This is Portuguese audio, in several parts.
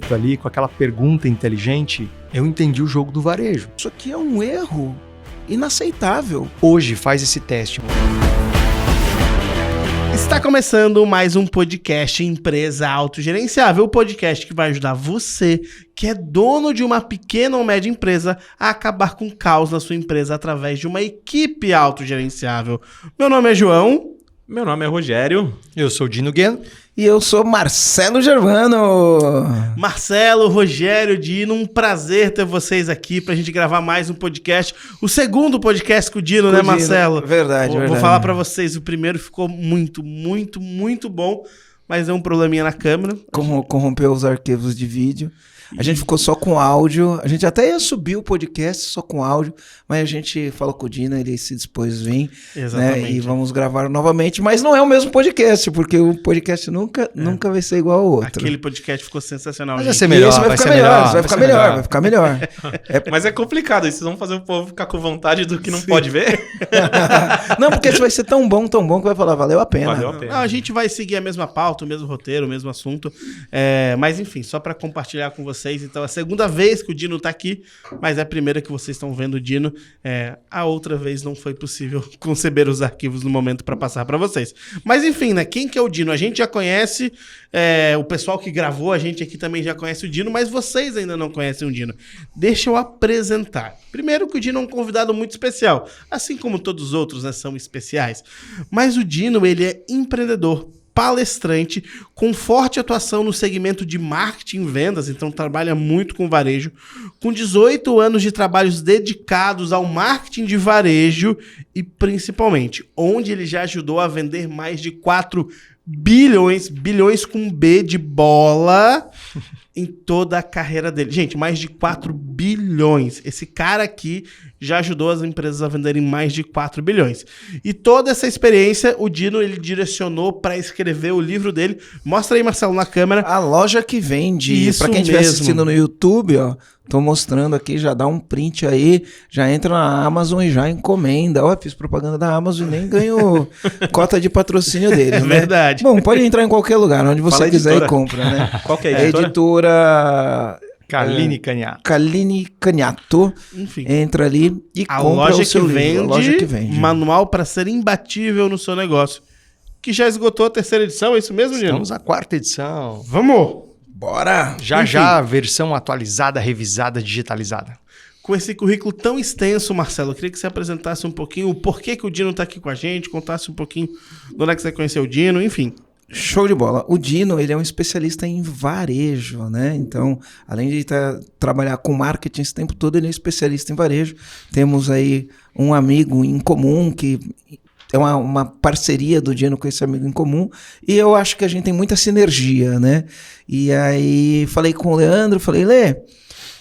certo ali, com aquela pergunta inteligente, eu entendi o jogo do varejo. Isso aqui é um erro inaceitável. Hoje faz esse teste. Está começando mais um podcast Empresa Autogerenciável, o podcast que vai ajudar você, que é dono de uma pequena ou média empresa, a acabar com o caos na sua empresa através de uma equipe autogerenciável. Meu nome é João. Meu nome é Rogério. Eu sou o Dino Gueno. E eu sou Marcelo Gervano. Marcelo, Rogério, Dino, um prazer ter vocês aqui pra gente gravar mais um podcast. O segundo podcast com o Dino, né, Marcelo? Verdade. Vou falar pra vocês, o primeiro ficou muito bom, mas deu um probleminha na câmera. Corrompeu os arquivos de vídeo. A gente ficou só com áudio. A gente até ia subir o podcast só com áudio, mas a gente falou com o Dino, ele se dispôs a vir. Exatamente. Né, e vamos gravar novamente, mas não é o mesmo podcast, porque o podcast nunca vai ser igual ao outro. Aquele podcast ficou sensacional. Mas gente. vai ser melhor, Esse vai ficar melhor. Mas é complicado, vocês vão fazer o povo ficar com vontade do que não pode ver? Não, porque isso vai ser tão bom que vai falar, valeu a pena. Valeu a pena. Não, a gente vai seguir a mesma pauta, o mesmo roteiro, o mesmo assunto. Mas enfim, só para compartilhar com vocês. Então, é a segunda vez que o Dino tá aqui, mas é a primeira que vocês estão vendo o Dino. A outra vez não foi possível conceber os arquivos no momento para passar para vocês. Mas enfim, né? Quem que é o Dino? A gente já conhece, o pessoal que gravou, a gente aqui também já conhece o Dino, mas vocês ainda não conhecem o Dino. Deixa eu apresentar. Primeiro que o Dino é um convidado muito especial, assim como todos os outros, né, são especiais. Mas o Dino, ele é empreendedor, palestrante, com forte atuação no segmento de marketing e vendas, então trabalha muito com varejo, com 18 anos de trabalhos dedicados ao marketing de varejo e principalmente, onde ele já ajudou a vender mais de 4 bilhões com B de bola, em toda a carreira dele. Gente, mais de 4 bilhões. Esse cara aqui já ajudou as empresas a venderem mais de 4 bilhões. E toda essa experiência, o Dino, ele direcionou para escrever o livro dele. Mostra aí, Marcelo, na câmera. A loja que vende. Isso para quem estiver mesmo. assistindo no YouTube, ó, tô mostrando aqui, já dá um print aí, já entra na Amazon e já encomenda. Ó, fiz propaganda da Amazon e nem ganho cota de patrocínio deles, né? Verdade. Bom, pode entrar em qualquer lugar, onde você Fala, quiser editora. e compra, né? Qual que é a É editora? editora Kaline Caniato. Kaline Caniato. Enfim. Entra ali e A compra loja o seu que livro. A loja que vende. manual para ser imbatível no seu negócio. Que já esgotou a terceira edição, é isso mesmo, Dino? Estamos na 4ª edição. Vamos! Bora! Já, versão atualizada, revisada, digitalizada. Com esse currículo tão extenso, Marcelo, eu queria que você apresentasse um pouquinho o porquê que o Dino está aqui com a gente, contasse um pouquinho de onde é que você conheceu o Dino, enfim. Show de bola. O Dino, ele é um especialista em varejo, né? Então, além de trabalhar com marketing esse tempo todo, ele é especialista em varejo. Temos aí um amigo em comum que é uma parceria do Dino com esse amigo em comum, e eu acho que a gente tem muita sinergia, né? E aí falei com o Leandro, falei, Lê,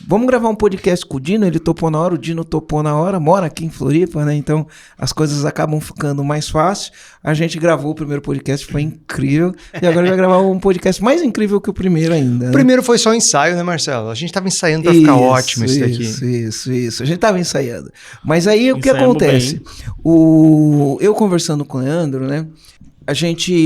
vamos gravar um podcast com o Dino? Ele topou na hora, o Dino topou na hora, mora aqui em Floripa, né? Então as coisas acabam ficando mais fácil. A gente gravou o primeiro podcast, foi incrível, e agora vai gravar um podcast mais incrível que o primeiro ainda, né? O primeiro foi só um ensaio, né, Marcelo? A gente tava ensaiando pra ficar ótimo esse daqui. Isso. A gente tava ensaiando. Mas aí o que Ensaiamos acontece? Eu conversando com o Leandro, né?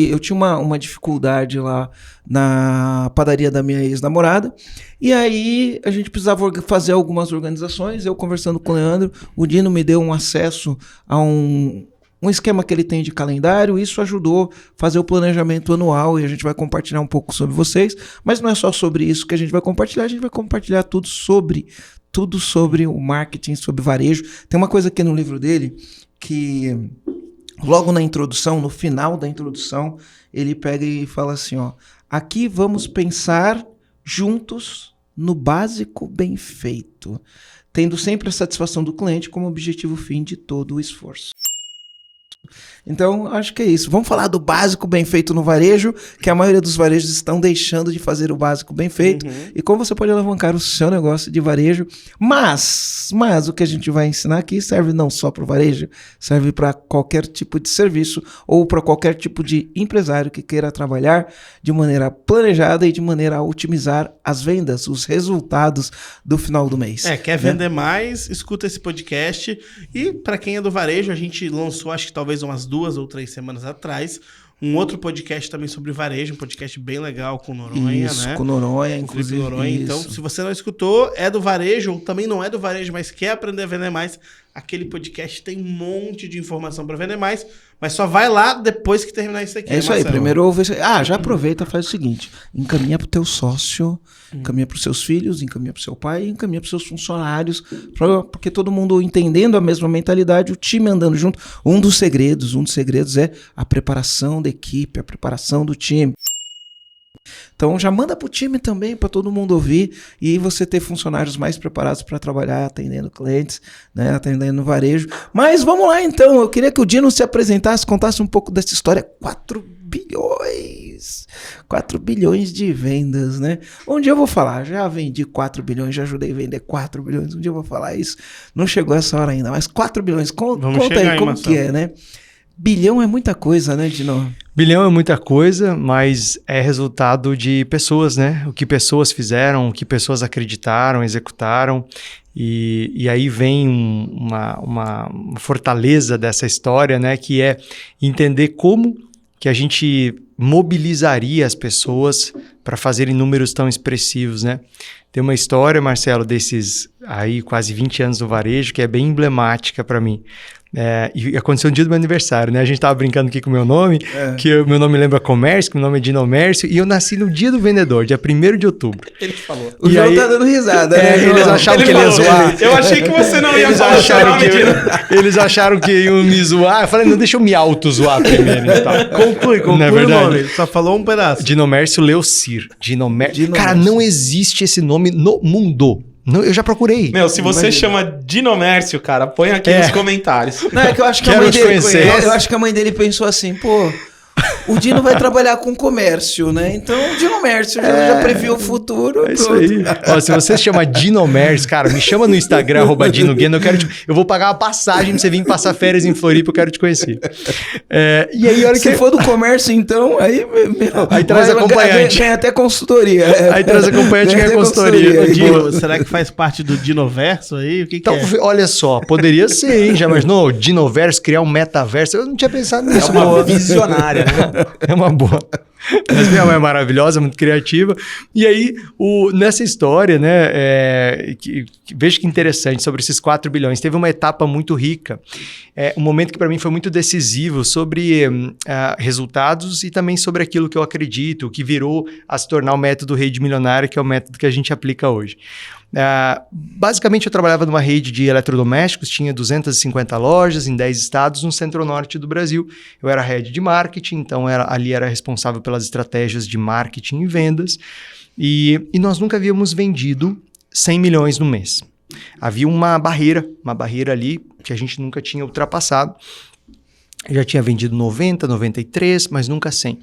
Eu tinha uma dificuldade lá na padaria da minha ex-namorada, e aí a gente precisava fazer algumas organizações. Eu conversando com o Leandro, o Dino me deu um acesso a um esquema que ele tem de calendário. Isso ajudou a fazer o planejamento anual, e a gente vai compartilhar um pouco sobre vocês, mas não é só sobre isso que a gente vai compartilhar tudo sobre o marketing, sobre varejo. Tem uma coisa aqui no livro dele que logo na introdução, no final da introdução, ele pega e fala assim, ó, aqui vamos pensar juntos no básico bem feito, tendo sempre a satisfação do cliente como objetivo fim de todo o esforço. Então, acho que é isso. Vamos falar do básico bem feito no varejo, que a maioria dos varejos estão deixando de fazer o básico bem feito, e como você pode alavancar o seu negócio de varejo. Mas o que a gente vai ensinar aqui serve não só para o varejo, serve para qualquer tipo de serviço ou para qualquer tipo de empresário que queira trabalhar de maneira planejada e de maneira a otimizar as vendas, os resultados do final do mês. Quer vender mais? Escuta esse podcast. E para quem é do varejo, a gente lançou, acho que talvez umas 2 ou 3 semanas atrás, um outro podcast também sobre varejo, um podcast bem legal com o Noronha, Isso, né? com o Noronha, Com o Felipe inclusive. Noronha. Então, isso. se você não escutou, é do varejo, ou também não é do varejo, mas quer aprender a vender mais, aquele podcast tem um monte de informação para vender mais, mas só vai lá depois que terminar isso aqui. É isso aí, Marcelo? primeiro ouve isso aí. Já aproveita, faz o seguinte, encaminha pro teu sócio, encaminha pros seus filhos, encaminha pro seu pai, encaminha pros seus funcionários, porque todo mundo entendendo a mesma mentalidade, o time andando junto. Um dos segredos é a preparação da equipe, a preparação do time. Então já manda pro time também, para todo mundo ouvir, e você ter funcionários mais preparados para trabalhar, atendendo clientes, né, atendendo no varejo. Mas vamos lá então, eu queria que o Dino se apresentasse, contasse um pouco dessa história. 4 bilhões de vendas, né? Um dia eu vou falar, já vendi 4 bilhões, já ajudei a vender 4 bilhões, um dia eu vou falar isso. Não chegou essa hora ainda, mas 4 bilhões, conta aí como que é, né? Bilhão é muita coisa, né, Dino? Bilhão é muita coisa, mas é resultado de pessoas, né? O que pessoas fizeram, o que pessoas acreditaram, executaram. E aí vem uma fortaleza dessa história, né? Que é entender como que a gente mobilizaria as pessoas para fazerem números tão expressivos, né? Tem uma história, Marcelo, desses aí quase 20 anos no varejo, que é bem emblemática para mim. E aconteceu no dia do meu aniversário, né? A gente tava brincando aqui com o meu nome, que o meu nome lembra comércio, que o meu nome é Dinomércio, e eu nasci no dia do vendedor, dia 1º de outubro. Ele falou. O João tá dando risada, né? Eles acharam que ele ia zoar. Eu achei que você não ia falar seu nome, Dino. Eles acharam que iam me zoar. Eu falei, não, deixa eu me auto-zoar primeiro. Então. Conclui Não é o verdade? nome. Só falou um pedaço. Dinomércio Leocir. Dinomércio. Cara, não existe esse nome no mundo. Não, eu já procurei. Meu, se você chama Dinomércio, cara, põe aqui nos comentários. Não, é que eu acho que Quero a mãe te dele, conhecer. eu acho que a mãe dele pensou assim, pô, o Dino vai trabalhar com comércio, né? Então o Dinomércio já previu o futuro. É isso pronto. aí. Ó, se você se chama Dinomércio, cara, me chama no Instagram, @DinoGueno, eu vou pagar uma passagem pra você vir passar férias em Floripa, eu quero te conhecer. E aí, olha Se que... for do comércio, então, aí, Aí traz acompanhante. Ganha até consultoria. Aí traz acompanhante e ganha consultoria. Dino, será que faz parte do Dinoverso aí? O que Então, é? olha só, poderia ser, hein? Já imaginou? O Dinoverso, criar um metaverso? Eu não tinha pensado É nisso. uma visionária, né? É uma boa. Mas minha mãe é maravilhosa, muito criativa. E aí, nessa história, né, veja que interessante sobre esses 4 bilhões. Teve uma etapa muito rica, um momento que para mim foi muito decisivo sobre resultados e também sobre aquilo que eu acredito, que virou a se tornar o método Rede Milionária, que é o método que a gente aplica hoje. Basicamente, eu trabalhava numa rede de eletrodomésticos, tinha 250 lojas em 10 estados no centro-norte do Brasil. Eu era head de marketing, então ali era responsável pelas estratégias de marketing e vendas. E nós nunca havíamos vendido 100 milhões no mês. Havia uma barreira ali que a gente nunca tinha ultrapassado. Eu já tinha vendido 90, 93, mas nunca 100.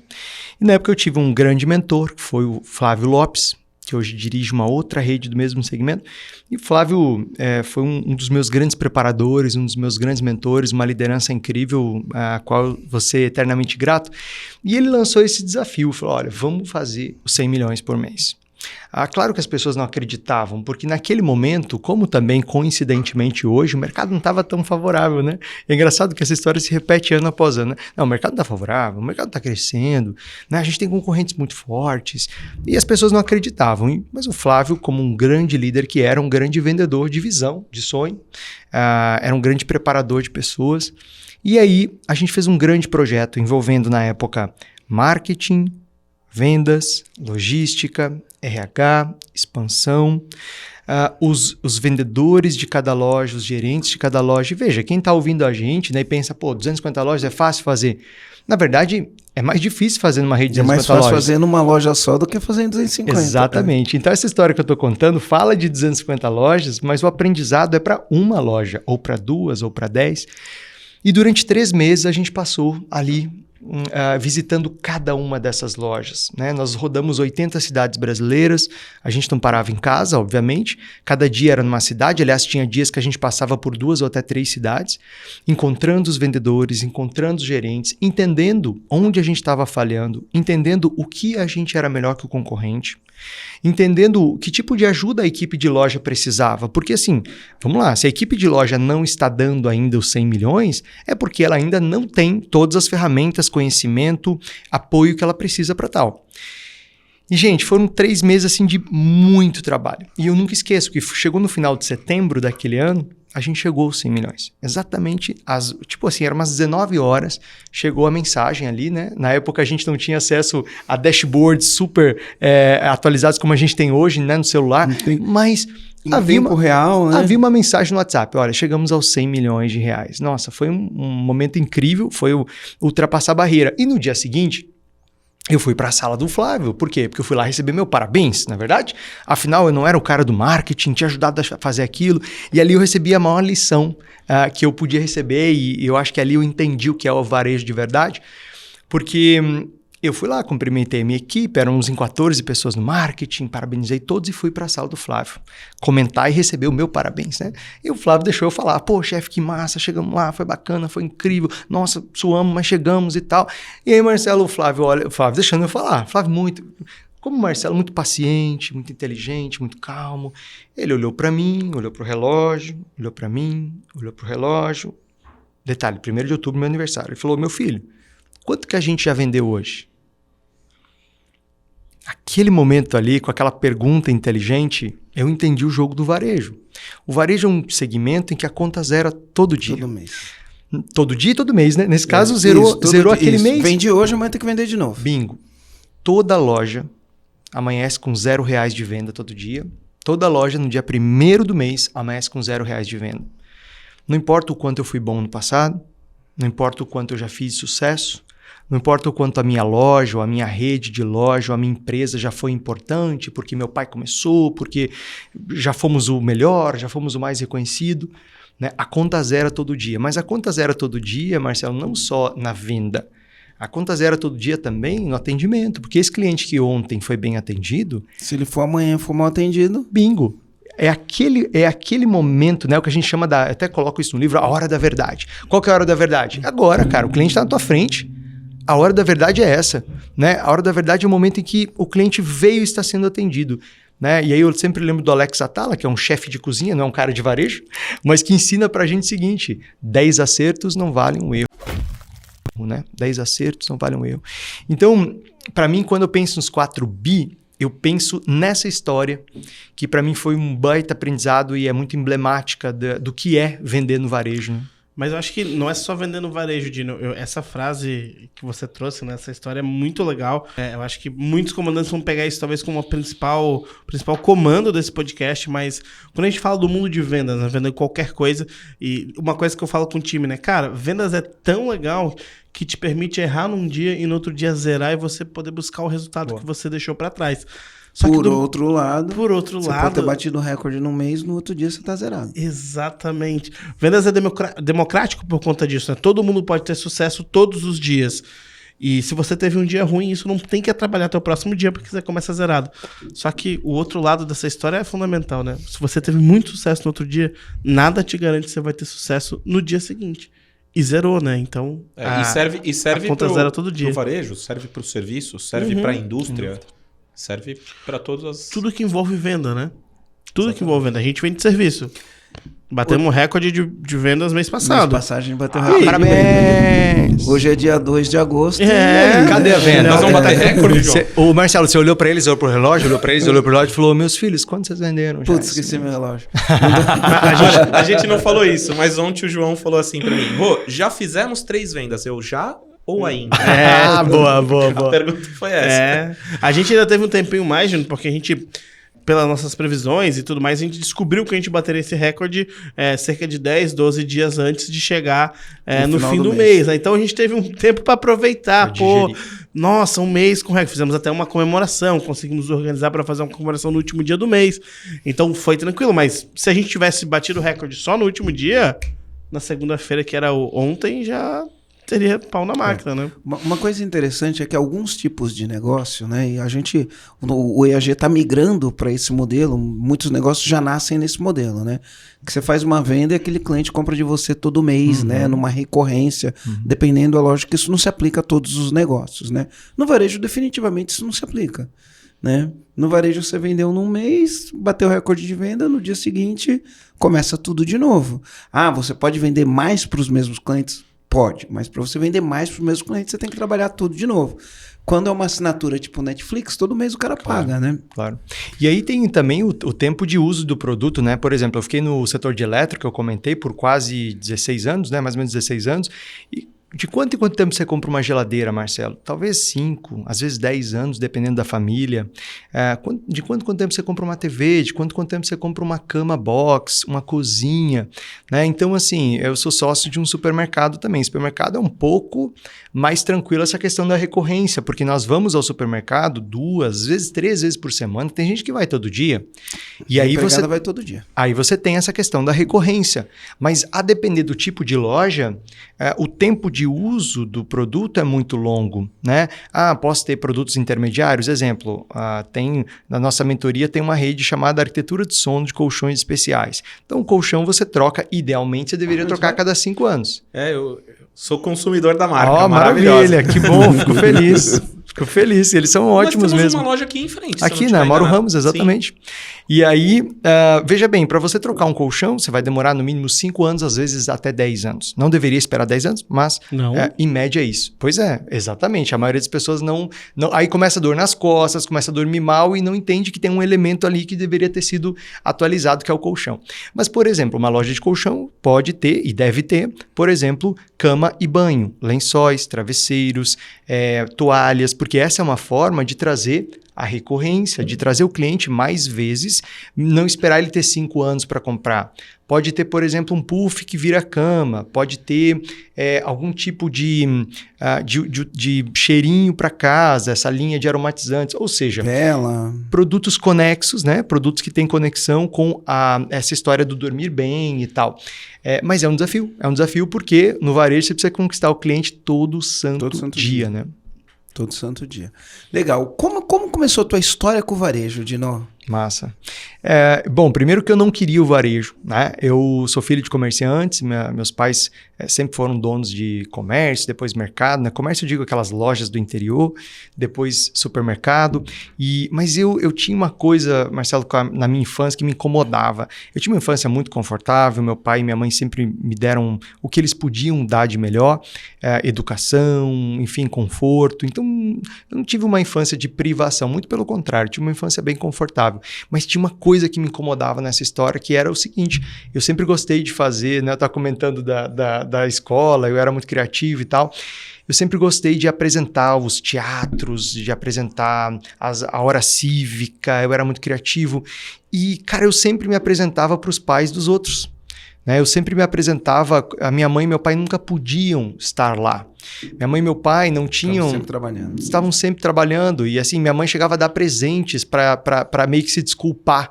E na época eu tive um grande mentor, que foi o Flávio Lopes, que hoje dirige uma outra rede do mesmo segmento. E o Flávio foi um dos meus grandes preparadores, um dos meus grandes mentores, uma liderança incrível, a qual eu vou ser eternamente grato. E ele lançou esse desafio, falou, olha, vamos fazer os 100 milhões por mês. Claro que as pessoas não acreditavam, porque naquele momento, como também coincidentemente hoje, o mercado não estava tão favorável, né? É engraçado que essa história se repete ano após ano, né? Não, o mercado não está favorável, o mercado está crescendo, né? A gente tem concorrentes muito fortes, e as pessoas não acreditavam. Mas o Flávio, como um grande líder que era, um grande vendedor de visão, de sonho, era um grande preparador de pessoas, e aí a gente fez um grande projeto envolvendo, na época, marketing, vendas, logística, RH, expansão, os vendedores de cada loja, os gerentes de cada loja. E veja, quem está ouvindo a gente, né, e pensa, 250 lojas é fácil fazer. Na verdade, é mais difícil fazer numa rede de 250 lojas. É mais fácil fazer numa loja só do que fazer em 250. Exatamente. Então, essa história que eu estou contando fala de 250 lojas, mas o aprendizado é para uma loja, ou para 2, ou para 10. E durante 3 meses a gente passou ali visitando cada uma dessas lojas, né? Nós rodamos 80 cidades brasileiras, a gente não parava em casa, obviamente, cada dia era numa cidade, aliás, tinha dias que a gente passava por 2 ou até 3 cidades, encontrando os vendedores, encontrando os gerentes, entendendo onde a gente estava falhando, entendendo o que a gente era melhor que o concorrente, entendendo que tipo de ajuda a equipe de loja precisava, porque assim, vamos lá, se a equipe de loja não está dando ainda os 100 milhões, é porque ela ainda não tem todas as ferramentas ferramentas, conhecimento, apoio que ela precisa para tal. E, gente, foram 3 meses, assim, de muito trabalho. E eu nunca esqueço que chegou no final de setembro daquele ano, a gente chegou aos 100 milhões. Exatamente, eram umas 19 horas, chegou a mensagem ali, né? Na época a gente não tinha acesso a dashboards super atualizados como a gente tem hoje, né, no celular, mas... Havia havia uma mensagem no WhatsApp, olha, chegamos aos 100 milhões de reais. Nossa, foi um momento incrível, foi ultrapassar a barreira. E no dia seguinte, eu fui para a sala do Flávio. Por quê? Porque eu fui lá receber meu parabéns, na verdade. Afinal, eu não era o cara do marketing, tinha ajudado a fazer aquilo. E ali eu recebi a maior lição que eu podia receber, e eu acho que ali eu entendi o que é o varejo de verdade, porque... eu fui lá, cumprimentei a minha equipe, éramos em 14 pessoas no marketing, parabenizei todos e fui para a sala do Flávio comentar e receber o meu parabéns, né? E o Flávio deixou eu falar, pô, chefe, que massa, chegamos lá, foi bacana, foi incrível, nossa, suamos, mas chegamos e tal. E aí, Marcelo, o Flávio deixando eu falar, Flávio como o Marcelo, muito paciente, muito inteligente, muito calmo, ele olhou para mim, olhou para o relógio, olhou para mim, olhou para o relógio. Detalhe, 1º de outubro, meu aniversário. Ele falou, meu filho, quanto que a gente já vendeu hoje? Aquele momento ali, com aquela pergunta inteligente, eu entendi o jogo do varejo. O varejo é um segmento em que a conta zera todo dia. Todo mês. Todo dia e todo mês, né? Nesse caso, zerou aquele mês. Vende hoje, amanhã tem que vender de novo. Bingo. Toda loja amanhece com R$0 de venda todo dia. Toda loja, no dia 1º do mês, amanhece com R$0 de venda. Não importa o quanto eu fui bom no passado, não importa o quanto eu já fiz sucesso, não importa o quanto a minha loja, ou a minha rede de loja, ou a minha empresa já foi importante, porque meu pai começou, porque já fomos o melhor, já fomos o mais reconhecido, né? A conta zera todo dia. Mas a conta zera todo dia, Marcelo, não só na venda. A conta zera todo dia também no atendimento, porque esse cliente que ontem foi bem atendido... se ele for amanhã for mal atendido... bingo. É aquele momento, né, o que a gente chama eu até coloco isso no livro, a hora da verdade. Qual que é a hora da verdade? Agora, cara, o cliente está na tua frente. A hora da verdade é essa, né? A hora da verdade é o momento em que o cliente veio e está sendo atendido, né? E aí eu sempre lembro do Alex Atala, que é um chefe de cozinha, não é um cara de varejo, mas que ensina pra gente o seguinte, 10 acertos não valem um erro, né? 10 acertos não valem um erro. Então, para mim, quando eu penso nos 4B, eu penso nessa história, que para mim foi um baita aprendizado e é muito emblemática do que é vender no varejo, né? Mas eu acho que não é só vender no varejo, Dino. Essa frase que você trouxe, né? Essa história é muito legal. Eu acho que muitos comandantes vão pegar isso talvez como o principal comando desse podcast, mas quando a gente fala do mundo de vendas, né? Vendendo qualquer coisa, e uma coisa que eu falo com o time, né? Cara, vendas é tão legal que te permite errar num dia e no outro dia zerar e você poder buscar o resultado que você deixou para trás. Por outro lado, você pode ter batido o recorde num mês, no outro dia você tá zerado. Exatamente. Vendas é democrático por conta disso, né? Todo mundo pode ter sucesso todos os dias. E se você teve um dia ruim, isso não tem que atrapalhar até o próximo dia, porque você começa zerado. Só que o outro lado dessa história é fundamental, né? Se você teve muito sucesso no outro dia, nada te garante que você vai ter sucesso no dia seguinte. E zerou, né? Então, e serve a conta zera todo dia. Pro varejo, serve pro serviço, serve pra indústria. Serve para todas as... Tudo que envolve venda, né? Tudo que envolve venda. A gente vende serviço. Batemos um recorde de vendas mês passado. Mês passado a gente bateu recorde. Parabéns! Hoje é dia 2 de agosto. Cadê a venda? Nós vamos bater recorde, João. O Marcelo, você olhou pra eles, olhou pro relógio, olhou pro relógio e falou, meus filhos, quanto vocês venderam? Putz, esqueci meu relógio. A gente não falou isso, mas ontem o João falou assim pra mim, já fizemos 3 vendas. Eu já... ou ainda? Boa. A pergunta foi essa. A gente ainda teve um tempinho mais, Júnior, porque a gente, pelas nossas previsões e tudo mais, a gente descobriu que a gente bateria esse recorde cerca de 10, 12 dias antes de chegar no fim do mês. Né? Então a gente teve um tempo para aproveitar. Nossa, um mês com recorde. Fizemos até uma comemoração, conseguimos organizar para fazer uma comemoração no último dia do mês. Então foi tranquilo, mas se a gente tivesse batido o recorde só no último dia, na segunda-feira, que era ontem, já... teria pau na máquina, né? Uma coisa interessante é que alguns tipos de negócio, né? E o EAG está migrando para esse modelo, muitos negócios já nascem nesse modelo, né? Que você faz uma venda e aquele cliente compra de você todo mês, né? Numa recorrência, dependendo, é lógico que isso não se aplica a todos os negócios, né? No varejo, definitivamente, isso não se aplica, né? No varejo, você vendeu num mês, bateu o recorde de venda, no dia seguinte, começa tudo de novo. Você pode vender mais para os mesmos clientes? Pode, mas para você vender mais para os mesmos clientes, você tem que trabalhar tudo de novo. Quando é uma assinatura tipo Netflix, todo mês o cara paga, né? Claro. E aí tem também o tempo de uso do produto, né? Por exemplo, eu fiquei no setor de elétrica, eu comentei, por quase 16 anos, né? Mais ou menos 16 anos. E de quanto em quanto tempo você compra uma geladeira, Marcelo? Talvez 5, às vezes 10 anos, dependendo da família. De quanto em quanto tempo você compra uma TV? De quanto em quanto tempo você compra uma cama box, uma cozinha? Né? Então, assim, eu sou sócio de um supermercado também. Supermercado é um pouco mais tranquilo essa questão da recorrência, porque nós vamos ao supermercado 2, às vezes 3 vezes por semana. Tem gente que vai todo dia. E aí você vai todo dia. Aí você tem essa questão da recorrência. Mas a depender do tipo de loja, o tempo de uso do produto é muito longo, né? Posso ter produtos intermediários? Exemplo, na nossa mentoria tem uma rede chamada Arquitetura de Sono de Colchões Especiais. Então, o colchão você troca, idealmente você deveria trocar a cada 5 anos. Eu sou consumidor da marca, maravilha, que bom, fico feliz. Fico feliz, eles são ótimos mesmo. Nós temos uma loja aqui em frente. Aqui, na Mauro Ramos, exatamente. Sim. E aí, veja bem, para você trocar um colchão, você vai demorar no mínimo 5 anos, às vezes até 10 anos. Não deveria esperar 10 anos, mas em média é isso. Pois é, exatamente. A maioria das pessoas não... Aí começa a dor nas costas, começa a dormir mal e não entende que tem um elemento ali que deveria ter sido atualizado, que é o colchão. Mas, por exemplo, uma loja de colchão pode ter e deve ter, por exemplo, cama e banho, lençóis, travesseiros, toalhas, porque essa é uma forma de trazer a recorrência, de trazer o cliente mais vezes, não esperar ele ter 5 anos para comprar. Pode ter, por exemplo, um puff que vira cama, pode ter algum tipo de cheirinho para casa, essa linha de aromatizantes, ou seja, produtos conexos, né? Produtos que têm conexão com essa história do dormir bem e tal. Mas é um desafio porque no varejo você precisa conquistar o cliente todo santo dia, né? Todo santo dia. Legal. Como começou a tua história com o varejo, Dino? Massa. Bom, primeiro que eu não queria o varejo, né? Eu sou filho de comerciantes, meus pais sempre foram donos de comércio, depois mercado, né? Comércio eu digo aquelas lojas do interior, depois supermercado, mas eu tinha uma coisa, Marcelo, na minha infância que me incomodava. Eu tinha uma infância muito confortável, meu pai e minha mãe sempre me deram o que eles podiam dar de melhor, educação, enfim, conforto. Então, eu não tive uma infância de privação, muito pelo contrário, tive uma infância bem confortável. Mas tinha uma coisa que me incomodava nessa história, que era o seguinte, eu sempre gostei de fazer, né? Eu estava comentando da escola, eu era muito criativo e tal. Eu sempre gostei de apresentar os teatros, de apresentar a hora cívica, eu era muito criativo. E, cara, eu sempre me apresentava para os pais dos outros. Eu sempre me apresentava, a minha mãe e meu pai nunca podiam estar lá. Minha mãe e meu pai não tinham... Estavam sempre trabalhando. E assim, minha mãe chegava a dar presentes para meio que se desculpar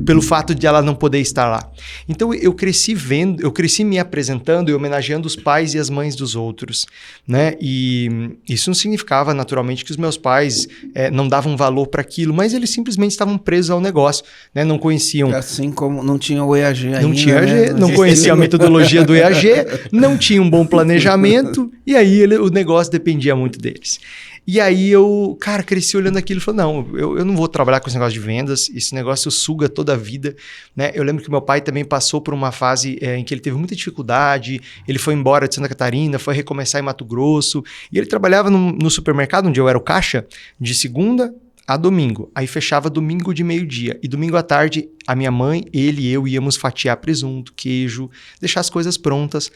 pelo fato de ela não poder estar lá. Então eu cresci me apresentando e homenageando os pais e as mães dos outros, né? E isso não significava naturalmente que os meus pais não davam valor para aquilo, mas eles simplesmente estavam presos ao negócio, né? Não conheciam... Assim como não tinha o EAG ainda, não tinha EAG, né? Não conhecia a metodologia do EAG, não tinha um bom planejamento e aí o negócio dependia muito deles. E aí eu, cara, cresci olhando aquilo e falei, não, eu não vou trabalhar com esse negócio de vendas, esse negócio suga toda a vida, né? Eu lembro que meu pai também passou por uma fase em que ele teve muita dificuldade, ele foi embora de Santa Catarina, foi recomeçar em Mato Grosso, e ele trabalhava no supermercado, onde eu era o caixa, de segunda a domingo, aí fechava domingo de meio-dia, e domingo à tarde a minha mãe, ele e eu íamos fatiar presunto, queijo, deixar as coisas prontas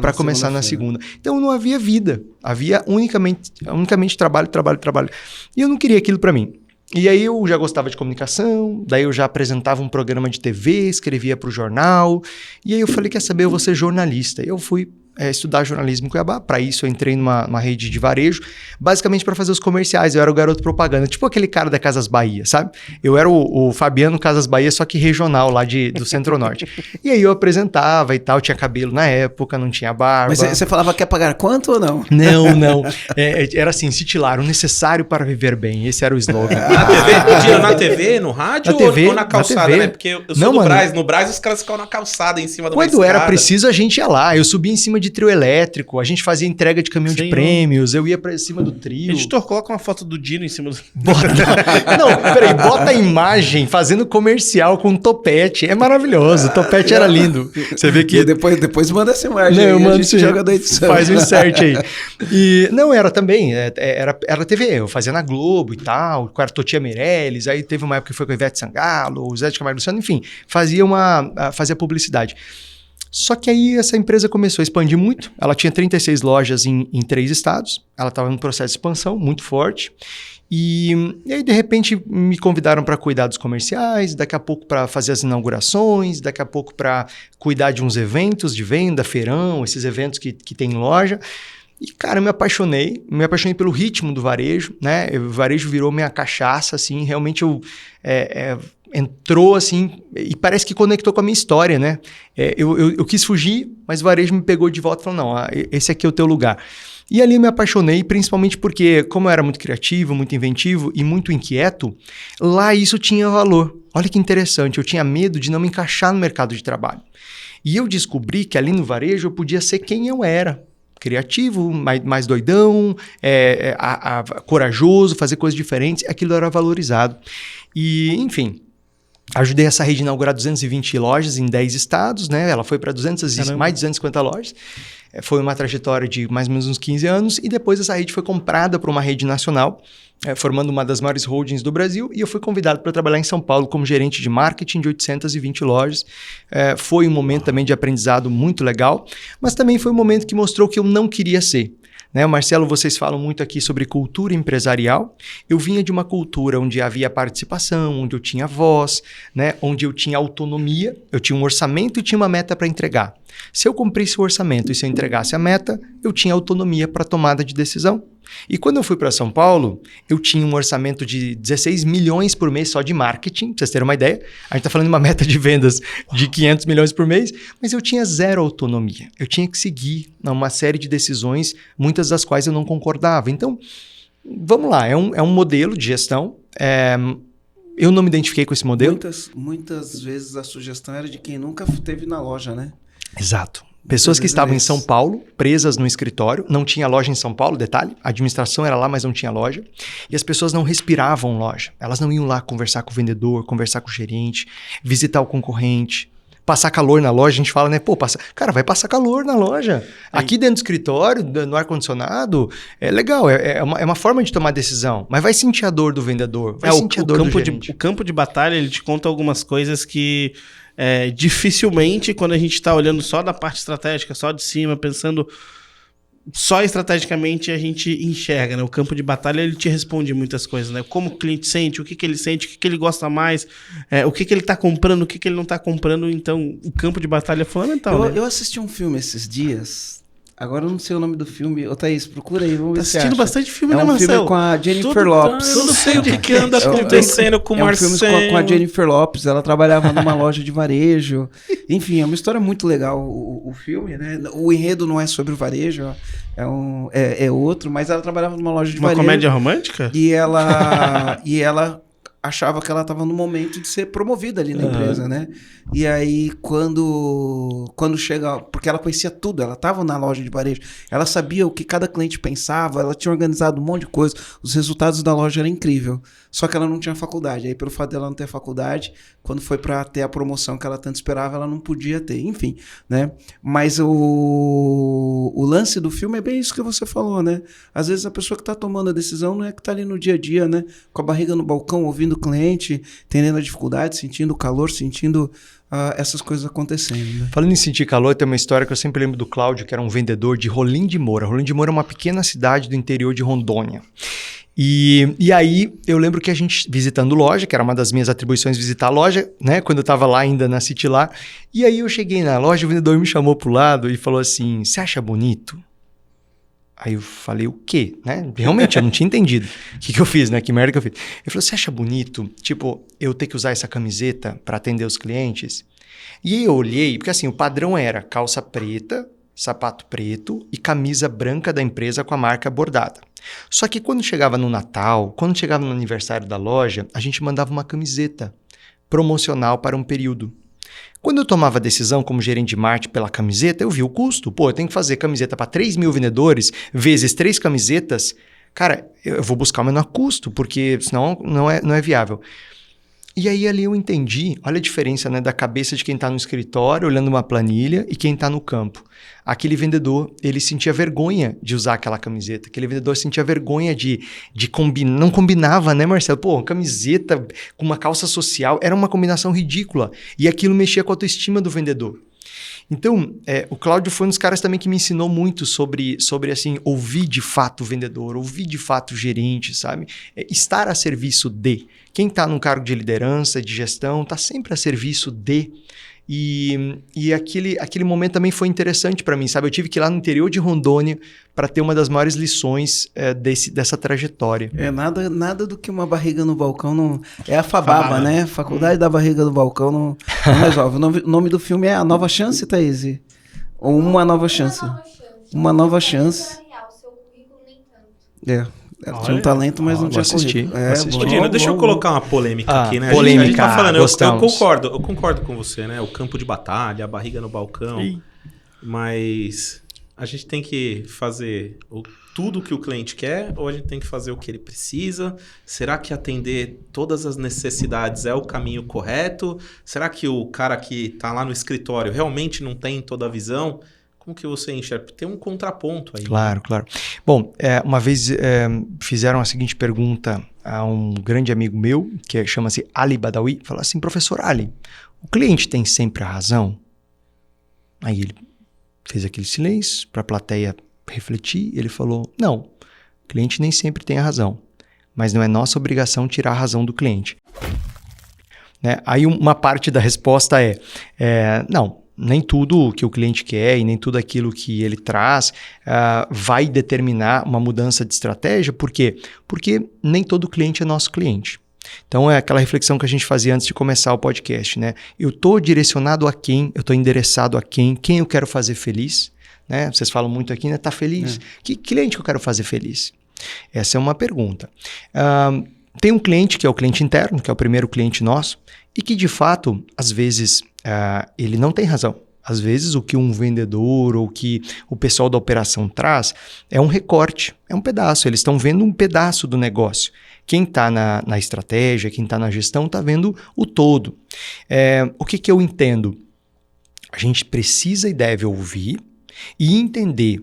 para começar na segunda. Então não havia vida, havia unicamente trabalho. E eu não queria aquilo para mim. E aí eu já gostava de comunicação, daí eu já apresentava um programa de TV, escrevia para o jornal, e aí eu falei, quer saber, eu vou ser jornalista. E eu fui estudar jornalismo em Cuiabá. Para isso eu entrei numa rede de varejo, basicamente para fazer os comerciais. Eu era o garoto propaganda, tipo aquele cara da Casas Bahia, sabe? Eu era o Fabiano Casas Bahia, só que regional lá do Centro-Norte. E aí eu apresentava e tal, tinha cabelo na época, não tinha barba. Mas você falava quer pagar quanto ou não? Não. Era assim, Citilar, o necessário para viver bem. Esse era o slogan. Na TV, no rádio na TV, ou na calçada, né? Porque eu sou do Brás. No Brás os caras ficavam na calçada em cima de uma escada. Quando era preciso, a gente ia lá. Eu subia em cima de de trio elétrico, a gente fazia entrega de caminhão de Sim, prêmios, eu ia pra cima do trio. Editor, coloca uma foto do Dino em cima do... Bota... Não, peraí, bota a imagem fazendo comercial com topete. É maravilhoso, o topete era lindo. Você vê que... E depois manda essa imagem, Não, aí, eu mando a gente sim. joga da edição. Faz um insert aí. E, não, era também, era TV, eu fazia na Globo e tal, com a Totia Meirelles, aí teve uma época que foi com a Ivete Sangalo, o Zé de Camargo Luciano, enfim, fazia publicidade. Só que aí essa empresa começou a expandir muito, ela tinha 36 lojas em 3 estados, ela estava num processo de expansão muito forte, e aí de repente me convidaram para cuidar dos comerciais, daqui a pouco para fazer as inaugurações, daqui a pouco para cuidar de uns eventos de venda, feirão, esses eventos que tem em loja. E, cara, eu me apaixonei pelo ritmo do varejo, né? O varejo virou minha cachaça, assim, realmente entrou, assim, e parece que conectou com a minha história, né? Eu quis fugir, mas o varejo me pegou de volta e falou, não, esse aqui é o teu lugar. E ali eu me apaixonei, principalmente porque, como eu era muito criativo, muito inventivo e muito inquieto, lá isso tinha valor. Olha que interessante, eu tinha medo de não me encaixar no mercado de trabalho. E eu descobri que ali no varejo eu podia ser quem eu era. Criativo, mais doidão, corajoso, fazer coisas diferentes, aquilo era valorizado. E, enfim, ajudei essa rede a inaugurar 220 lojas em 10 estados, né? Ela foi para mais de 250 lojas. Foi uma trajetória de mais ou menos uns 15 anos e depois essa rede foi comprada por uma rede nacional, formando uma das maiores holdings do Brasil, e eu fui convidado para trabalhar em São Paulo como gerente de marketing de 820 lojas. Foi um momento também de aprendizado muito legal, mas também foi um momento que mostrou que eu não queria ser. Né, Marcelo, vocês falam muito aqui sobre cultura empresarial. Eu vinha de uma cultura onde havia participação, onde eu tinha voz, né, onde eu tinha autonomia, eu tinha um orçamento e tinha uma meta para entregar. Se eu cumprisse o orçamento e se eu entregasse a meta, eu tinha autonomia para tomada de decisão. E quando eu fui para São Paulo, eu tinha um orçamento de 16 milhões por mês só de marketing, pra vocês terem uma ideia. A gente está falando de uma meta de vendas de 500 milhões por mês, mas eu tinha zero autonomia. Eu tinha que seguir uma série de decisões, muitas das quais eu não concordava. Então, vamos lá, é um modelo de gestão. Eu não me identifiquei com esse modelo. Muitas vezes a sugestão era de quem nunca esteve na loja, né? Exato. Pessoas que estavam em São Paulo, presas no escritório, não tinha loja em São Paulo, detalhe, a administração era lá, mas não tinha loja, e as pessoas não respiravam loja, elas não iam lá conversar com o vendedor, conversar com o gerente, visitar o concorrente, passar calor na loja, a gente fala, né, cara, vai passar calor na loja, aqui dentro do escritório, no ar-condicionado, é legal, é uma forma de tomar decisão, mas vai sentir a dor do vendedor, vai sentir a dor do gerente. O campo de batalha, ele te conta algumas coisas que... dificilmente, quando a gente está olhando só da parte estratégica, só de cima, pensando só estrategicamente, a gente enxerga, né? O campo de batalha, ele te responde muitas coisas, né? Como o cliente sente, o que ele sente, o que ele gosta mais, o que ele está comprando, o que ele não está comprando. Então, o campo de batalha é fundamental, né? Eu assisti um filme esses dias... Agora eu não sei o nome do filme. Ô, Thaís, procura aí, vamos ver se assistindo bastante filme, né, Marcelo? É um filme com a Jennifer Lopes. Eu não sei o que anda acontecendo com o Marcelo. É um filme com a Jennifer Lopes. Ela trabalhava numa loja de varejo. Enfim, é uma história muito legal o filme, né? O enredo não é sobre o varejo, é outro, mas ela trabalhava numa loja de varejo. Uma comédia romântica? E ela achava que ela estava no momento de ser promovida ali na empresa, né? E aí, quando chega... Porque ela conhecia tudo, ela estava na loja de varejo, ela sabia o que cada cliente pensava, ela tinha organizado um monte de coisa, os resultados da loja eram incríveis. Só que ela não tinha faculdade. Aí, pelo fato dela não ter faculdade, quando foi para ter a promoção que ela tanto esperava, ela não podia ter. Enfim, né? Mas o lance do filme é bem isso que você falou, né? Às vezes a pessoa que está tomando a decisão não é que está ali no dia a dia, né? Com a barriga no balcão, ouvindo o cliente, entendendo a dificuldade, sentindo o calor, sentindo essas coisas acontecendo. Né? Falando em sentir calor, tem uma história que eu sempre lembro do Cláudio, que era um vendedor de Rolim de Moura. Rolim de Moura é uma pequena cidade do interior de Rondônia. E aí eu lembro que a gente visitando loja, que era uma das minhas atribuições visitar a loja, né? Quando eu estava lá ainda na City lá. E aí eu cheguei na loja, o vendedor me chamou pro lado e falou assim, você acha bonito? Aí eu falei, o quê? Né? Realmente, eu não tinha entendido. O que eu fiz, né? Que merda que eu fiz? Ele falou, você acha bonito, tipo, eu ter que usar essa camiseta para atender os clientes? E aí eu olhei, porque assim, o padrão era calça preta, sapato preto e camisa branca da empresa com a marca bordada. Só que quando chegava no Natal, quando chegava no aniversário da loja, a gente mandava uma camiseta promocional para um período. Quando eu tomava a decisão como gerente de marketing pela camiseta, eu vi o custo. Pô, eu tenho que fazer camiseta para 3 mil vendedores, vezes 3 camisetas. Cara, eu vou buscar o menor custo, porque senão não é viável. E aí ali eu entendi, olha a diferença, né, da cabeça de quem está no escritório olhando uma planilha e quem está no campo. Aquele vendedor, ele sentia vergonha de usar aquela camiseta. Aquele vendedor sentia vergonha de combinar. Não combinava, né, Marcelo? Pô, camiseta com uma calça social era uma combinação ridícula. E aquilo mexia com a autoestima do vendedor. Então, o Cláudio foi um dos caras também que me ensinou muito sobre assim, ouvir de fato o vendedor, ouvir de fato o gerente, sabe? Estar a serviço de. Quem está num cargo de liderança, de gestão, está sempre a serviço de. E aquele momento também foi interessante para mim, sabe? Eu tive que ir lá no interior de Rondônia para ter uma das maiores lições dessa trajetória. Nada do que uma barriga no balcão não... É a Fababa, né? Faculdade da Barriga no Balcão não resolve. O nome do filme é A Nova Chance, Thaís? Ou Uma Nova Chance? Uma Nova chance. Ela tinha um talento, mas não tinha currículo. Ô, Dino, deixa eu colocar uma polêmica aqui, né? Polêmica, a gente tá falando, eu concordo com você, né? O campo de batalha, a barriga no balcão. Sim. Mas a gente tem que fazer tudo o que o cliente quer ou a gente tem que fazer o que ele precisa? Será que atender todas as necessidades é o caminho correto? Será que o cara que está lá no escritório realmente não tem toda a visão? Como que você enxerga? Tem um contraponto aí. Claro, claro. Bom, uma vez fizeram a seguinte pergunta a um grande amigo meu, que chama-se Ali Badawi, falou assim, professor Ali, o cliente tem sempre a razão? Aí ele fez aquele silêncio para a plateia refletir, ele falou, não, o cliente nem sempre tem a razão, mas não é nossa obrigação tirar a razão do cliente. Né? Aí uma parte da resposta não, nem tudo que o cliente quer e nem tudo aquilo que ele traz vai determinar uma mudança de estratégia. Por quê? Porque nem todo cliente é nosso cliente. Então, é aquela reflexão que a gente fazia antes de começar o podcast, né? Eu estou direcionado a quem? Eu estou endereçado a quem? Quem eu quero fazer feliz? Né? Vocês falam muito aqui, né? Tá feliz? Que cliente que eu quero fazer feliz? Essa é uma pergunta. Tem um cliente que é o cliente interno, que é o primeiro cliente nosso, e que, de fato, às vezes, ele não tem razão. Às vezes, o que um vendedor ou que o pessoal da operação traz é um recorte, é um pedaço. Eles estão vendo um pedaço do negócio. Quem está na estratégia, quem está na gestão, está vendo o todo. O que eu entendo? A gente precisa e deve ouvir e entender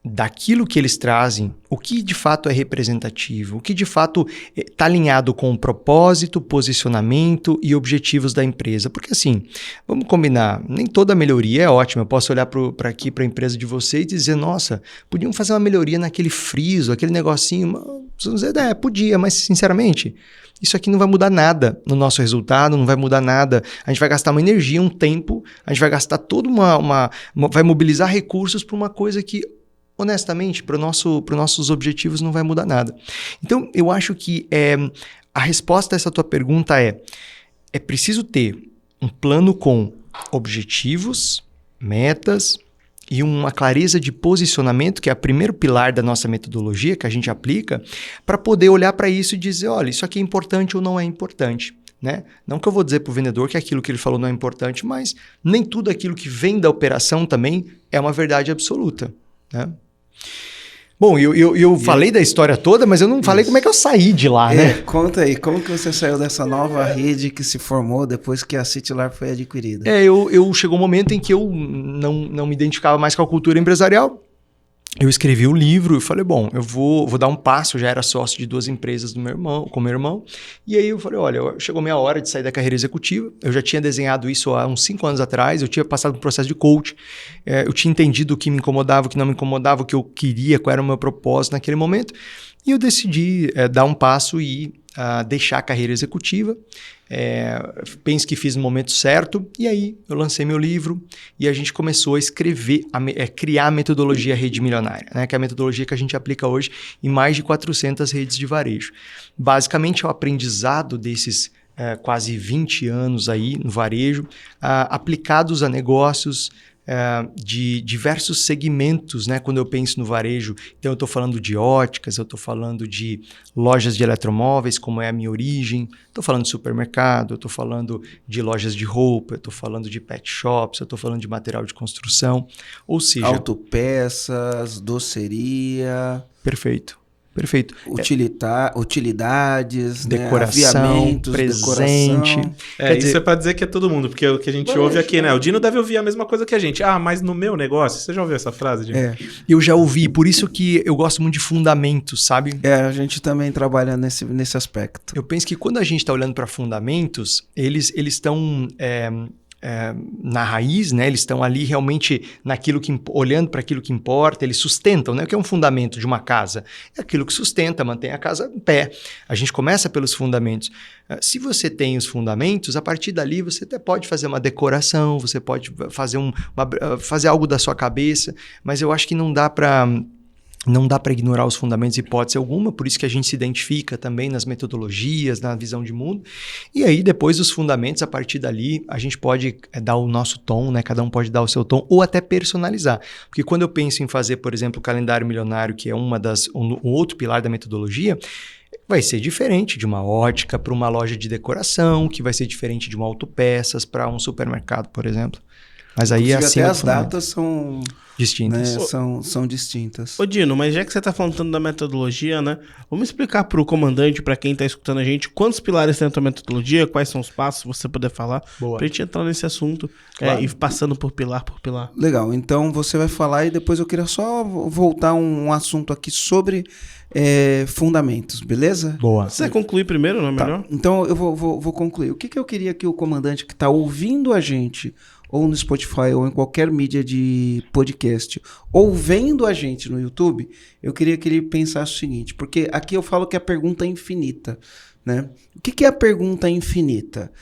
daquilo que eles trazem, o que de fato é representativo, o que de fato está alinhado com o propósito, posicionamento e objetivos da empresa. Porque assim, vamos combinar, nem toda melhoria é ótima. Eu posso olhar para aqui, para a empresa de vocês e dizer, nossa, podiam fazer uma melhoria naquele friso, aquele negocinho. Vamos dizer, podia, mas sinceramente, isso aqui não vai mudar nada no nosso resultado, não vai mudar nada. A gente vai gastar uma energia, um tempo, a gente vai gastar toda vai mobilizar recursos para uma coisa que, honestamente, para os nossos objetivos não vai mudar nada. Então, eu acho que a resposta a essa tua pergunta é preciso ter um plano com objetivos, metas e uma clareza de posicionamento, que é o primeiro pilar da nossa metodologia que a gente aplica, para poder olhar para isso e dizer, olha, isso aqui é importante ou não é importante. Né? Não que eu vou dizer para o vendedor que aquilo que ele falou não é importante, mas nem tudo aquilo que vem da operação também é uma verdade absoluta. Né? Bom, eu falei da história toda, mas eu não falei como é que eu saí de lá, né? Conta aí, como que você saiu dessa nova rede que se formou depois que a Citylar foi adquirida? Chegou um momento em que eu não me identificava mais com a cultura empresarial. Eu escrevi o livro e falei, bom, eu vou dar um passo. Eu já era sócio de 2 empresas com meu irmão. E aí eu falei, olha, chegou minha hora de sair da carreira executiva. Eu já tinha desenhado isso há uns 5 anos atrás. Eu tinha passado por um processo de coach. Eu tinha entendido o que me incomodava, o que não me incomodava, o que eu queria, qual era o meu propósito naquele momento. E eu decidi dar um passo e deixar a carreira executiva. Penso que fiz no momento certo. E aí eu lancei meu livro e a gente começou a escrever, criar a metodologia Rede Milionária, né? Que é a metodologia que a gente aplica hoje em mais de 400 redes de varejo. Basicamente é o aprendizado desses quase 20 anos aí no varejo, aplicados a negócios de diversos segmentos, né? Quando eu penso no varejo, então eu estou falando de óticas, eu estou falando de lojas de eletromóveis, como é a minha origem, estou falando de supermercado, eu estou falando de lojas de roupa, eu estou falando de pet shops, eu estou falando de material de construção, ou seja... Autopeças, doceria... Perfeito. Utilidades, decoração, né? Aviamentos, presente. decoração. Isso é pra dizer que é todo mundo, porque o que a gente ouve aqui, né? O Dino deve ouvir a mesma coisa que a gente. Ah, mas no meu negócio, você já ouviu essa frase, Dino? Eu já ouvi, por isso que eu gosto muito de fundamentos, sabe? A gente também trabalha nesse aspecto. Eu penso que quando a gente está olhando para fundamentos, eles estão... na raiz, né? Eles estão ali realmente olhando para aquilo que importa, eles sustentam, né? O que é um fundamento de uma casa? É aquilo que sustenta, mantém a casa em pé. A gente começa pelos fundamentos. Se você tem os fundamentos, a partir dali você até pode fazer uma decoração, você pode fazer, fazer algo da sua cabeça, mas eu acho que não dá para ignorar os fundamentos, hipótese alguma, por isso que a gente se identifica também nas metodologias, na visão de mundo. E aí, depois dos fundamentos, a partir dali, a gente pode dar o nosso tom, né? Cada um pode dar o seu tom, ou até personalizar. Porque quando eu penso em fazer, por exemplo, o calendário milionário, que é um outro pilar da metodologia, vai ser diferente de uma ótica para uma loja de decoração, que vai ser diferente de uma autopeças para um supermercado, por exemplo. Mas aí até as datas são... distintas. Né? São distintas. Ô Dino, mas já que você está falando tanto da metodologia, né? Vamos explicar para o comandante, para quem está escutando a gente, quantos pilares tem a tua metodologia, quais são os passos, se você puder falar, para a gente entrar nesse assunto, claro. E passando por pilar por pilar. Legal, então você vai falar e depois eu queria só voltar um assunto aqui sobre fundamentos, beleza? Boa. Você concluir primeiro, não é melhor? Então eu vou concluir. O que eu queria que o comandante que está ouvindo a gente, ou no Spotify, ou em qualquer mídia de podcast, ou vendo a gente no YouTube, eu queria que ele pensasse o seguinte, porque aqui eu falo que a pergunta é infinita, né? O que é a pergunta infinita?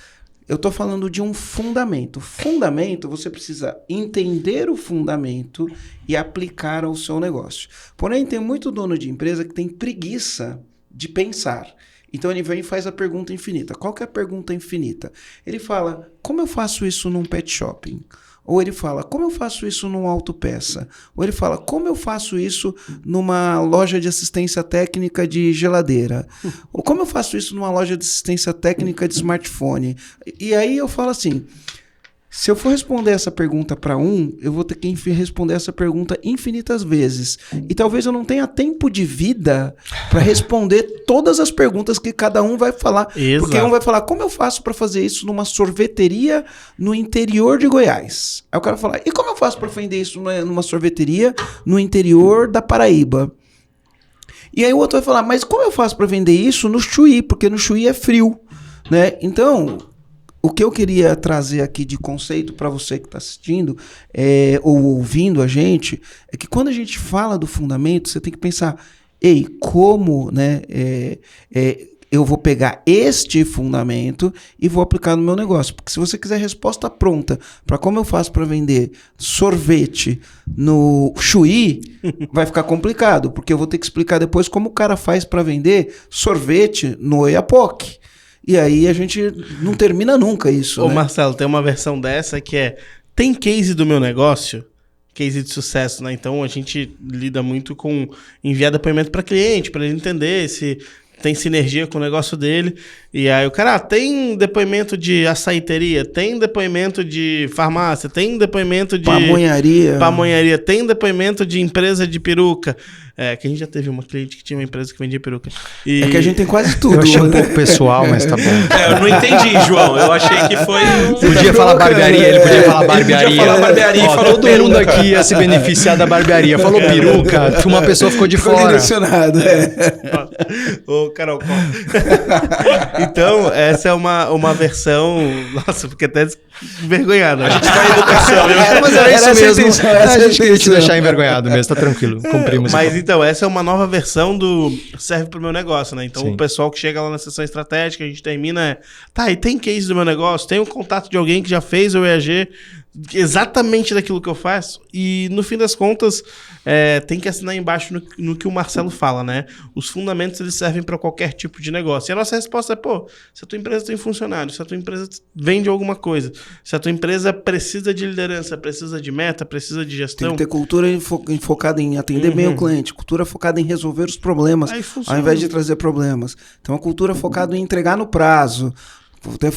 Eu estou falando de um fundamento. Fundamento, você precisa entender o fundamento e aplicar ao seu negócio. Porém, tem muito dono de empresa que tem preguiça de pensar. Então ele vem e faz a pergunta infinita. Qual que é a pergunta infinita? Ele fala, como eu faço isso num pet shopping? Ou ele fala, como eu faço isso num autopeça? Ou ele fala, como eu faço isso numa loja de assistência técnica de geladeira? Ou como eu faço isso numa loja de assistência técnica de smartphone? E aí eu falo assim, se eu for responder essa pergunta para eu vou ter que responder essa pergunta infinitas vezes. E talvez eu não tenha tempo de vida para responder todas as perguntas que cada um vai falar. Exato. Porque um vai falar, como eu faço para fazer isso numa sorveteria no interior de Goiás? Aí o cara vai falar, e como eu faço para vender isso numa sorveteria no interior da Paraíba? E aí o outro vai falar, mas como eu faço para vender isso no Chuí? Porque no Chuí é frio, né? Então... O que eu queria trazer aqui de conceito para você que está assistindo ou ouvindo a gente, é que quando a gente fala do fundamento, você tem que pensar, como né, eu vou pegar este fundamento e vou aplicar no meu negócio? Porque se você quiser resposta pronta para como eu faço para vender sorvete no Chuí, vai ficar complicado, porque eu vou ter que explicar depois como o cara faz para vender sorvete no Oiapoque. E aí a gente não termina nunca isso, né? Marcelo, tem uma versão dessa que tem case do meu negócio, case de sucesso, né? Então a gente lida muito com enviar depoimento para cliente, para ele entender se tem sinergia com o negócio dele. E aí o cara, tem depoimento de açaiteria, tem depoimento de farmácia, tem depoimento de... Pamonharia, tem depoimento de empresa de peruca. Que a gente já teve uma cliente que tinha uma empresa que vendia peruca. É que a gente tem quase tudo. Eu achei um pouco pessoal, mas tá bom. Eu não entendi, João. Eu achei que foi... Podia falar barbearia, ele podia falar barbearia. Ele podia falar barbearia. Ó, todo mundo aqui ia se beneficiar da barbearia. Falou peruca, uma pessoa ficou de fora. Direcionado, Ô, Carol. Então, essa é uma versão... Nossa, fiquei até envergonhado. A gente vai em educação. Mas era isso mesmo. A gente queria te intenção. deixar envergonhado mesmo, tá tranquilo. Cumprimos. Mas então, essa é uma nova versão do serve pro meu negócio, né? Então, Sim. o pessoal que chega lá na sessão estratégica, a gente termina... Tá, e tem case do meu negócio? Tem um contato de alguém que já fez o EAG exatamente daquilo que eu faço, e no fim das contas tem que assinar embaixo no que o Marcelo fala, né? Os fundamentos eles servem para qualquer tipo de negócio. E a nossa resposta é, se a tua empresa tem funcionário, se a tua empresa vende alguma coisa, se a tua empresa precisa de liderança, precisa de meta, precisa de gestão... Tem que ter cultura focada em atender bem o cliente, cultura focada em resolver os problemas, ao invés de trazer problemas. Então, a cultura focada em entregar no prazo. Tem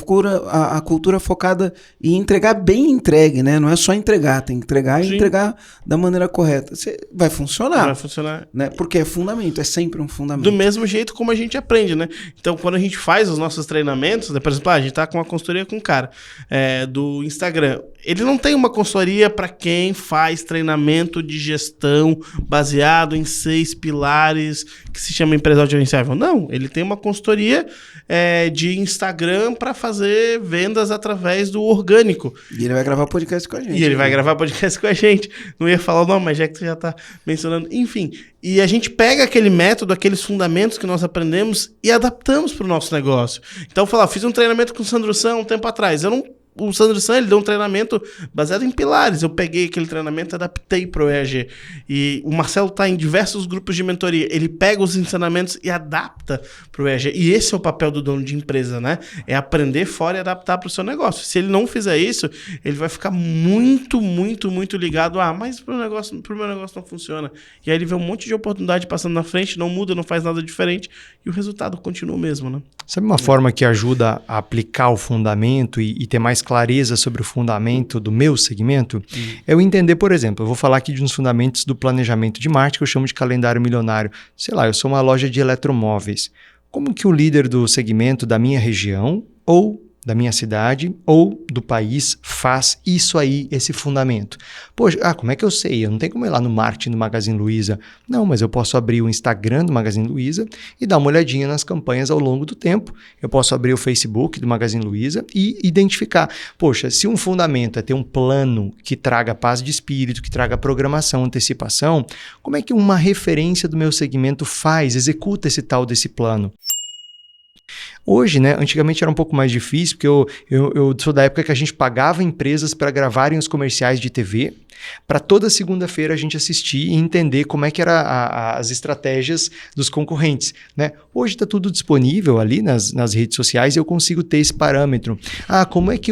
a cultura focada em entregar bem entregue, né? Não é só entregar, tem que entregar e entregar da maneira correta. Vai funcionar. Vai funcionar. Né? Porque é fundamento, é sempre um fundamento. Do mesmo jeito como a gente aprende, né? Então, quando a gente faz os nossos treinamentos, né? Por exemplo, a gente tá com uma consultoria com um cara do Instagram. Ele não tem uma consultoria para quem faz treinamento de gestão baseado em 6 pilares que se chama empresário gerenciável. Não, ele tem uma consultoria de Instagram para fazer vendas através do orgânico. E ele vai gravar podcast com a gente. Não ia falar o nome, mas já que você já está mencionando. Enfim, e a gente pega aquele método, aqueles fundamentos que nós aprendemos e adaptamos para o nosso negócio. Então, eu fiz um treinamento com o Sandro San um tempo atrás. O Sandro San, ele deu um treinamento baseado em pilares. Eu peguei aquele treinamento e adaptei para o EAG. E o Marcelo está em diversos grupos de mentoria. Ele pega os ensinamentos e adapta para o EAG. E esse é o papel do dono de empresa, né? É aprender fora e adaptar para o seu negócio. Se ele não fizer isso, ele vai ficar muito, muito, muito ligado mas pro meu negócio não funciona. E aí ele vê um monte de oportunidade passando na frente, não muda, não faz nada diferente e o resultado continua o mesmo, né? Sabe uma forma que ajuda a aplicar o fundamento e ter mais clareza sobre o fundamento do meu segmento? É eu entender, por exemplo, eu vou falar aqui de uns fundamentos do planejamento de marketing que eu chamo de calendário milionário. Sei lá, eu sou uma loja de eletromóveis. Como que o líder do segmento da minha região ou da minha cidade ou do país faz isso aí, esse fundamento? Poxa, como é que eu sei? Eu não tenho como ir lá no marketing do Magazine Luiza. Não, mas eu posso abrir o Instagram do Magazine Luiza e dar uma olhadinha nas campanhas ao longo do tempo. Eu posso abrir o Facebook do Magazine Luiza e identificar. Poxa, se um fundamento é ter um plano que traga paz de espírito, que traga programação, antecipação, como é que uma referência do meu segmento executa esse tal desse plano? Hoje, né? Antigamente era um pouco mais difícil, porque eu sou da época que a gente pagava empresas para gravarem os comerciais de TV, para toda segunda-feira a gente assistir e entender como é que eram as estratégias dos concorrentes, né? Hoje está tudo disponível ali nas redes sociais e eu consigo ter esse parâmetro. Como é que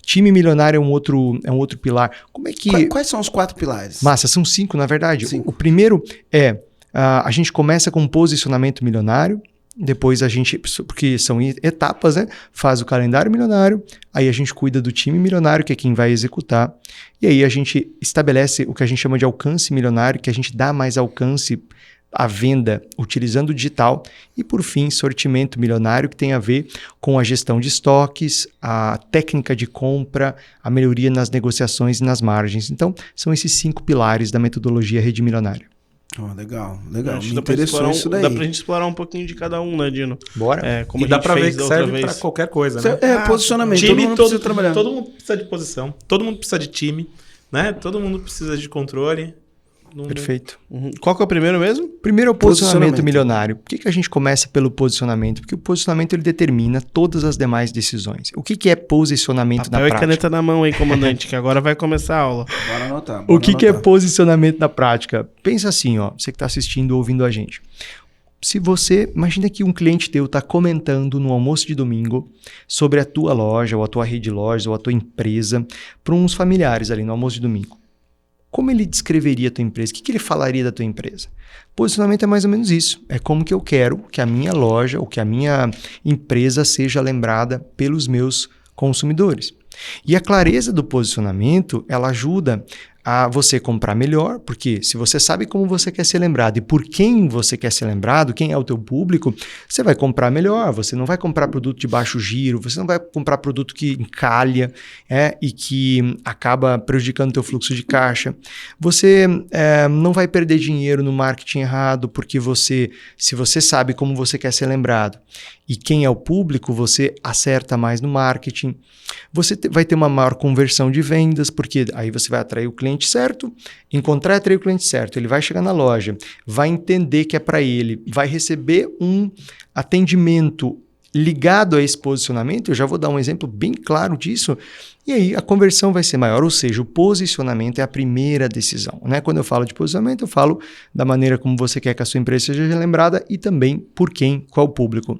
time milionário é um outro pilar? Como é que... Quais são os 4 pilares? Massa, são 5 na verdade. 5. O primeiro é... a gente começa com um posicionamento milionário, depois a gente, porque são etapas, né? Faz o calendário milionário, aí a gente cuida do time milionário, que é quem vai executar, e aí a gente estabelece o que a gente chama de alcance milionário, que a gente dá mais alcance à venda utilizando o digital, e por fim, sortimento milionário, que tem a ver com a gestão de estoques, a técnica de compra, a melhoria nas negociações e nas margens. Então, são esses 5 pilares da metodologia Rede Milionária. Legal. Me interessou isso daí. Dá pra gente explorar um pouquinho de cada um, né, Dino? Bora. Como e dá pra ver que serve pra qualquer coisa, né? Posicionamento. Time, todo mundo precisa trabalhar. Todo mundo precisa de posição, todo mundo precisa de time, né? Todo mundo precisa de controle. Perfeito. Qual que é o primeiro mesmo? Primeiro é o posicionamento milionário. Por que a gente começa pelo posicionamento? Porque o posicionamento ele determina todas as demais decisões. O que é posicionamento na prática? Papel e caneta na mão aí, comandante, que agora vai começar a aula. Bora anotar. O que é posicionamento na prática? Pensa assim, você que está assistindo ou ouvindo a gente. Se você, imagina que um cliente teu está comentando no almoço de domingo sobre a tua loja, ou a tua rede de lojas, ou a tua empresa, para uns familiares ali no almoço de domingo. Como ele descreveria a tua empresa? O que ele falaria da tua empresa? Posicionamento é mais ou menos isso. É como que eu quero que a minha loja ou que a minha empresa seja lembrada pelos meus consumidores. E a clareza do posicionamento, ela ajuda a você comprar melhor, porque se você sabe como você quer ser lembrado e por quem você quer ser lembrado, quem é o teu público, você vai comprar melhor, você não vai comprar produto de baixo giro, você não vai comprar produto que encalha e que acaba prejudicando o teu fluxo de caixa. Você não vai perder dinheiro no marketing errado, porque se você sabe como você quer ser lembrado e quem é o público, você acerta mais no marketing. Você vai ter uma maior conversão de vendas, porque aí você vai atrair o cliente certo, encontrar e atrair o cliente certo. Ele vai chegar na loja, vai entender que é para ele, vai receber um atendimento ligado a esse posicionamento, eu já vou dar um exemplo bem claro disso, e aí a conversão vai ser maior, ou seja, o posicionamento é a primeira decisão, né? Quando eu falo de posicionamento, eu falo da maneira como você quer que a sua empresa seja lembrada e também por quem, qual público.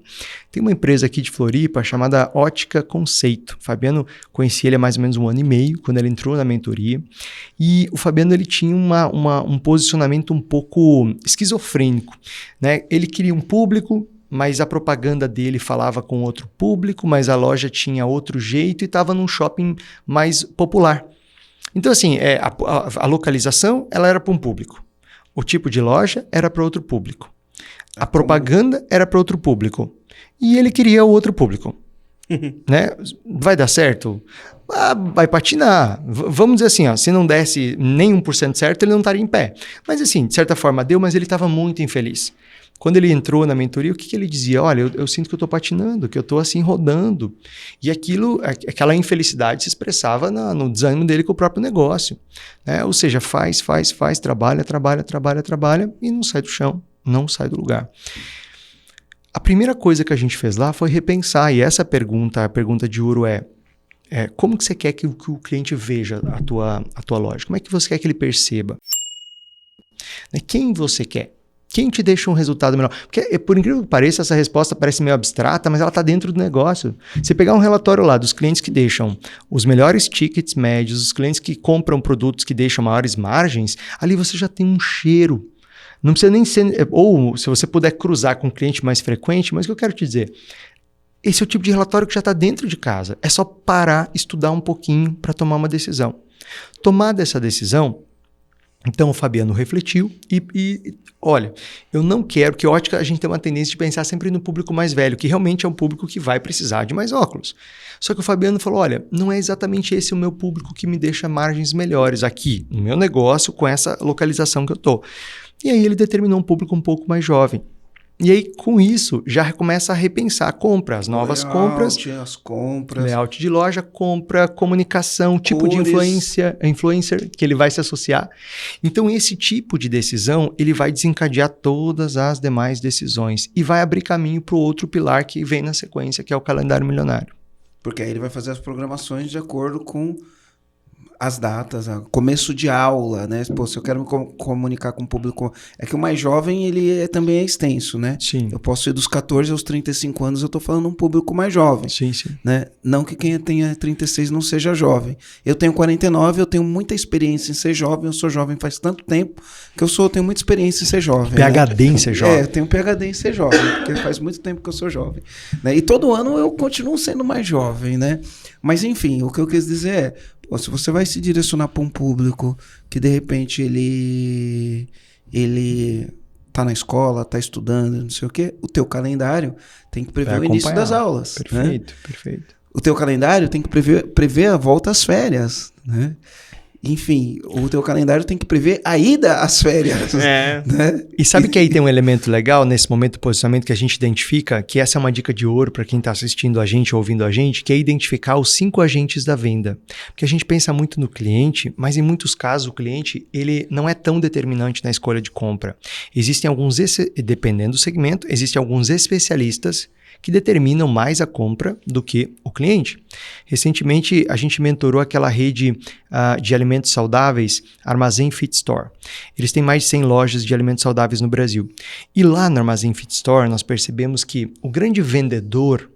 Tem uma empresa aqui de Floripa chamada Ótica Conceito. O Fabiano, conheci ele há mais ou menos 1 ano e meio, quando ele entrou na mentoria, e o Fabiano ele tinha um posicionamento um pouco esquizofrênico, né? Ele queria um público, mas a propaganda dele falava com outro público, mas a loja tinha outro jeito e estava num shopping mais popular. Então, assim, a localização ela era para um público. O tipo de loja era para outro público. A propaganda era para outro público. E ele queria o outro público. Né? Vai dar certo? Vai patinar. Vamos dizer assim, ó, se não desse nem 1% certo, ele não estaria em pé. Mas assim, de certa forma deu, mas ele estava muito infeliz. Quando ele entrou na mentoria, o que ele dizia? Olha, eu sinto que eu estou patinando, que eu estou assim rodando. E aquela infelicidade se expressava no desânimo dele com o próprio negócio. Né? Ou seja, faz, trabalha e não sai do chão, não sai do lugar. A primeira coisa que a gente fez lá foi repensar, e essa pergunta, a pergunta de ouro como que você quer que o cliente veja a tua loja? Como é que você quer que ele perceba? Quem você quer? Quem te deixa um resultado melhor? Porque, por incrível que pareça, essa resposta parece meio abstrata, mas ela está dentro do negócio. Você pegar um relatório lá dos clientes que deixam os melhores tickets médios, os clientes que compram produtos que deixam maiores margens, ali você já tem um cheiro. Não precisa nem ser... Ou, se você puder cruzar com um cliente mais frequente, mas o que eu quero te dizer... Esse é o tipo de relatório que já está dentro de casa. É só parar, estudar um pouquinho para tomar uma decisão. Tomada essa decisão... Então o Fabiano refletiu e olha, eu não quero que ótica a gente tem uma tendência de pensar sempre no público mais velho, que realmente é um público que vai precisar de mais óculos. Só que o Fabiano falou, olha, não é exatamente esse o meu público que me deixa margens melhores aqui no meu negócio com essa localização que eu estou. E aí ele determinou um público um pouco mais jovem. E aí, com isso, já começa a repensar a compra, as novas compras, layout de loja, compra, comunicação, tipo de influencer que ele vai se associar. Então, esse tipo de decisão, ele vai desencadear todas as demais decisões e vai abrir caminho para o outro pilar que vem na sequência, que é o calendário milionário. Porque aí ele vai fazer as programações de acordo com as datas, começo de aula, né? Pô, se eu quero me comunicar com o público... É que o mais jovem, ele também é extenso, né? Sim. Eu posso ir dos 14 aos 35 anos, eu tô falando um público mais jovem. Sim. Né? Não que quem tenha 36 não seja jovem. Eu tenho 49, eu tenho muita experiência em ser jovem, eu sou jovem faz tanto tempo que eu tenho muita experiência em ser jovem. PhD em ser jovem. Eu tenho PhD em ser jovem, porque faz muito tempo que eu sou jovem. Né? E todo ano eu continuo sendo mais jovem, né? Mas enfim, o que eu quis dizer é, se você vai se direcionar para um público que de repente ele tá na escola, tá estudando, não sei o quê, o teu calendário tem que prever o início das aulas. Perfeito. O teu calendário tem que prever a volta às férias, né? Enfim, o teu calendário tem que prever a ida às férias. Né? E sabe que aí tem um elemento legal nesse momento do posicionamento que a gente identifica, que essa é uma dica de ouro para quem está assistindo a gente, ouvindo a gente, que é identificar os 5 agentes da venda. Porque a gente pensa muito no cliente, mas em muitos casos o cliente ele não é tão determinante na escolha de compra. Existem alguns, dependendo do segmento, existem alguns especialistas que determinam mais a compra do que o cliente. Recentemente, a gente mentorou aquela rede de alimentos saudáveis, Armazém Fit Store. Eles têm mais de 100 lojas de alimentos saudáveis no Brasil. E lá no Armazém Fit Store, nós percebemos que o grande vendedor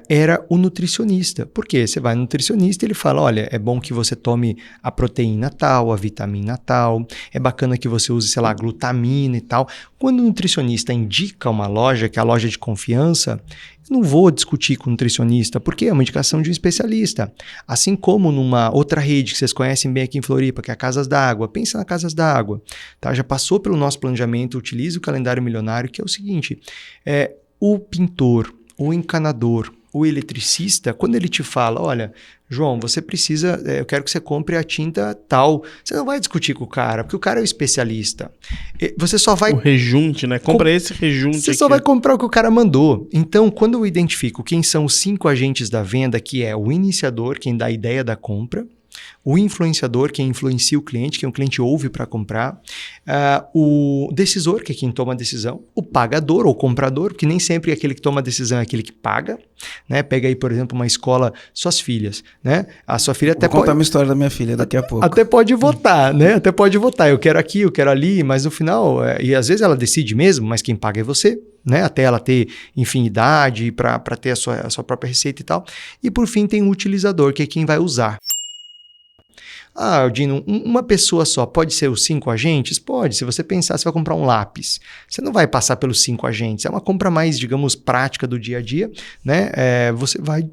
era o nutricionista. Por quê? Você vai no nutricionista e ele fala, olha, é bom que você tome a proteína tal, a vitamina tal, é bacana que você use, sei lá, glutamina e tal. Quando o nutricionista indica uma loja, que é a loja de confiança, eu não vou discutir com o nutricionista, porque é uma indicação de um especialista. Assim como numa outra rede que vocês conhecem bem aqui em Floripa, que é a Casas da Água. Pensa na Casas da Água. Tá? Já passou pelo nosso planejamento, utilize o calendário milionário, que é o seguinte, o pintor, o encanador, o eletricista, quando ele te fala, olha, João, você precisa, eu quero que você compre a tinta tal, você não vai discutir com o cara, porque o cara é o especialista. Você só vai... O rejunte, né? Compra esse rejunte Você aqui. só vai comprar o que o cara mandou. Então, quando eu identifico quem são os 5 agentes da venda, que é o iniciador, quem dá a ideia da compra, o influenciador, quem influencia o cliente, quem o cliente ouve para comprar, o decisor, que é quem toma a decisão, o pagador ou comprador, porque nem sempre aquele que toma a decisão é aquele que paga, né? Pega aí, por exemplo, uma escola, suas filhas, né? A sua filha até Vou contar uma história da minha filha daqui a pouco. Até pode votar, né? Até pode votar. Eu quero aqui, eu quero ali, mas no final, e às vezes ela decide mesmo, mas quem paga é você, né? Até ela ter, enfim, idade para ter a sua própria receita e tal. E por fim tem o utilizador, que é quem vai usar. Dino, uma pessoa só pode ser os 5 agentes? Pode. Se você pensar, você vai comprar um lápis. Você não vai passar pelos 5 agentes. É uma compra mais, digamos, prática do dia a dia, né? Você vai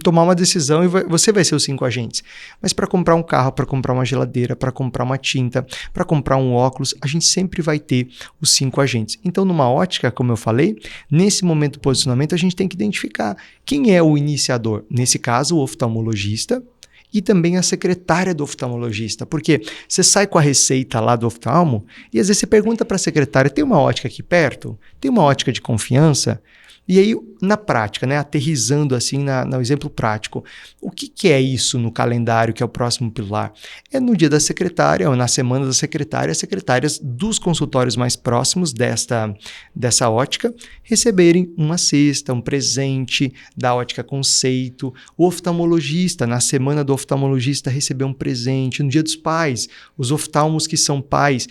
tomar uma decisão e você vai ser os 5 agentes. Mas para comprar um carro, para comprar uma geladeira, para comprar uma tinta, para comprar um óculos, a gente sempre vai ter os 5 agentes. Então, numa ótica, como eu falei, nesse momento do posicionamento, a gente tem que identificar quem é o iniciador. Nesse caso, o oftalmologista, e também a secretária do oftalmologista, porque você sai com a receita lá do oftalmo e às vezes você pergunta para a secretária, tem uma ótica aqui perto? Tem uma ótica de confiança? E aí, na prática, né, aterrissando assim no exemplo prático, o que é isso no calendário, que é o próximo pilar? É no dia da secretária, ou na semana da secretária, as secretárias dos consultórios mais próximos dessa ótica receberem uma cesta, um presente da ótica conceito. O oftalmologista, na semana do oftalmologista, receber um presente. No dia dos pais, os oftalmos que são pais.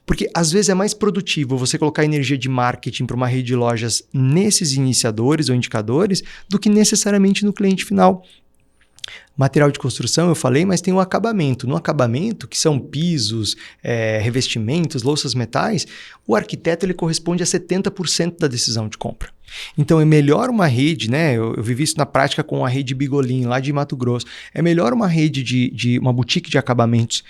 Porque às vezes é mais produtivo você colocar energia de marketing para uma rede de lojas nesses iniciadores ou indicadores do que necessariamente no cliente final. Material de construção, eu falei, mas tem o acabamento. No acabamento, que são pisos, revestimentos, louças metais, o arquiteto ele corresponde a 70% da decisão de compra. Então é melhor uma rede, né? Eu vivi isso na prática com a rede Bigolin, lá de Mato Grosso. É melhor uma rede de uma boutique de acabamentos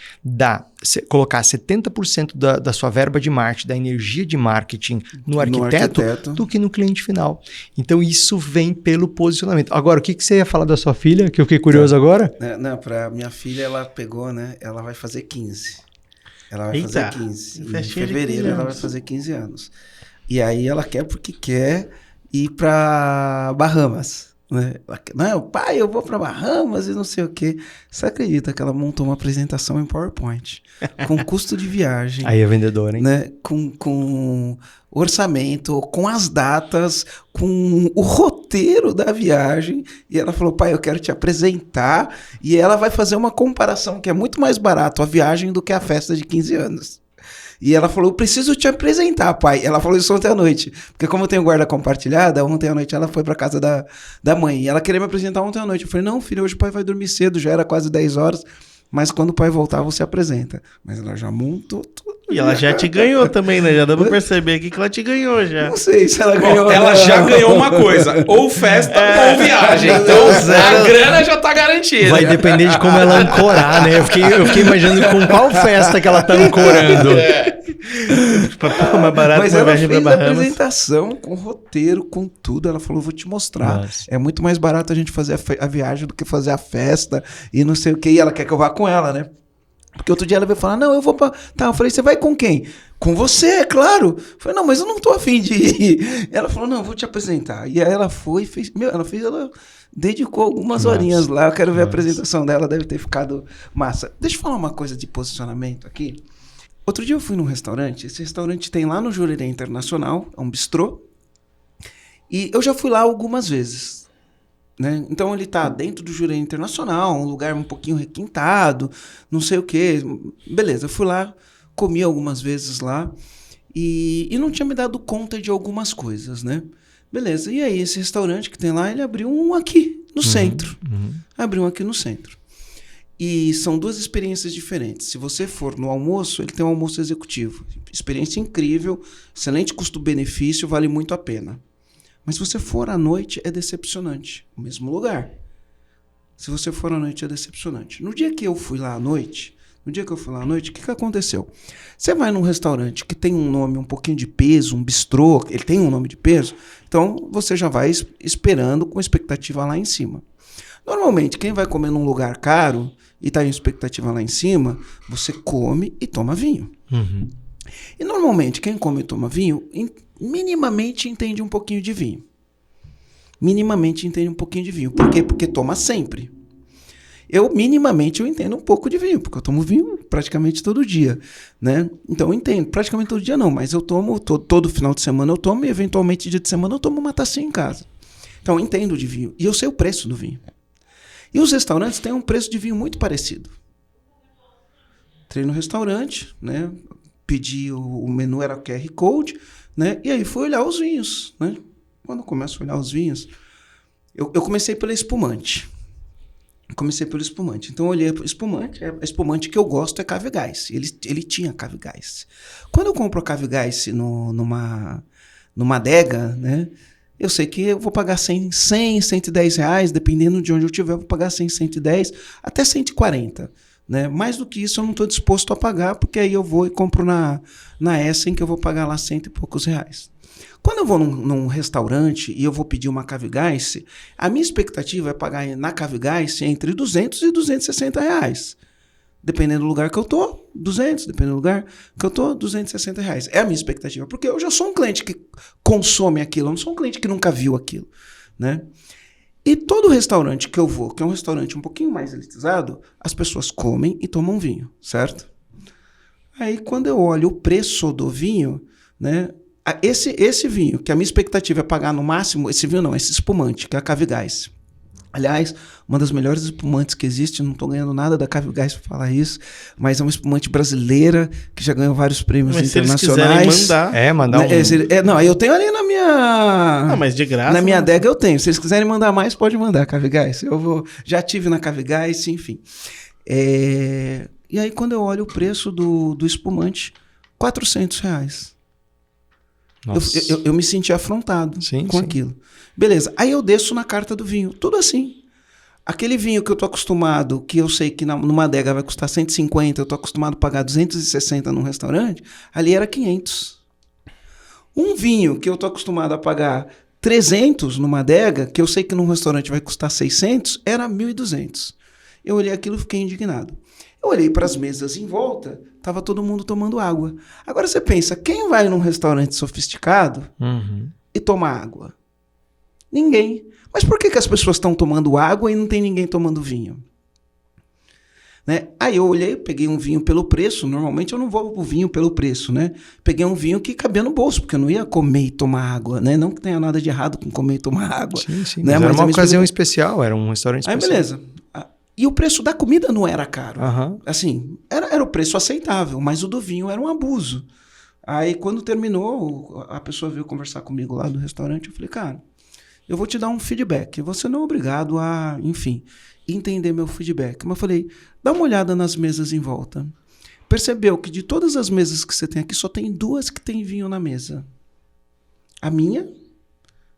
colocar 70% da sua verba de marketing, da energia de marketing no arquiteto do que no cliente final. Então isso vem pelo posicionamento. Agora, o que você ia falar da sua filha, que eu fiquei curioso agora? Não, para minha filha, ela pegou, né? Ela vai fazer 15. Ela vai fazer 15. Em fevereiro ela vai fazer 15 anos. E aí ela quer porque quer ir para Bahamas, né? Não, pai, eu vou para Bahamas e não sei o quê. Você acredita que ela montou uma apresentação em PowerPoint com custo de viagem? Aí é vendedora, hein? Né? Com orçamento, com as datas, com o roteiro da viagem. E ela falou, pai, eu quero te apresentar. E ela vai fazer uma comparação que é muito mais barato a viagem do que a festa de 15 anos. E ela falou, eu preciso te apresentar, pai. Ela falou isso ontem à noite. Porque como eu tenho guarda compartilhada, ontem à noite ela foi pra casa da mãe. E ela queria me apresentar ontem à noite. Eu falei, não, filho, hoje o pai vai dormir cedo, já era quase 10 horas. Mas quando o pai voltar, você apresenta. Mas ela já montou tudo. E ela já te ganhou também, né? Já dá pra perceber aqui que ela te ganhou já. Não sei se ela ganhou. Ela já ganhou uma coisa, ou festa ou viagem. Então a grana já tá garantida. Vai depender de como ela ancorar, né? Eu fiquei imaginando com qual festa que ela tá ancorando. Mais barato, mas ela fez a apresentação com roteiro, com tudo. Ela falou, vou te mostrar. Nossa. É muito mais barato a gente fazer a viagem do que fazer a festa e não sei o que. E ela quer que eu vá com ela, né? Porque outro dia ela veio falar, não, eu vou pra... Tá, eu falei, você vai com quem? Com você, é claro. Eu falei, não, mas eu não tô afim de ir. Ela falou, não, eu vou te apresentar. E aí ela foi e fez... ela dedicou algumas horinhas lá. Eu quero ver a apresentação dela, deve ter ficado massa. Deixa eu falar uma coisa de posicionamento aqui. Outro dia eu fui num restaurante. Esse restaurante tem lá no Jurerê Internacional, é um bistrô. E eu já fui lá algumas vezes. Né? Então ele está dentro do Jurerê Internacional, um lugar um pouquinho requintado, não sei o que. Beleza, eu fui lá, comi algumas vezes lá e não tinha me dado conta de algumas coisas, né? Beleza, e aí esse restaurante que tem lá, ele abriu um aqui no centro. Abriu um aqui no centro. E são duas experiências diferentes. Se você for no almoço, ele tem um almoço executivo. Experiência incrível, excelente custo-benefício, vale muito a pena. Mas se você for à noite, é decepcionante. O mesmo lugar. Se você for à noite, é decepcionante. No dia que eu fui lá à noite, o que aconteceu? Você vai num restaurante que tem um nome um pouquinho de peso, um bistrô, ele tem um nome de peso, então você já vai esperando com expectativa lá em cima. Normalmente, quem vai comer num lugar caro e está em expectativa lá em cima, você come e toma vinho. E normalmente, quem come e toma vinho... minimamente entende um pouquinho de vinho. Por quê? Porque toma sempre. Eu, minimamente, eu entendo um pouco de vinho, porque eu tomo vinho praticamente todo dia, né? Então, eu entendo. Praticamente todo dia não, mas eu tomo, todo final de semana eu tomo, e eventualmente dia de semana eu tomo uma tacinha em casa. Então, eu entendo de vinho. E eu sei o preço do vinho. E os restaurantes têm um preço de vinho muito parecido. Entrei no restaurante, né? Pedi o menu, era QR Code, né? E aí fui olhar os vinhos, né? Quando eu começo a olhar os vinhos, eu comecei pelo espumante. Então eu olhei para o espumante. A espumante que eu gosto é Cave Gás. Ele tinha Cave Gás. Quando eu compro a Cave Gás numa adega, né? Eu sei que eu vou pagar 100, 110 reais, dependendo de onde eu estiver, eu vou pagar 100, 110, até 140. Né? Mais do que isso eu não estou disposto a pagar, porque aí eu vou e compro na Essen, que eu vou pagar lá 100 e poucos reais. Quando eu vou num restaurante e eu vou pedir uma Cave Gás, a minha expectativa é pagar na Cave Gás entre 200 e 260 reais. Dependendo do lugar que eu tô, 200. Dependendo do lugar que eu tô, 260 reais. É a minha expectativa, porque eu já sou um cliente que consome aquilo, eu não sou um cliente que nunca viu aquilo, né? E todo restaurante que eu vou, que é um restaurante um pouquinho mais elitizado, as pessoas comem e tomam vinho, certo? Aí, quando eu olho o preço do vinho, né? Esse vinho, que a minha expectativa é pagar no máximo, esse vinho não, esse espumante, que é a Cave Gás. Aliás, uma das melhores espumantes que existe, não estou ganhando nada da Cave Gás para falar isso, mas é uma espumante brasileira que já ganhou vários prêmios internacionais. Se eles quiserem mandar não, eu tenho ali na minha... mas de graça. Na minha adega eu tenho. Se eles quiserem mandar mais, pode mandar, Cave Gás. Já tive na Cave Gás, enfim. E aí, quando eu olho o preço do espumante, R$400. Eu me senti afrontado com aquilo. Beleza, aí eu desço na carta do vinho, tudo assim. Aquele vinho que eu tô acostumado, que eu sei que numa adega vai custar 150, eu tô acostumado a pagar 260 num restaurante, ali era 500. Um vinho que eu tô acostumado a pagar 300 numa adega, que eu sei que num restaurante vai custar 600, era 1.200. Eu olhei aquilo e fiquei indignado. Eu olhei para as mesas em volta, tava todo mundo tomando água. Agora você pensa, quem vai num restaurante sofisticado e toma água? Ninguém. Mas por que as pessoas estão tomando água e não tem ninguém tomando vinho? Né? Aí eu olhei, peguei um vinho pelo preço. Normalmente eu não vou pro vinho pelo preço, né? Peguei um vinho que cabia no bolso, porque eu não ia comer e tomar água, né? Não que tenha nada de errado com comer e tomar água. Sim, né? Mas era uma ocasião especial, era um restaurante especial. Aí beleza. E o preço da comida não era caro. Assim, era o preço aceitável, mas o do vinho era um abuso. Aí quando terminou, a pessoa veio conversar comigo lá do restaurante, eu falei, cara, eu vou te dar um feedback. Você não é obrigado a, enfim, entender meu feedback. Mas eu falei, dá uma olhada nas mesas em volta. Percebeu que de todas as mesas que você tem aqui, só tem 2 que tem vinho na mesa. A minha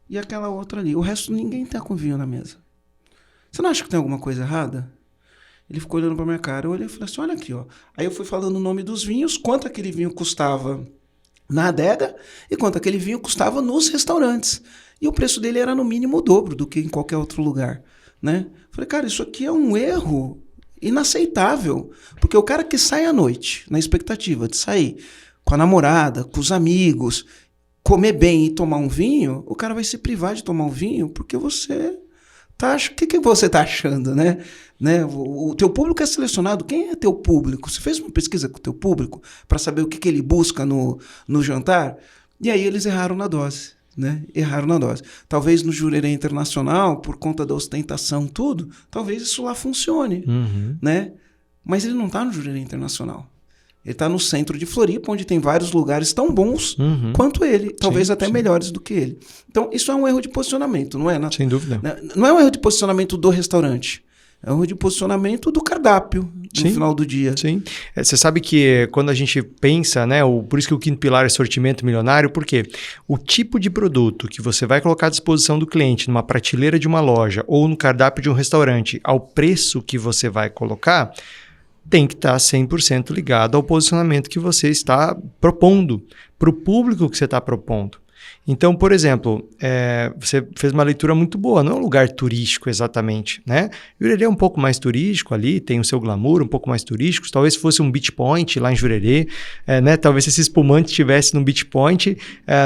e aquela outra ali. O resto, ninguém tá com vinho na mesa. Você não acha que tem alguma coisa errada? Ele ficou olhando pra minha cara. Eu olhei e falei assim, olha aqui, ó. Aí eu fui falando o nome dos vinhos, quanto aquele vinho custava na adega e quanto aquele vinho custava nos restaurantes. E o preço dele era no mínimo o dobro do que em qualquer outro lugar, né? Falei, cara, isso aqui é um erro inaceitável. Porque o cara que sai à noite, na expectativa de sair com a namorada, com os amigos, comer bem e tomar um vinho, o cara vai se privar de tomar um vinho porque você... O que você tá achando, né? O teu público é selecionado. Quem é teu público? Você fez uma pesquisa com o teu público para saber o que ele busca no jantar? E aí eles erraram na dose, né? Erraram na dose. Talvez no Jurerê Internacional, por conta da ostentação, tudo, talvez isso lá funcione, né? Mas ele não tá no Jurerê Internacional. Ele está no centro de Floripa, onde tem vários lugares tão bons quanto ele, talvez até melhores do que ele. Então, isso é um erro de posicionamento, não é? Sem dúvida. Não é um erro de posicionamento do restaurante, é um erro de posicionamento do cardápio no final do dia. Sim. Você sabe que quando a gente pensa, né, por isso que o quinto pilar é sortimento milionário, porque o tipo de produto que você vai colocar à disposição do cliente numa prateleira de uma loja ou no cardápio de um restaurante, ao preço que você vai colocar, tem que estar 100% ligado ao posicionamento que você está propondo, para o público que você está propondo. Então, por exemplo, você fez uma leitura muito boa, não é um lugar turístico exatamente, né? Jurerê é um pouco mais turístico ali, tem o seu glamour, um pouco mais turístico, talvez fosse um beach point lá em Jurerê, né? Talvez esse espumante estivesse num beach point,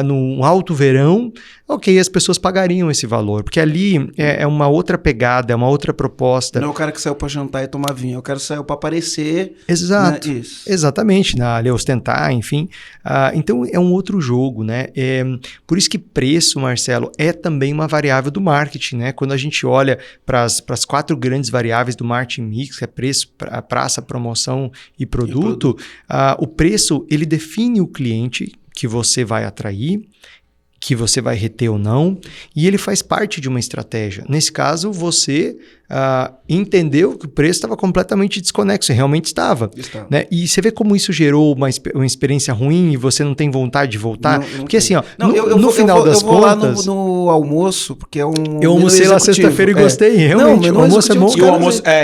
num alto verão, ok, as pessoas pagariam esse valor, porque ali é uma outra pegada, é uma outra proposta. Não é o cara que saiu para jantar e tomar vinho, é o cara que saiu para aparecer. Exato, né? Isso. Exatamente, ali ostentar, enfim. Então é um outro jogo, né? Por isso que preço, Marcelo, é também uma variável do marketing, né? Quando a gente olha para as 4 grandes variáveis do marketing mix, que é preço, praça, promoção e produto, o preço, ele define o cliente que você vai atrair, que você vai reter ou não, e ele faz parte de uma estratégia. Nesse caso, você entendeu que o preço estava completamente desconexo, e realmente estava. Né? E você vê como isso gerou uma experiência ruim e você não tem vontade de voltar? Não porque assim, ó, no final das contas... Eu vou lá no almoço, porque é um eu almocei lá sexta-feira e gostei, realmente. Não, o almoço é bom.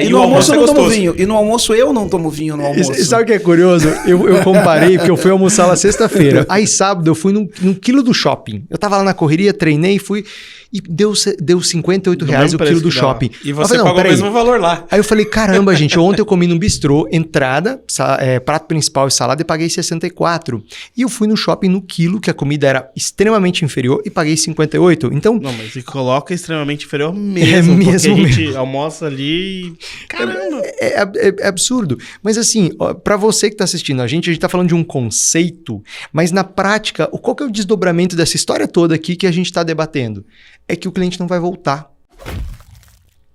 E no almoço eu não tomo vinho. E no almoço eu não tomo vinho no almoço. E sabe o que é curioso? Eu comparei, porque eu fui almoçar lá sexta-feira. Aí sábado eu fui num quilo do shopping. Eu tava lá na correria, treinei, fui... E deu R$58 o quilo do shopping. E você pagou o mesmo valor lá. Aí eu falei, caramba, gente, ontem eu comi num bistrô, entrada, prato principal e salada, e paguei 64. E eu fui no shopping no quilo, que a comida era extremamente inferior, e paguei 58. Então... Não, mas você coloca extremamente inferior mesmo, porque a gente almoça ali e... Caramba! É absurdo. Mas assim, para você que tá assistindo a gente tá falando de um conceito, mas na prática, qual que é o desdobramento dessa história toda aqui que a gente tá debatendo? É que o cliente não vai voltar.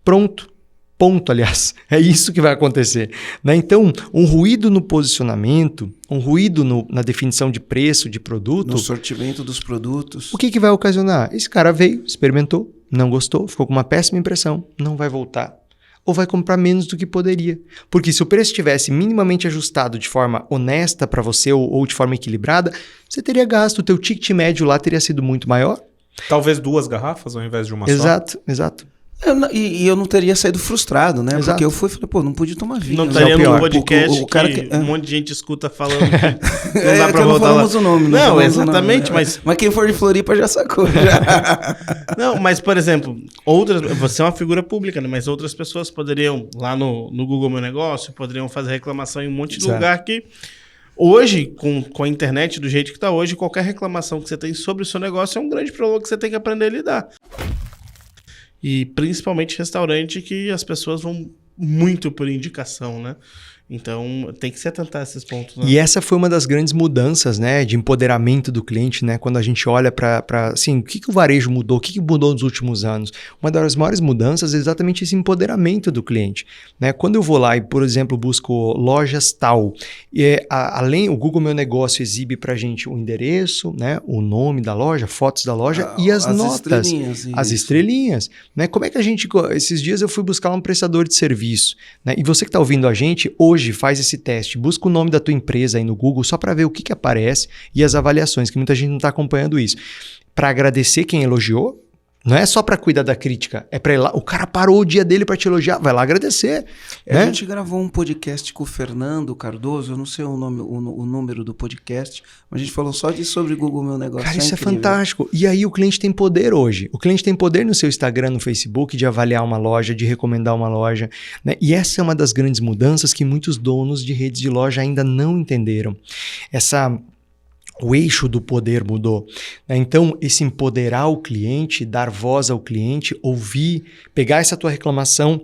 Pronto. Ponto, aliás. É isso que vai acontecer. Né? Então, um ruído no posicionamento, um ruído na definição de preço, de produto... No sortimento dos produtos. O que vai ocasionar? Esse cara veio, experimentou, não gostou, ficou com uma péssima impressão, não vai voltar. Ou vai comprar menos do que poderia. Porque se o preço estivesse minimamente ajustado de forma honesta para você ou de forma equilibrada, você teria gasto, o teu ticket médio lá teria sido muito maior. Talvez 2 garrafas ao invés de uma só. Exato. E eu não teria saído frustrado, né? Exato. Porque eu fui e falei, pô, não podia tomar vinho. Não né? estaria pior. no podcast O cara que que- um monte de gente escuta falando que não dá pra não voltar lá. falamos o nome. Não, falamos exatamente, o nome. Mas quem for de Floripa já sacou. Já. Não, mas, por exemplo, você é uma figura pública, né? Mas outras pessoas poderiam, lá no Google Meu Negócio, poderiam fazer reclamação em um monte de Exato. lugar que... Hoje, com a internet do jeito que está hoje, qualquer reclamação que você tem sobre o seu negócio é um grande problema que você tem que aprender a lidar. E principalmente restaurante que as pessoas vão muito por indicação, né? Então, tem que se atentar a esses pontos. Né? E essa foi uma das grandes mudanças, né, de empoderamento do cliente, né, quando a gente olha para assim, o que o varejo mudou, o que mudou nos últimos anos. Uma das maiores mudanças é exatamente esse empoderamento do cliente, né? Quando eu vou lá e, por exemplo, busco lojas tal, além o Google Meu Negócio exibe para a gente o endereço, né, o nome da loja, fotos da loja e as notas, as estrelinhas, né? Como é que a gente, esses dias eu fui buscar um prestador de serviço, né? E você que está ouvindo a gente hoje faz esse teste, busca o nome da tua empresa aí no Google só para ver o que aparece e as avaliações, que muita gente não está acompanhando isso. Para agradecer quem elogiou, não é só para cuidar da crítica, é para ir lá, o cara parou o dia dele para te elogiar, vai lá agradecer. A Né? gente gravou um podcast com o Fernando Cardoso, eu não sei o número do podcast, mas a gente falou só sobre Google Meu Negócio. Cara, isso é incrível. fantástico. E aí o cliente tem poder hoje. O cliente tem poder no seu Instagram, no Facebook, de avaliar uma loja, de recomendar uma loja. Né? E essa é uma das grandes mudanças que muitos donos de redes de loja ainda não entenderam. O eixo do poder mudou. Né? Então, esse empoderar o cliente, dar voz ao cliente, ouvir, pegar essa tua reclamação,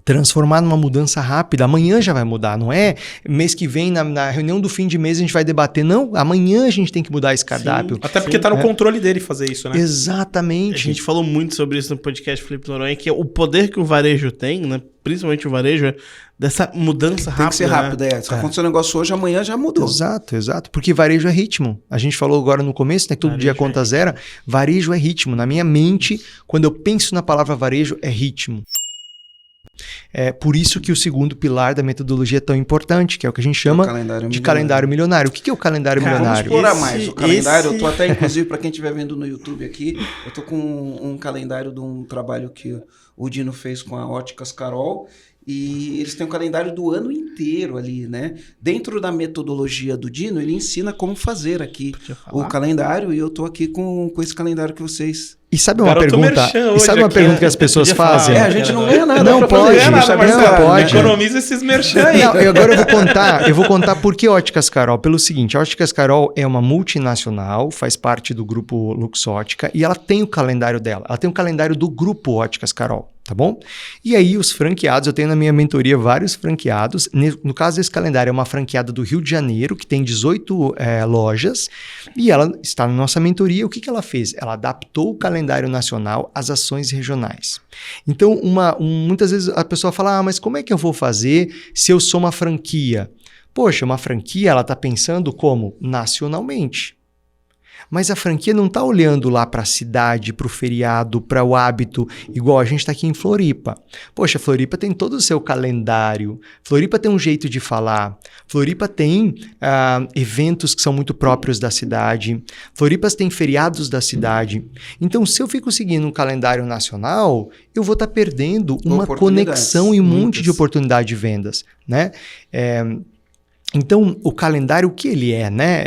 transformar numa mudança rápida. Amanhã já vai mudar, não é? Mês que vem, na reunião do fim de mês, a gente vai debater. Não, amanhã a gente tem que mudar esse cardápio. Até porque tá no controle dele fazer isso, né? A Exatamente. gente falou muito sobre isso no podcast Felipe Noronha, que é o poder que o varejo tem, né? Principalmente o varejo, é dessa mudança rápida. Tem que ser rápido, né? Se acontecer um negócio hoje, amanhã já mudou. Exato. Porque varejo é ritmo. A gente falou agora no começo, né? Que todo Varejo dia conta zero. Varejo é ritmo. Na minha mente, quando eu penso na palavra varejo, é ritmo. É por isso que o segundo pilar da metodologia é tão importante, que é o que a gente chama de calendário milionário. O que é o calendário Vamos milionário? explorar mais o calendário. Eu tô até, inclusive, para quem estiver vendo no YouTube aqui, eu tô com um calendário de um trabalho que o Dino fez com a Óticas Carol. E eles têm um calendário do ano inteiro ali, né? Dentro da metodologia do Dino, ele ensina como fazer aqui o calendário, e eu tô aqui com esse calendário que vocês... E sabe uma pergunta? E sabe uma pergunta que as pessoas fazem? A gente não ganha nada. Não pode, não pode. Economiza esses merchan aí. Não, agora eu vou contar por que Óticas Carol. Pelo seguinte, a Óticas Carol é uma multinacional, faz parte do grupo Luxótica, e ela tem o calendário dela. Ela tem o calendário do grupo Óticas Carol, tá bom? E aí os franqueados, eu tenho na minha mentoria vários franqueados. No caso desse calendário, é uma franqueada do Rio de Janeiro, que tem 18 lojas, e ela está na nossa mentoria. O que ela fez? Ela adaptou o calendário nacional às ações regionais. Então, muitas vezes a pessoa fala, mas como é que eu vou fazer se eu sou uma franquia? Poxa, uma franquia, ela está pensando como? Nacionalmente. Mas a franquia não está olhando lá para a cidade, para o feriado, para o hábito, igual a gente está aqui em Floripa. Poxa, Floripa tem todo o seu calendário, Floripa tem um jeito de falar, Floripa tem eventos que são muito próprios da cidade, Floripa tem feriados da cidade. Então, se eu fico seguindo um calendário nacional, eu vou estar perdendo uma conexão e um monte de oportunidade de vendas, né? Então, o calendário, o que ele é, né?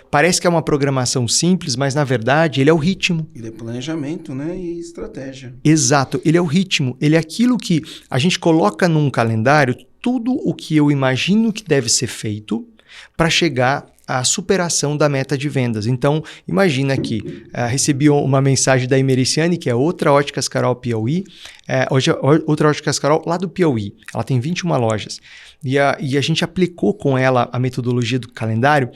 Parece que é uma programação simples, mas, na verdade, ele é o ritmo. Ele é planejamento, né? E estratégia. Exato. Ele é o ritmo. Ele é aquilo que a gente coloca num calendário tudo o que eu imagino que deve ser feito para chegar à superação da meta de vendas. Então, imagina que recebi uma mensagem da Emericiane, que é outra Óticas Carol Piauí, outra Óticas Carol lá do Piauí. Ela tem 21 lojas. E a gente aplicou com ela a metodologia do calendário,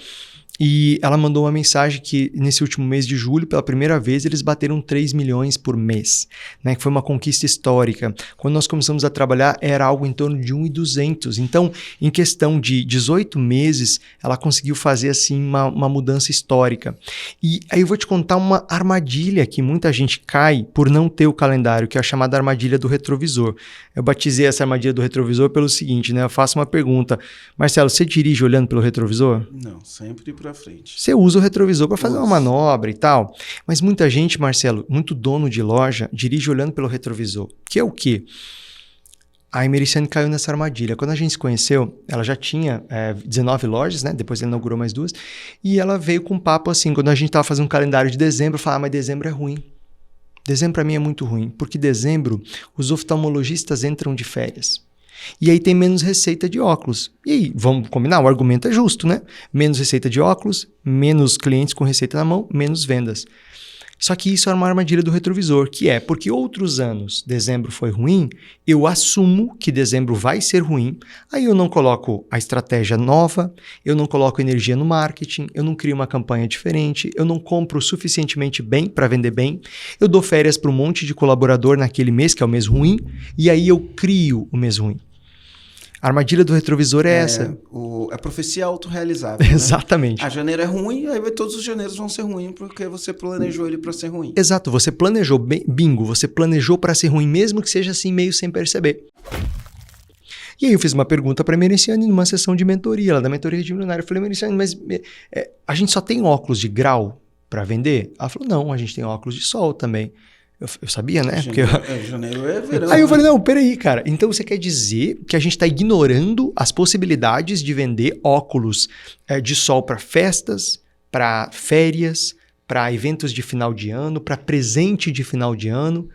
e ela mandou uma mensagem que nesse último mês de julho, pela primeira vez, eles bateram 3 milhões por mês, né? Que foi uma conquista histórica. Quando nós começamos a trabalhar, era algo em torno de 1.200. Então, em questão de 18 meses, ela conseguiu fazer assim uma mudança histórica. E aí eu vou te contar uma armadilha que muita gente cai por não ter o calendário, que é a chamada armadilha do retrovisor. Eu batizei essa armadilha do retrovisor pelo seguinte, né? Eu faço uma pergunta. Marcelo, você dirige olhando pelo retrovisor? Não, sempre para frente. Você usa o retrovisor para fazer uma manobra e tal. Mas muita gente, Marcelo, muito dono de loja, dirige olhando pelo retrovisor. Que é o quê? A Emericiane caiu nessa armadilha. Quando a gente se conheceu, ela já tinha 19 lojas, né? Depois ela inaugurou mais 2. E ela veio com um papo assim, quando a gente estava fazendo um calendário de dezembro, eu falava, mas dezembro é ruim. Dezembro para mim é muito ruim, porque dezembro os oftalmologistas entram de férias. E aí tem menos receita de óculos. E aí, vamos combinar? O argumento é justo, né? Menos receita de óculos, menos clientes com receita na mão, menos vendas. Só que isso é uma armadilha do retrovisor, que é porque outros anos dezembro foi ruim, eu assumo que dezembro vai ser ruim, aí eu não coloco a estratégia nova, eu não coloco energia no marketing, eu não crio uma campanha diferente, eu não compro suficientemente bem para vender bem, eu dou férias para um monte de colaborador naquele mês, que é o mês ruim, e aí eu crio o mês ruim. A armadilha do retrovisor é essa. A profecia autorrealizável. Né? Exatamente. Janeiro é ruim, aí todos os janeiros vão ser ruins porque você planejou ele para ser ruim. Exato, você planejou, bingo, você planejou para ser ruim, mesmo que seja assim meio sem perceber. E aí eu fiz uma pergunta para a Emericiane numa sessão de mentoria, lá da mentoria de milionário. Eu falei, Emericiane, mas a gente só tem óculos de grau para vender? Ela falou, não, a gente tem óculos de sol também. Eu sabia, né? Janeiro é verão. Aí eu falei, não, peraí, cara. Então você quer dizer que a gente está ignorando as possibilidades de vender óculos de sol para festas, para férias, para eventos de final de ano, para presente de final de ano?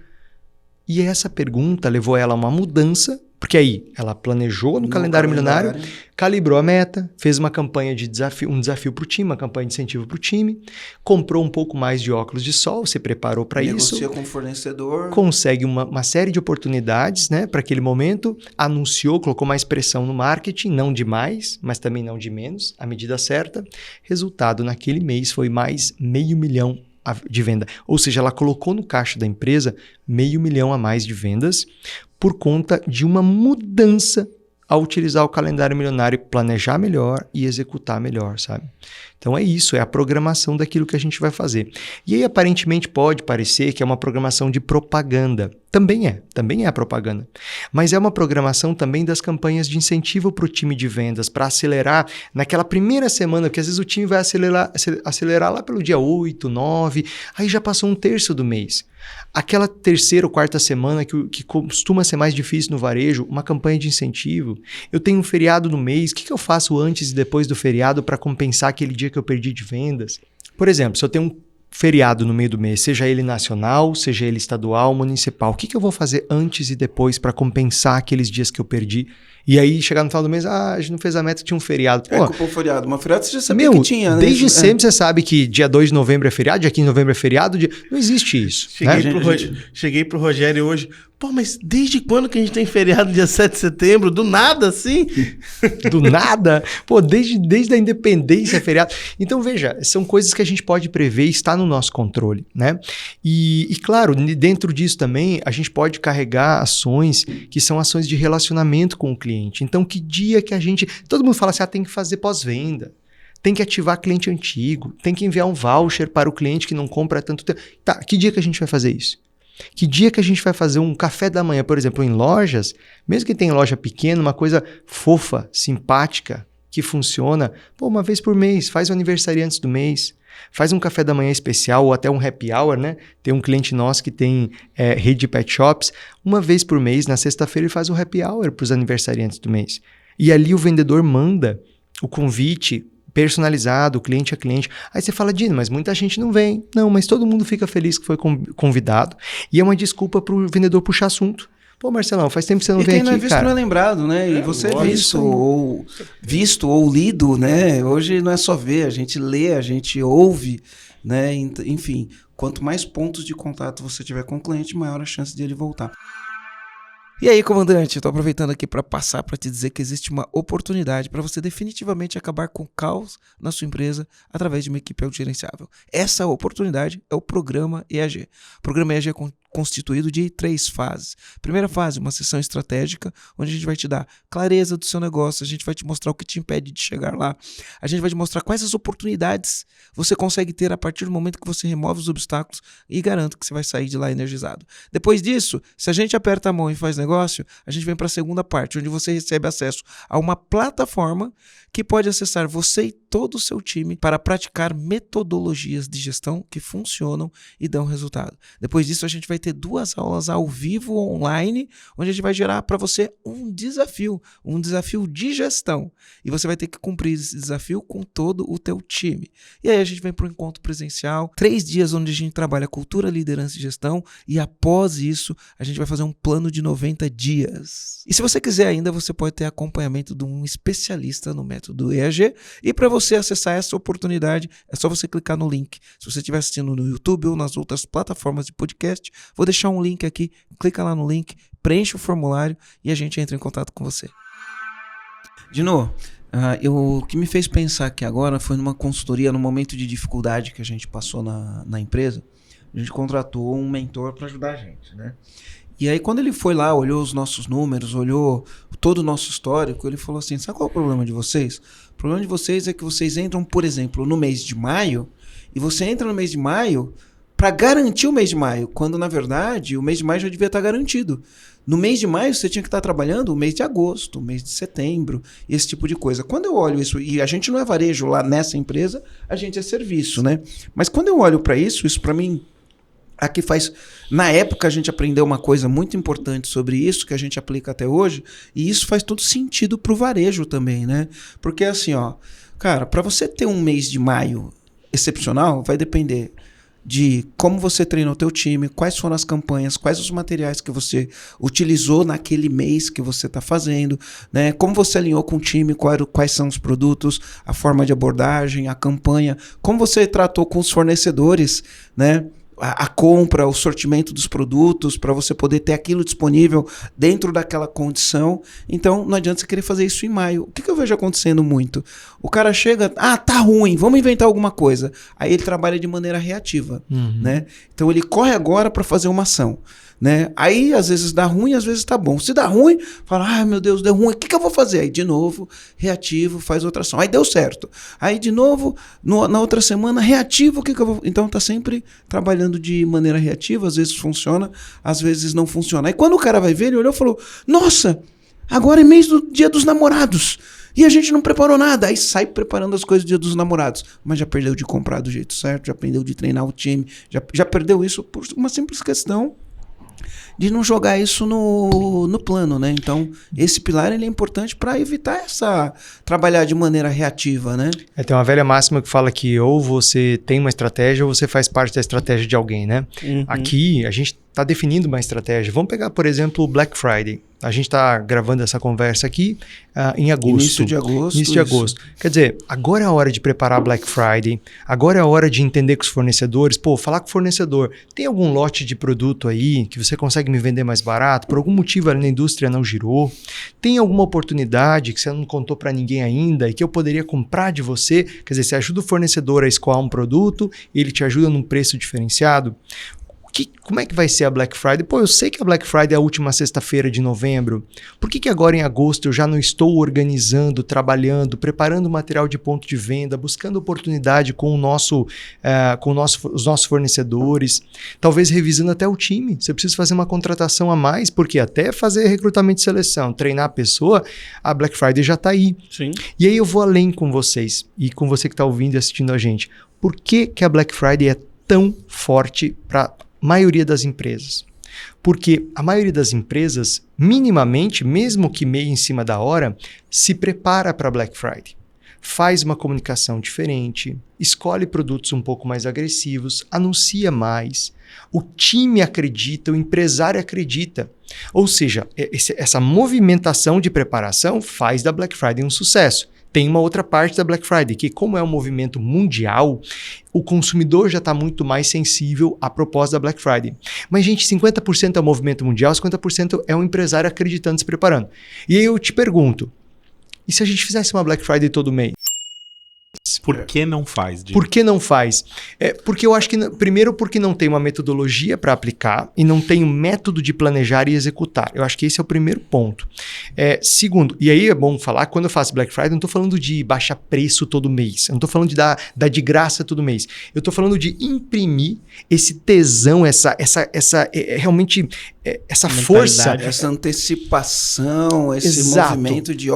E essa pergunta levou ela a uma mudança, porque aí ela planejou no calendário milionário, calibrou a meta, fez uma campanha de desafio, um desafio para o time, uma campanha de incentivo para o time, comprou um pouco mais de óculos de sol, se preparou para isso. Negocia com o fornecedor. Consegue uma série de oportunidades, né, para aquele momento, anunciou, colocou mais pressão no marketing, não de mais, mas também não de menos, a medida certa. Resultado, naquele mês foi mais $500 mil de venda. Ou seja, ela colocou no caixa da empresa $500 mil a mais de vendas por conta de uma mudança ao utilizar o calendário milionário, planejar melhor e executar melhor, sabe? Então é isso, é a programação daquilo que a gente vai fazer. E aí aparentemente pode parecer que é uma programação de propaganda. Também é a propaganda. Mas é uma programação também das campanhas de incentivo para o time de vendas, para acelerar naquela primeira semana, porque às vezes o time vai acelerar lá pelo dia 8, 9, aí já passou um terço do mês. Aquela terceira ou quarta semana que costuma ser mais difícil no varejo, uma campanha de incentivo. Eu tenho um feriado no mês, o que eu faço antes e depois do feriado para compensar aquele dia que eu perdi de vendas? Por exemplo, se eu tenho um feriado no meio do mês, seja ele nacional, seja ele estadual, municipal, o que eu vou fazer antes e depois para compensar aqueles dias que eu perdi? E aí, chegar no final do mês, a gente não fez a meta, tinha um feriado. Pô, culpou o feriado. Mas feriado você já sabia que tinha, né? Desde sempre você sabe que dia 2 de novembro é feriado, dia 15 de novembro é feriado, não existe isso. Cheguei pro Rogério hoje, pô, mas desde quando que a gente tem feriado dia 7 de setembro? Do nada, assim? Do nada? Pô, desde a independência é feriado. Então, veja, são coisas que a gente pode prever e está no nosso controle, né? E claro, dentro disso também, a gente pode carregar ações que são ações de relacionamento com o cliente. Então, que dia que a gente... Todo mundo fala assim, tem que fazer pós-venda. Tem que ativar cliente antigo. Tem que enviar um voucher para o cliente que não compra há tanto tempo. Tá, que dia que a gente vai fazer isso? Que dia que a gente vai fazer um café da manhã, por exemplo, em lojas, mesmo que tenha loja pequena, uma coisa fofa, simpática, que funciona, pô, uma vez por mês, faz o aniversário antes do mês, faz um café da manhã especial ou até um happy hour, né? Tem um cliente nosso que tem rede de pet shops, uma vez por mês, na sexta-feira, ele faz um happy hour para os aniversariantes do mês. E ali o vendedor manda o convite personalizado, cliente a cliente. Aí você fala, Dino, mas muita gente não vem. Não, mas todo mundo fica feliz que foi convidado. E é uma desculpa para o vendedor puxar assunto. Pô, Marcelão, faz tempo que você não vem aqui, cara. E quem não é visto não é lembrado, né? E você é visto ou lido, né? Hoje não é só ver, a gente lê, a gente ouve, né? Enfim, quanto mais pontos de contato você tiver com o cliente, maior a chance de ele voltar. E aí, comandante, eu tô aproveitando aqui para passar para te dizer que existe uma oportunidade para você definitivamente acabar com o caos na sua empresa através de uma equipe autogerenciável. Essa oportunidade é o Programa EAG. O Programa EAG é constituído de 3 fases. Primeira fase, uma sessão estratégica, onde a gente vai te dar clareza do seu negócio, a gente vai te mostrar o que te impede de chegar lá, a gente vai te mostrar quais as oportunidades você consegue ter a partir do momento que você remove os obstáculos e garanto que você vai sair de lá energizado. Depois disso, se a gente aperta a mão e faz negócio, a gente vem para a segunda parte, onde você recebe acesso a uma plataforma que pode acessar você e todo o seu time para praticar metodologias de gestão que funcionam e dão resultado. Depois disso, a gente vai ter 2 aulas ao vivo online, onde a gente vai gerar para você um desafio de gestão. E você vai ter que cumprir esse desafio com todo o teu time. E aí a gente vem para o encontro presencial, 3 dias onde a gente trabalha cultura, liderança e gestão, e após isso, a gente vai fazer um plano de 90 dias. E se você quiser ainda, você pode ter acompanhamento de um especialista no método EAG, e para você acessar essa oportunidade, é só você clicar no link. Se você estiver assistindo no YouTube ou nas outras plataformas de podcast, vou deixar um link aqui, clica lá no link, preenche o formulário e a gente entra em contato com você. Dino, o que me fez pensar aqui agora foi numa consultoria, no momento de dificuldade que a gente passou na empresa, a gente contratou um mentor para ajudar a gente, né? E aí quando ele foi lá, olhou os nossos números, olhou todo o nosso histórico, ele falou assim, sabe qual é o problema de vocês? O problema de vocês é que vocês entram, por exemplo, no mês de maio, e você entra no mês de maio para garantir o mês de maio, quando na verdade o mês de maio já devia estar garantido. No mês de maio você tinha que estar trabalhando o mês de agosto, o mês de setembro, esse tipo de coisa. Quando eu olho isso, e a gente não é varejo lá nessa empresa, a gente é serviço, né? Mas quando eu olho para isso para mim, aqui faz... Na época a gente aprendeu uma coisa muito importante sobre isso, que a gente aplica até hoje, e isso faz todo sentido pro varejo também, né? Porque assim, ó, cara, para você ter um mês de maio excepcional, vai depender de como você treinou o teu time, quais foram as campanhas, quais os materiais que você utilizou naquele mês que você está fazendo, né? Como você alinhou com o time, quais são os produtos, a forma de abordagem, a campanha, como você tratou com os fornecedores, né? A compra, o sortimento dos produtos, para você poder ter aquilo disponível dentro daquela condição. Então, não adianta você querer fazer isso em maio. O que eu vejo acontecendo muito? O cara chega, tá ruim, vamos inventar alguma coisa. Aí ele trabalha de maneira reativa, né? Então, ele corre agora para fazer uma ação, né? Aí, às vezes dá ruim, às vezes tá bom. Se dá ruim, fala, ai meu Deus, deu ruim, o que eu vou fazer? Aí, de novo, reativo, faz outra ação. Aí deu certo. Aí, de novo, na outra semana, reativo, o que eu vou... Então, tá sempre trabalhando de maneira reativa, às vezes funciona, às vezes não funciona. Aí, quando o cara vai ver, ele olhou e falou, nossa, agora é mês do Dia dos Namorados. E a gente não preparou nada. Aí sai preparando as coisas do Dia dos Namorados. Mas já perdeu de comprar do jeito certo, já perdeu de treinar o time, já perdeu isso por uma simples questão de não jogar isso no plano, né? Então, esse pilar ele é importante para evitar trabalhar de maneira reativa, né? Tem uma velha máxima que fala que ou você tem uma estratégia ou você faz parte da estratégia de alguém, né? Uhum. Aqui, a gente está definindo uma estratégia. Vamos pegar, por exemplo, o Black Friday. A gente está gravando essa conversa aqui em agosto. Início de agosto. Início de agosto. Quer dizer, agora é a hora de preparar Black Friday. Agora é a hora de entender com os fornecedores. Pô, falar com o fornecedor. Tem algum lote de produto aí que você consegue me vender mais barato? Por algum motivo ali na indústria não girou? Tem alguma oportunidade que você não contou para ninguém ainda e que eu poderia comprar de você? Quer dizer, você ajuda o fornecedor a escoar um produto, ele te ajuda num preço diferenciado. Como é que vai ser a Black Friday? Pô, eu sei que a Black Friday é a última sexta-feira de novembro. Por que agora em agosto eu já não estou organizando, trabalhando, preparando material de ponto de venda, buscando oportunidade com os nossos fornecedores, talvez revisando até o time? Você precisa fazer uma contratação a mais, porque até fazer recrutamento e seleção, treinar a pessoa, a Black Friday já está aí. Sim. E aí eu vou além com vocês e com você que está ouvindo e assistindo a gente. Por que a Black Friday é tão forte para maioria das empresas? Porque a maioria das empresas, minimamente, mesmo que meio em cima da hora, se prepara para Black Friday. Faz uma comunicação diferente, escolhe produtos um pouco mais agressivos, anuncia mais. O time acredita, o empresário acredita. Ou seja, essa movimentação de preparação faz da Black Friday um sucesso. Tem uma outra parte da Black Friday, que como é um movimento mundial, o consumidor já está muito mais sensível à proposta da Black Friday. Mas, gente, 50% é o movimento mundial, 50% é um empresário acreditando, se preparando. E aí eu te pergunto, e se a gente fizesse uma Black Friday todo mês? Por que não faz, Dino? Por que não faz? Porque eu acho que, primeiro, porque não tem uma metodologia para aplicar e não tem um método de planejar e executar. Eu acho que esse é o primeiro ponto. Segundo, e aí é bom falar, quando eu faço Black Friday, eu não estou falando de baixar preço todo mês. Eu não estou falando de dar de graça todo mês. Eu estou falando de imprimir esse tesão, realmente essa força. Essa antecipação, esse Exato. movimento de,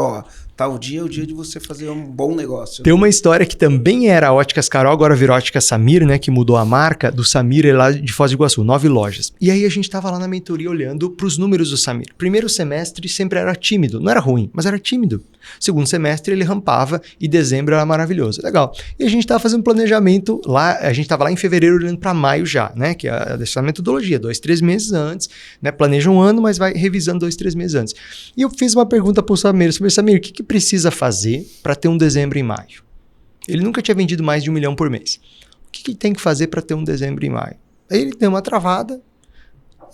tal dia é o dia de você fazer um bom negócio. Tem uma história que também era a Óticas Carol, agora virou Óticas Samir, né? Que mudou a marca do Samir lá de Foz do Iguaçu, 9 lojas. E aí a gente tava lá na mentoria olhando para os números do Samir. Primeiro semestre sempre era tímido, não era ruim, mas era tímido. Segundo semestre ele rampava e dezembro era maravilhoso. Legal. E a gente estava fazendo planejamento lá, a gente estava lá em fevereiro olhando para maio já, né? Que é essa metodologia, 2-3 meses antes, né? Planeja um ano, mas vai revisando 2-3 meses antes. E eu fiz uma pergunta para o Samir, Samir, o que precisa fazer para ter um dezembro em maio? Ele nunca tinha vendido mais de 1 milhão por mês. O que tem que fazer para ter um dezembro em maio? Aí ele deu uma travada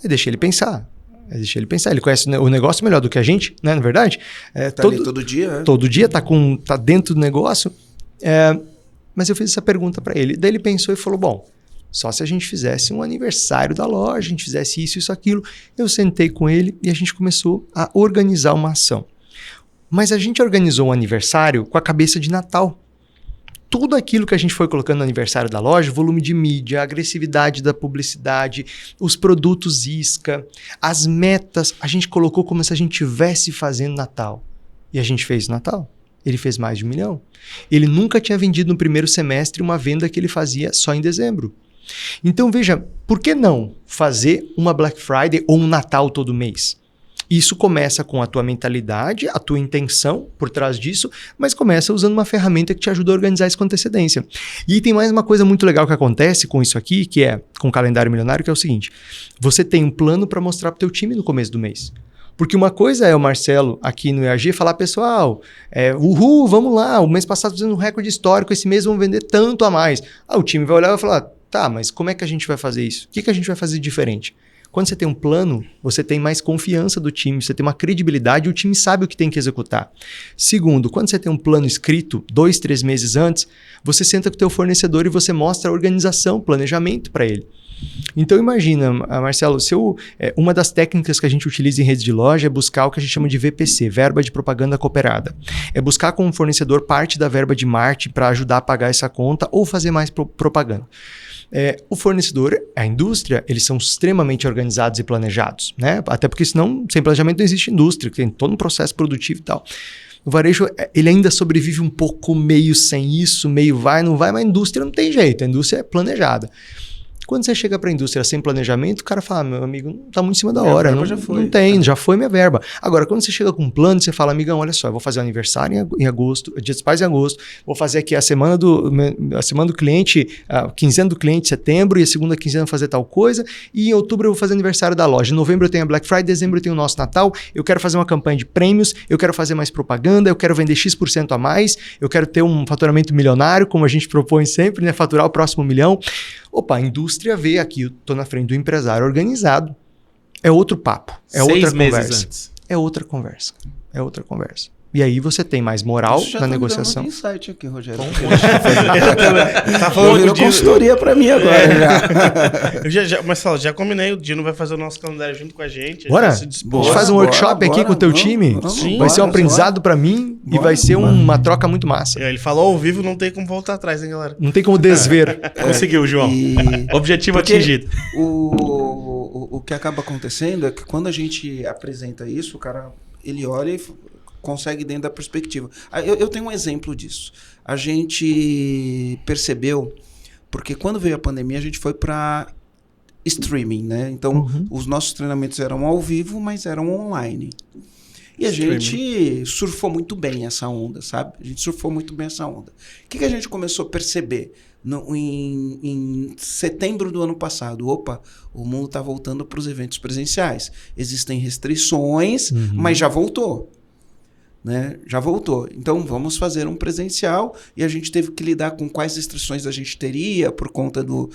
e deixei ele pensar. Ele conhece o negócio melhor do que a gente, né? Na verdade. Todo dia, né? Todo dia tá dentro do negócio. Mas eu fiz essa pergunta para ele. Daí ele pensou e falou, bom, só se a gente fizesse um aniversário da loja, a gente fizesse isso, aquilo. Eu sentei com ele e a gente começou a organizar uma ação. Mas a gente organizou um aniversário com a cabeça de Natal. Tudo aquilo que a gente foi colocando no aniversário da loja, volume de mídia, a agressividade da publicidade, os produtos isca, as metas, a gente colocou como se a gente estivesse fazendo Natal. E a gente fez Natal. Ele fez mais de 1 milhão. Ele nunca tinha vendido no primeiro semestre uma venda que ele fazia só em dezembro. Então veja, por que não fazer uma Black Friday ou um Natal todo mês? Isso começa com a tua mentalidade, a tua intenção por trás disso, mas começa usando uma ferramenta que te ajuda a organizar isso com antecedência. E tem mais uma coisa muito legal que acontece com isso aqui, que é com o calendário milionário, que é o seguinte: você tem um plano para mostrar para o teu time no começo do mês. Porque uma coisa é o Marcelo aqui no EAG falar, pessoal, uhul, vamos lá, o mês passado fizemos um recorde histórico, esse mês vamos vender tanto a mais. O time vai olhar e vai falar, tá, mas como é que a gente vai fazer isso? O que a gente vai fazer de diferente? Quando você tem um plano, você tem mais confiança do time, você tem uma credibilidade e o time sabe o que tem que executar. Segundo, quando você tem um plano escrito 2-3 meses antes, você senta com o teu fornecedor e você mostra a organização, planejamento para ele. Então imagina, Marcelo, uma das técnicas que a gente utiliza em redes de loja é buscar o que a gente chama de VPC, Verba de Propaganda Cooperada. É buscar com o fornecedor parte da verba de marketing para ajudar a pagar essa conta ou fazer mais propaganda. O fornecedor, a indústria, eles são extremamente organizados e planejados, né? Até porque senão, sem planejamento não existe indústria, tem todo um processo produtivo e tal. O varejo, ele ainda sobrevive um pouco meio sem isso, meio vai, não vai, mas a indústria não tem jeito, a indústria é planejada. Quando você chega para a indústria sem planejamento, o cara fala, meu amigo, não está muito em cima da hora, não tem, já foi minha verba. Agora, quando você chega com um plano, você fala, amigão, olha só, eu vou fazer o aniversário em agosto, Dia dos Pais em agosto, vou fazer aqui a semana do cliente, a quinzena do cliente em setembro, e a segunda quinzena fazer tal coisa, e em outubro eu vou fazer aniversário da loja, em novembro eu tenho a Black Friday, dezembro eu tenho o nosso Natal, eu quero fazer uma campanha de prêmios, eu quero fazer mais propaganda, eu quero vender X% a mais, eu quero ter um faturamento milionário, como a gente propõe sempre, né, faturar o próximo milhão. Opa, a indústria vê aqui, eu estou na frente do empresário organizado. É outro papo, é outra conversa. Antes. É outra conversa, é outra conversa. E aí você tem mais moral na negociação. Isso já tá me dando um insight aqui, Rogério. Tá falando virou consultoria para mim agora. Marcelo, já combinei, o Dino vai fazer o nosso calendário junto com a gente. Bora? A gente faz um workshop aqui com o teu time. Sim, vai ser um aprendizado para mim e vai ser uma troca muito massa. Ele falou ao vivo, não tem como voltar atrás, hein, galera? Não tem como desver. Conseguiu, João. Objetivo atingido. O que acaba acontecendo é que quando a gente apresenta isso, o cara ele olha e consegue dentro da perspectiva. Eu tenho um exemplo disso. A gente percebeu, porque quando veio a pandemia, a gente foi para streaming, né? Então, os nossos treinamentos eram ao vivo, mas eram online. E a gente surfou muito bem essa onda, sabe? A gente surfou muito bem essa onda. O que a gente começou a perceber? Em setembro do ano passado, o mundo está voltando para os eventos presenciais. Existem restrições, mas já voltou. Né? Já voltou. Então, vamos fazer um presencial e a gente teve que lidar com quais restrições a gente teria por conta do...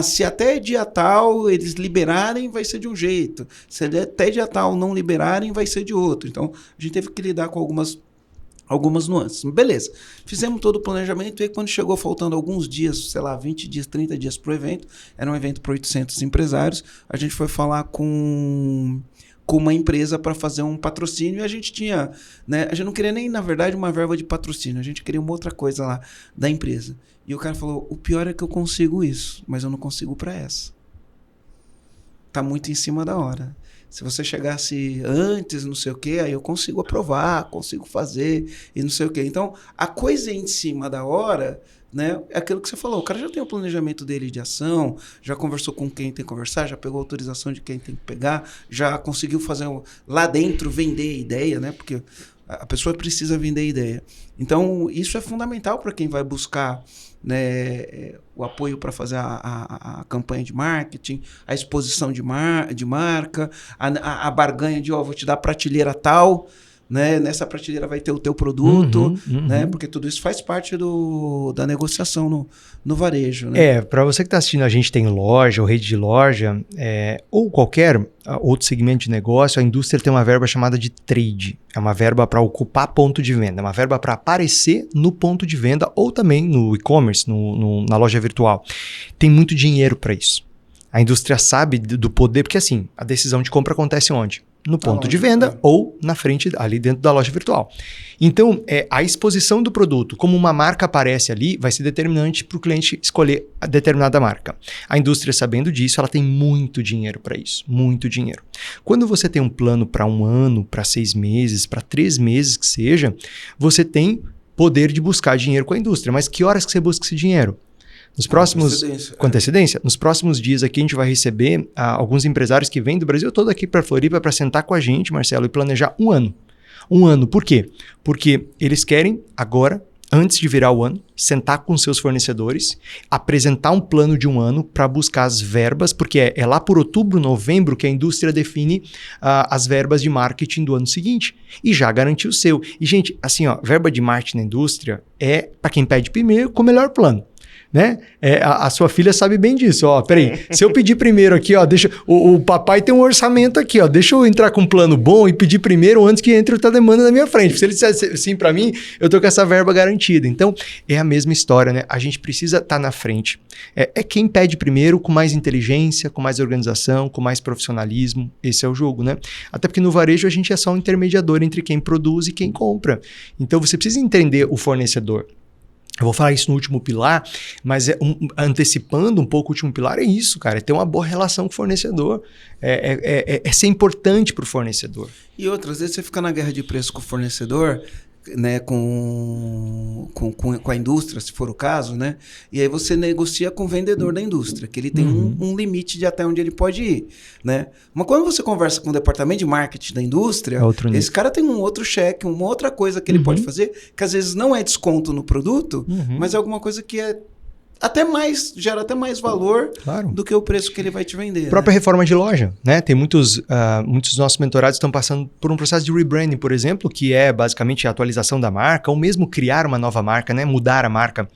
se até dia tal eles liberarem, vai ser de um jeito. Se até dia tal não liberarem, vai ser de outro. Então, a gente teve que lidar com algumas nuances. Beleza. Fizemos todo o planejamento e aí quando chegou faltando alguns dias, sei lá, 20 dias, 30 dias para o evento, era um evento para 800 empresários, a gente foi falar com uma empresa para fazer um patrocínio e a gente tinha, né, a gente não queria nem, na verdade, uma verba de patrocínio, a gente queria uma outra coisa lá da empresa. E o cara falou, o pior é que eu consigo isso, mas eu não consigo para essa. Tá muito em cima da hora. Se você chegasse antes, não sei o quê, aí eu consigo aprovar, consigo fazer e não sei o quê. Então, a coisa em cima da hora, né, é aquilo que você falou. O cara já tem o planejamento dele de ação, já conversou com quem tem que conversar, já pegou a autorização de quem tem que pegar, já conseguiu fazer lá dentro vender ideia, né? Porque a pessoa precisa vender ideia. Então, isso é fundamental para quem vai buscar, né, o apoio para fazer a campanha de marketing, a exposição de marca, a barganha de vou te dar prateleira tal, né? Nessa prateleira vai ter o teu produto, né? Porque tudo isso faz parte da negociação no varejo. Né? Para você que está assistindo, a gente tem loja ou rede de loja, ou qualquer outro segmento de negócio, a indústria tem uma verba chamada de trade. É uma verba para ocupar ponto de venda, é uma verba para aparecer no ponto de venda ou também no e-commerce, na loja virtual. Tem muito dinheiro para isso. A indústria sabe do poder, porque assim, a decisão de compra acontece onde? No ponto de venda ou na frente, ali dentro da loja virtual. Então, a exposição do produto, como uma marca aparece ali, vai ser determinante para o cliente escolher a determinada marca. A indústria, sabendo disso, ela tem muito dinheiro para isso, muito dinheiro. Quando você tem um plano para 1 ano, para 6 meses, para 3 meses que seja, você tem poder de buscar dinheiro com a indústria. Mas que horas que você busca esse dinheiro? Com antecedência. Nos próximos dias aqui a gente vai receber alguns empresários que vêm do Brasil todo aqui para Floripa para sentar com a gente, Marcelo, e planejar 1 ano. 1 ano. Por quê? Porque eles querem agora, antes de virar o ano, sentar com seus fornecedores, apresentar um plano de 1 ano para buscar as verbas, porque é lá por outubro, novembro que a indústria define as verbas de marketing do ano seguinte e já garantir o seu. E, gente, assim, verba de marketing na indústria é para quem pede primeiro com o melhor plano. né? A sua filha sabe bem disso. Ó, peraí, se eu pedir primeiro aqui, ó, deixa o papai tem um orçamento aqui, ó, deixa eu entrar com um plano bom e pedir primeiro antes que entre outra demanda na minha frente. Se ele disser sim para mim, eu tô com essa verba garantida. Então, é a mesma história, né? A gente precisa estar na frente. É quem pede primeiro com mais inteligência, com mais organização, com mais profissionalismo. Esse é o jogo, né? Até porque no varejo a gente é só um intermediador entre quem produz e quem compra. Então, você precisa entender o fornecedor. Eu vou falar isso no último pilar, mas antecipando um pouco o último pilar, é isso, cara. É ter uma boa relação com o fornecedor. É ser importante para o fornecedor. E outras vezes você fica na guerra de preço com o fornecedor, né, com a indústria, se for o caso, né? E aí você negocia com o vendedor da indústria, que ele tem um limite de até onde ele pode ir, né? Mas quando você conversa com o departamento de marketing da indústria, esse cara tem um outro cheque, uma outra coisa que ele pode fazer, que às vezes não é desconto no produto, mas é alguma coisa que gera até mais valor do que o preço que ele vai te vender. Própria reforma de loja, né? Tem muitos dos nossos mentorados estão passando por um processo de rebranding, por exemplo, que é basicamente a atualização da marca, ou mesmo criar uma nova marca, né? Mudar a marca.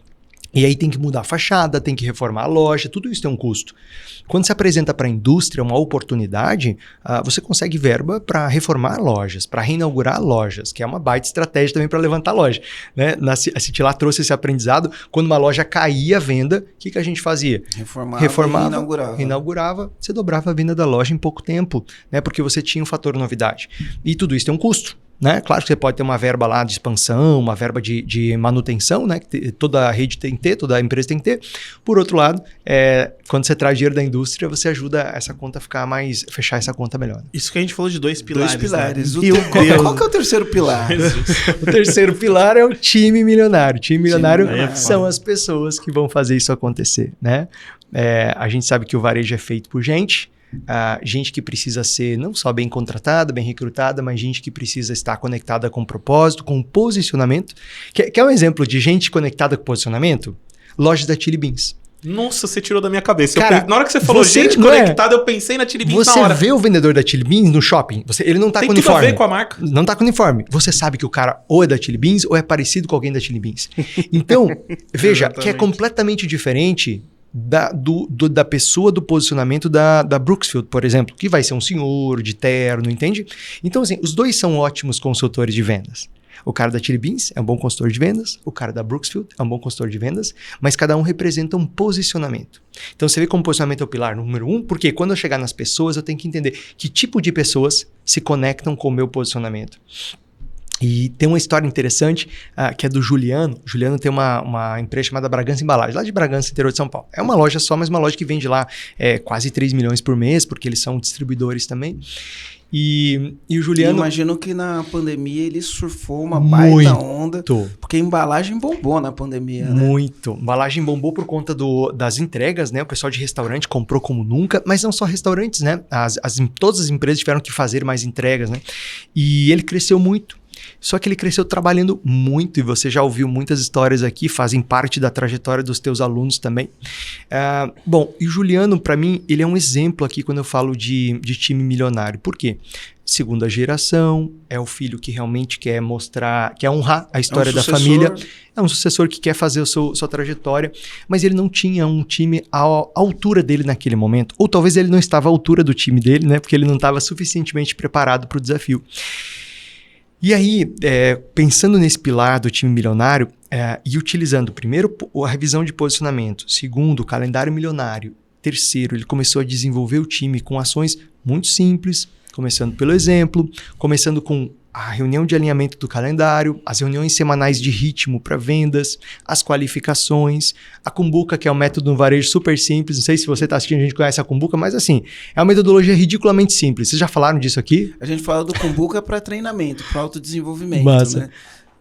E aí tem que mudar a fachada, tem que reformar a loja, tudo isso tem um custo. Quando se apresenta para a indústria uma oportunidade, você consegue verba para reformar lojas, para reinaugurar lojas, que é uma baita estratégia também para levantar loja, né? A Citilá trouxe esse aprendizado. Quando uma loja caía a venda, o que a gente fazia? Reformava, reinaugurava, você dobrava a venda da loja em pouco tempo, né? Porque você tinha um fator novidade. E tudo isso tem um custo. Né? Claro que você pode ter uma verba lá de expansão, uma verba de manutenção, né? Que toda a rede tem que ter, toda a empresa tem que ter. Por outro lado, quando você traz dinheiro da indústria, você ajuda essa conta a ficar fechar essa conta melhor. Isso que a gente falou de 2 pilares. 2 pilares. Né? Qual que é o terceiro pilar? O terceiro pilar é o time milionário. O time milionário são as pessoas que vão fazer isso acontecer, né? A gente sabe que o varejo é feito por gente. Gente que precisa ser não só bem contratada, bem recrutada, mas gente que precisa estar conectada com propósito, com posicionamento. Quer um exemplo de gente conectada com posicionamento? Lojas da Chili Beans. Nossa, você tirou da minha cabeça. Cara, na hora que você falou gente conectada, eu pensei na Chili Beans na hora. Você vê o vendedor da Chili Beans no shopping, ele não tá com uniforme. Tem tudo a ver com a marca. Não tá com uniforme. Você sabe que o cara ou é da Chili Beans ou é parecido com alguém da Chili Beans. Então, veja, que é completamente diferente da pessoa, do posicionamento da Brooksfield, por exemplo, que vai ser um senhor de terno, entende? Então, assim, os dois são ótimos consultores de vendas. O cara da Chili Beans é um bom consultor de vendas, o cara da Brooksfield é um bom consultor de vendas, mas cada um representa um posicionamento. Então, você vê como posicionamento é o pilar número 1, porque quando eu chegar nas pessoas, eu tenho que entender que tipo de pessoas se conectam com o meu posicionamento. E tem uma história interessante que é do Juliano. O Juliano tem uma empresa chamada Bragança Embalagem, lá de Bragança, interior de São Paulo. É uma loja só, mas uma loja que vende lá quase 3 milhões por mês, porque eles são distribuidores também. E o Juliano... Eu imagino que na pandemia ele surfou uma baita onda, porque a embalagem bombou na pandemia, né? Muito. A embalagem bombou por conta das entregas, né? O pessoal de restaurante comprou como nunca, mas não só restaurantes, né? Todas as empresas tiveram que fazer mais entregas, né? E ele cresceu muito. Só que ele cresceu trabalhando muito, e você já ouviu muitas histórias aqui, fazem parte da trajetória dos teus alunos também. Bom, e o Juliano, para mim, ele é um exemplo aqui quando eu falo de time milionário. Por quê? Segunda geração, é o filho que realmente quer mostrar, quer honrar a história da família. É um sucessor que quer fazer sua trajetória, mas ele não tinha um time à altura dele naquele momento. Ou talvez ele não estava à altura do time dele, né? Porque ele não estava suficientemente preparado para o desafio. E aí, pensando nesse pilar do time milionário e utilizando, primeiro, a revisão de posicionamento, segundo, o calendário milionário, terceiro, ele começou a desenvolver o time com ações muito simples, começando pelo exemplo, começando com a reunião de alinhamento do calendário, as reuniões semanais de ritmo para vendas, as qualificações, a Kumbuka, que é um método no varejo super simples. Não sei se você está assistindo, a gente conhece a Kumbuka, mas assim, é uma metodologia ridiculamente simples. Vocês já falaram disso aqui? A gente fala do Kumbuka para treinamento, para autodesenvolvimento, né?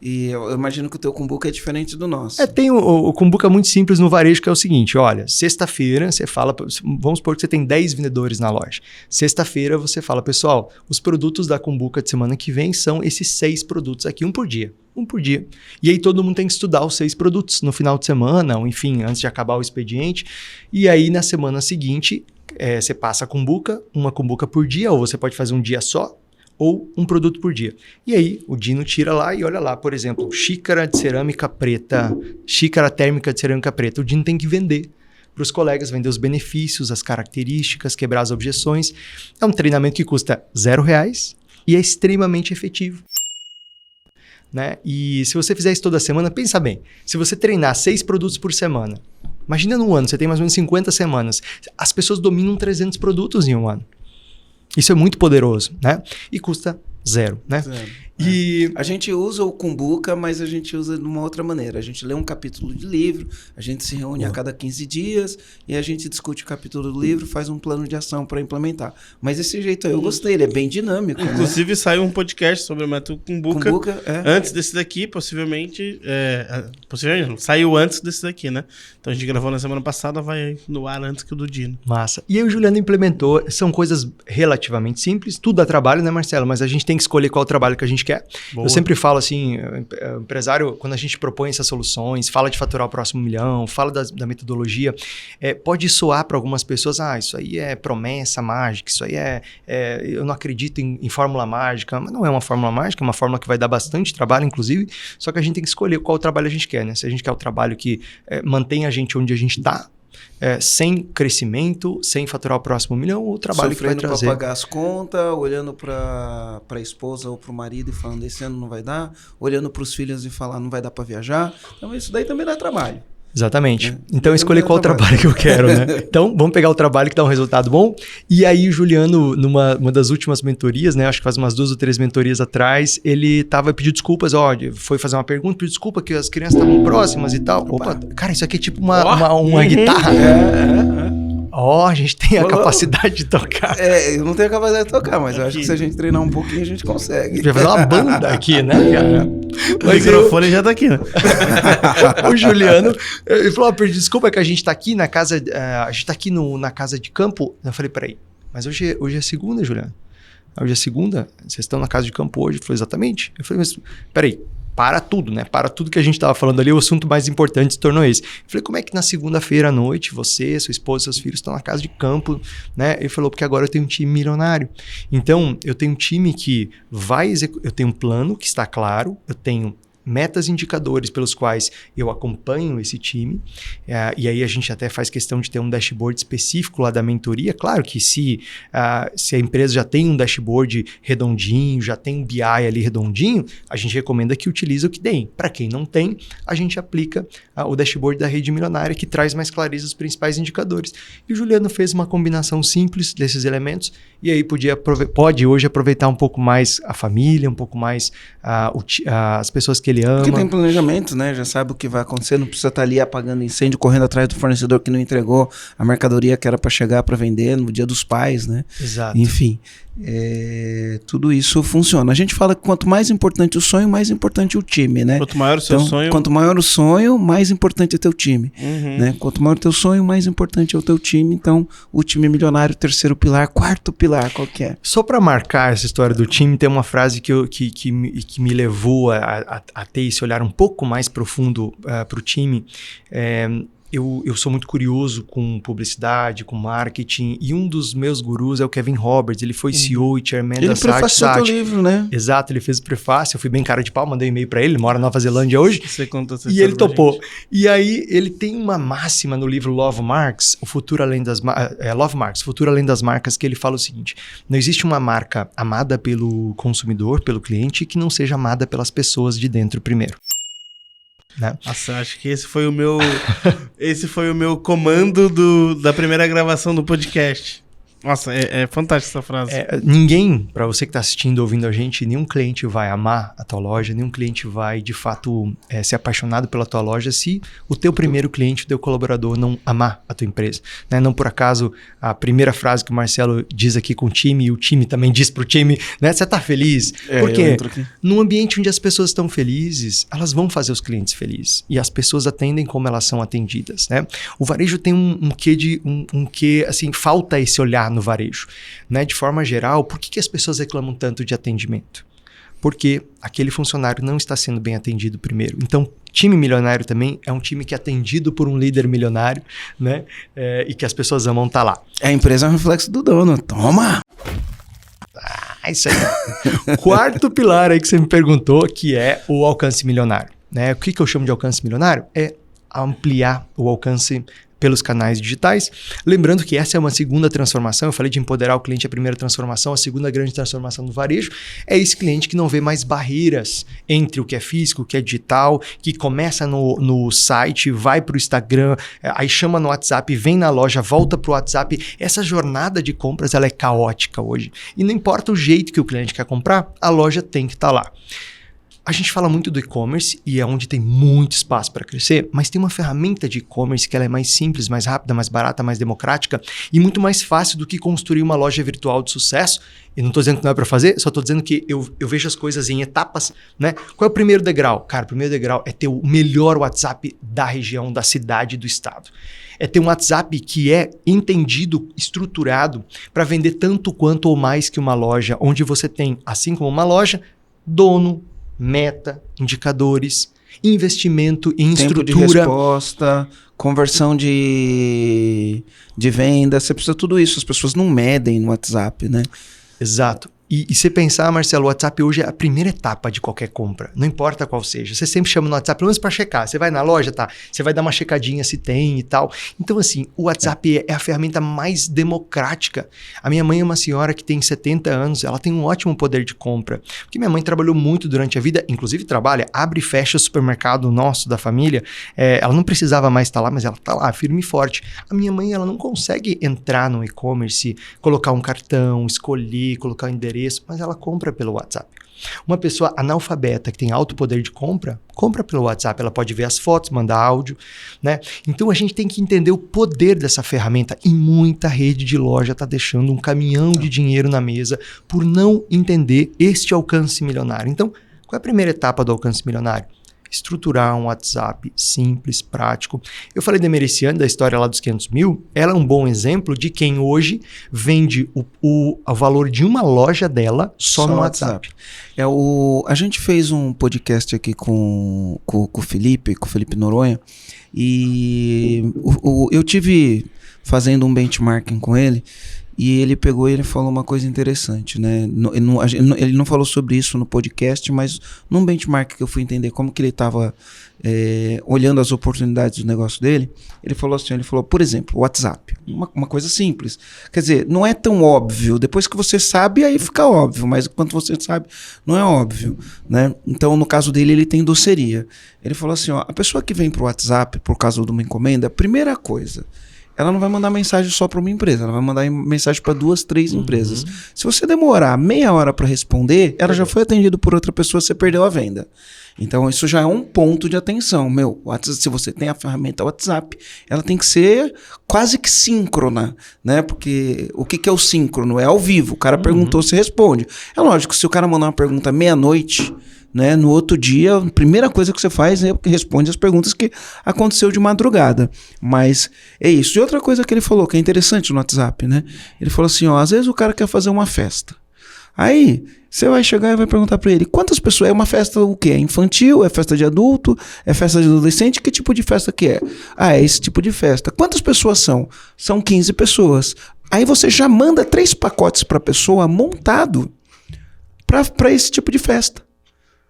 E eu imagino que o teu Kumbuka é diferente do nosso. Tem o Kumbuka muito simples no varejo, que é o seguinte, olha, sexta-feira você fala, vamos supor que você tem 10 vendedores na loja. Sexta-feira você fala, pessoal, os produtos da Kumbuka de semana que vem são esses 6 produtos aqui, um por dia. E aí todo mundo tem que estudar os 6 produtos no final de semana, ou enfim, antes de acabar o expediente. E aí na semana seguinte, você passa a Kumbuka, uma Kumbuka por dia, ou você pode fazer um dia só, ou um produto por dia. E aí o Dino tira lá e olha lá, por exemplo, xícara de cerâmica preta, xícara térmica de cerâmica preta. O Dino tem que vender para os colegas, vender os benefícios, as características, quebrar as objeções. É um treinamento que custa R$0 e é extremamente efetivo. Né? E se você fizer isso toda semana, pensa bem, se você treinar 6 produtos por semana, imagina num ano, você tem mais ou menos 50 semanas, as pessoas dominam 300 produtos em um ano. Isso é muito poderoso, né? E custa 0, né? E a gente usa o Kumbuka, mas a gente usa de uma outra maneira. A gente lê um capítulo de livro, a gente se reúne a cada 15 dias e a gente discute o capítulo do livro, faz um plano de ação para implementar. Mas esse jeito aí eu gostei, ele é bem dinâmico. Inclusive, né? Saiu um podcast sobre o método Kumbuka, é. Antes desse daqui, possivelmente não, saiu antes desse daqui, né? Então a gente gravou na semana passada, vai no ar antes que o do Dino. Massa. E aí o Juliano implementou, são coisas relativamente simples, tudo dá trabalho, né, Marcelo? Mas a gente tem que escolher qual trabalho que a gente quer. Boa. Eu sempre falo assim, empresário, quando a gente propõe essas soluções, fala de faturar o próximo milhão, fala da metodologia, pode soar para algumas pessoas, isso aí é promessa mágica, isso aí eu não acredito em fórmula mágica, mas não é uma fórmula mágica, é uma fórmula que vai dar bastante trabalho, inclusive, só que a gente tem que escolher qual trabalho a gente quer, né? Se a gente quer o trabalho que mantém a gente onde a gente está, sem crescimento, sem faturar o próximo milhão, o trabalho sofrendo que vai trazer. Para pagar as contas, olhando para a esposa ou para o marido e falando, esse ano não vai dar, olhando para os filhos e falar, não vai dar para viajar. Então isso daí também dá trabalho. Exatamente. Então eu escolhi qual trabalho que eu quero, né? Então vamos pegar o trabalho que dá um resultado bom. E aí o Juliano, numa das últimas mentorias, né? Acho que faz umas 2 ou 3 mentorias atrás, ele pediu desculpas, foi fazer uma pergunta, pediu desculpa que as crianças estavam próximas e tal. Opa, cara, isso aqui é tipo uma guitarra. A gente tem a capacidade de tocar. Eu não tenho a capacidade de tocar, mas eu acho que se a gente treinar um pouquinho, a gente consegue. Vai fazer uma banda aqui, né, cara? O microfone já tá aqui, né? O Juliano, ele falou, desculpa que a gente tá aqui na casa, a gente tá aqui na casa de campo. Eu falei, peraí, mas hoje é segunda, Juliano. Hoje é segunda? Vocês estão na casa de campo hoje? Ele falou, exatamente. Eu falei, mas peraí. Para tudo, né? Para tudo que a gente estava falando ali, o assunto mais importante se tornou esse. Eu falei, como é que na segunda-feira à noite, você, sua esposa, seus filhos estão na casa de campo, né? Ele falou, porque agora eu tenho um time milionário. Então, eu tenho um time que vai executar, eu tenho um plano que está claro, eu tenho metas e indicadores pelos quais eu acompanho esse time, e aí a gente até faz questão de ter um dashboard específico lá da mentoria. Claro que se a empresa já tem um dashboard redondinho, já tem um BI ali redondinho, a gente recomenda que utilize o que tem. Para quem não tem, a gente aplica o dashboard da Rede Milionária, que traz mais clareza os principais indicadores. E o Juliano fez uma combinação simples desses elementos, e aí pode hoje aproveitar um pouco mais a família, um pouco mais as pessoas que ele ama. Porque tem planejamento, né? Já sabe o que vai acontecer, não precisa estar ali apagando incêndio, correndo atrás do fornecedor que não entregou a mercadoria que era para chegar para vender no Dia dos Pais, né? Exato. Enfim, tudo isso funciona. A gente fala que quanto mais importante o sonho, mais importante o time, né? Quanto maior o seu sonho... Quanto maior o sonho, mais importante é teu time. Né? Quanto maior o teu sonho, mais importante é o teu time. Então, o time milionário, 3º pilar, 4º pilar, qual que é? Só para marcar essa história do time, tem uma frase que me levou a ter esse olhar um pouco mais profundo para o time. Eu sou muito curioso com publicidade, com marketing, e um dos meus gurus é o Kevin Roberts. Ele foi CEO e chairman da Sat. Ele prefaciou teu livro, né? Exato, ele fez o prefácio. Eu fui bem cara de pau, mandei um e-mail para ele mora na Nova Zelândia hoje. Você contou essa e ele topou. E aí, ele tem uma máxima no livro Love Marks, o Futuro Além das Marcas, que ele fala o seguinte: não existe uma marca amada pelo consumidor, pelo cliente, que não seja amada pelas pessoas de dentro primeiro. Né? Nossa, acho que esse foi o meu comando da primeira gravação do podcast. Nossa, é fantástica essa frase. Ninguém, para você que está assistindo, ouvindo a gente, nenhum cliente vai amar a tua loja, nenhum cliente vai, de fato, ser apaixonado pela tua loja se o teu primeiro cliente, o teu colaborador não amar a tua empresa. Né? Não por acaso, a primeira frase que o Marcelo diz aqui com o time, e o time também diz para o time, né? Você está feliz? Porque num ambiente onde as pessoas estão felizes, elas vão fazer os clientes felizes. E as pessoas atendem como elas são atendidas. Né? O varejo tem um quê, assim, falta esse olhar no varejo, né? De forma geral, por que as pessoas reclamam tanto de atendimento? Porque aquele funcionário não está sendo bem atendido primeiro. Então, time milionário também é um time que é atendido por um líder milionário, né? E que as pessoas amam estar lá. A empresa é um reflexo do dono. Toma! Isso aí. Quarto pilar aí que você me perguntou, que é o alcance milionário. Né? O que eu chamo de alcance milionário? É ampliar o alcance pelos canais digitais. Lembrando que essa é uma segunda transformação. Eu falei de empoderar o cliente, a primeira transformação, a segunda grande transformação do varejo é esse cliente que não vê mais barreiras entre o que é físico, o que é digital, que começa no site, vai para o Instagram, aí chama no WhatsApp, vem na loja, volta para o WhatsApp. Essa jornada de compras ela é caótica hoje. E não importa o jeito que o cliente quer comprar, a loja tem que estar lá. A gente fala muito do e-commerce e é onde tem muito espaço para crescer, mas tem uma ferramenta de e-commerce que ela é mais simples, mais rápida, mais barata, mais democrática e muito mais fácil do que construir uma loja virtual de sucesso. E não estou dizendo que não é para fazer, só estou dizendo que eu vejo as coisas em etapas, né? Qual é o primeiro degrau? Cara, o primeiro degrau é ter o melhor WhatsApp da região, da cidade, do estado. É ter um WhatsApp que é entendido, estruturado para vender tanto quanto ou mais que uma loja, onde você tem, assim como uma loja, dono, meta, indicadores, investimento em tempo estrutura. De resposta, conversão de venda, você precisa de tudo isso. As pessoas não medem no WhatsApp, né? Exato. E você pensar, Marcelo, o WhatsApp hoje é a primeira etapa de qualquer compra, não importa qual seja. Você sempre chama no WhatsApp, pelo menos para checar. Você vai na loja, tá? Você vai dar uma checadinha se tem e tal. Então, assim, o WhatsApp é a ferramenta mais democrática. A minha mãe é uma senhora que tem 70 anos, ela tem um ótimo poder de compra. Porque minha mãe trabalhou muito durante a vida, inclusive trabalha, abre e fecha o supermercado nosso, da família. Ela não precisava mais estar lá, mas ela está lá, firme e forte. A minha mãe, ela não consegue entrar no e-commerce, colocar um cartão, escolher, colocar o endereço, mas ela compra pelo WhatsApp. Uma pessoa analfabeta que tem alto poder de compra, compra pelo WhatsApp, ela pode ver as fotos, mandar áudio, né? Então a gente tem que entender o poder dessa ferramenta e muita rede de loja está deixando um caminhão de dinheiro na mesa por não entender este alcance milionário. Então, qual é a primeira etapa do alcance milionário? Estruturar um WhatsApp simples, prático. Eu falei da Mereciane, da história lá dos 500 mil. Ela é um bom exemplo de quem hoje vende o valor de uma loja dela só no WhatsApp. A gente fez um podcast aqui com o Felipe Noronha, e eu tive fazendo um benchmarking com ele. E ele pegou e ele falou uma coisa interessante, né? Ele não falou sobre isso no podcast, mas num benchmark que eu fui entender como que ele estava olhando as oportunidades do negócio dele, ele falou assim, por exemplo, o WhatsApp, uma coisa simples. Quer dizer, não é tão óbvio. Depois que você sabe, aí fica óbvio, mas quando você sabe, não é óbvio, né? Então, no caso dele, ele tem doceria. Ele falou assim, a pessoa que vem pro WhatsApp por causa de uma encomenda, primeira coisa, ela não vai mandar mensagem só para uma empresa, ela vai mandar mensagem para 2, 3 empresas. Se você demorar meia hora para responder, ela já foi atendida por outra pessoa, você perdeu a venda. Então, isso já é um ponto de atenção. Se você tem a ferramenta WhatsApp, ela tem que ser quase que síncrona, né? Porque o que é o síncrono? É ao vivo. O cara perguntou, você responde. É lógico, se o cara mandar uma pergunta meia-noite, né, no outro dia, a primeira coisa que você faz é que responde as perguntas que aconteceu de madrugada. Mas é isso. E outra coisa que ele falou, que é interessante no WhatsApp, né? Ele falou assim, às vezes o cara quer fazer uma festa. Aí, você vai chegar e vai perguntar pra ele, quantas pessoas? É uma festa o quê? É infantil? É festa de adulto? É festa de adolescente? Que tipo de festa que é? É esse tipo de festa. Quantas pessoas são? São 15 pessoas. Aí você já manda 3 pacotes pra pessoa montado pra esse tipo de festa.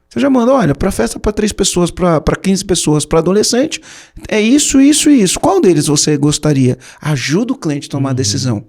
Você já manda, olha, para festa para 3 pessoas, para 15 pessoas, para adolescente, é isso, isso e isso. Qual deles você gostaria? Ajuda o cliente a tomar a decisão.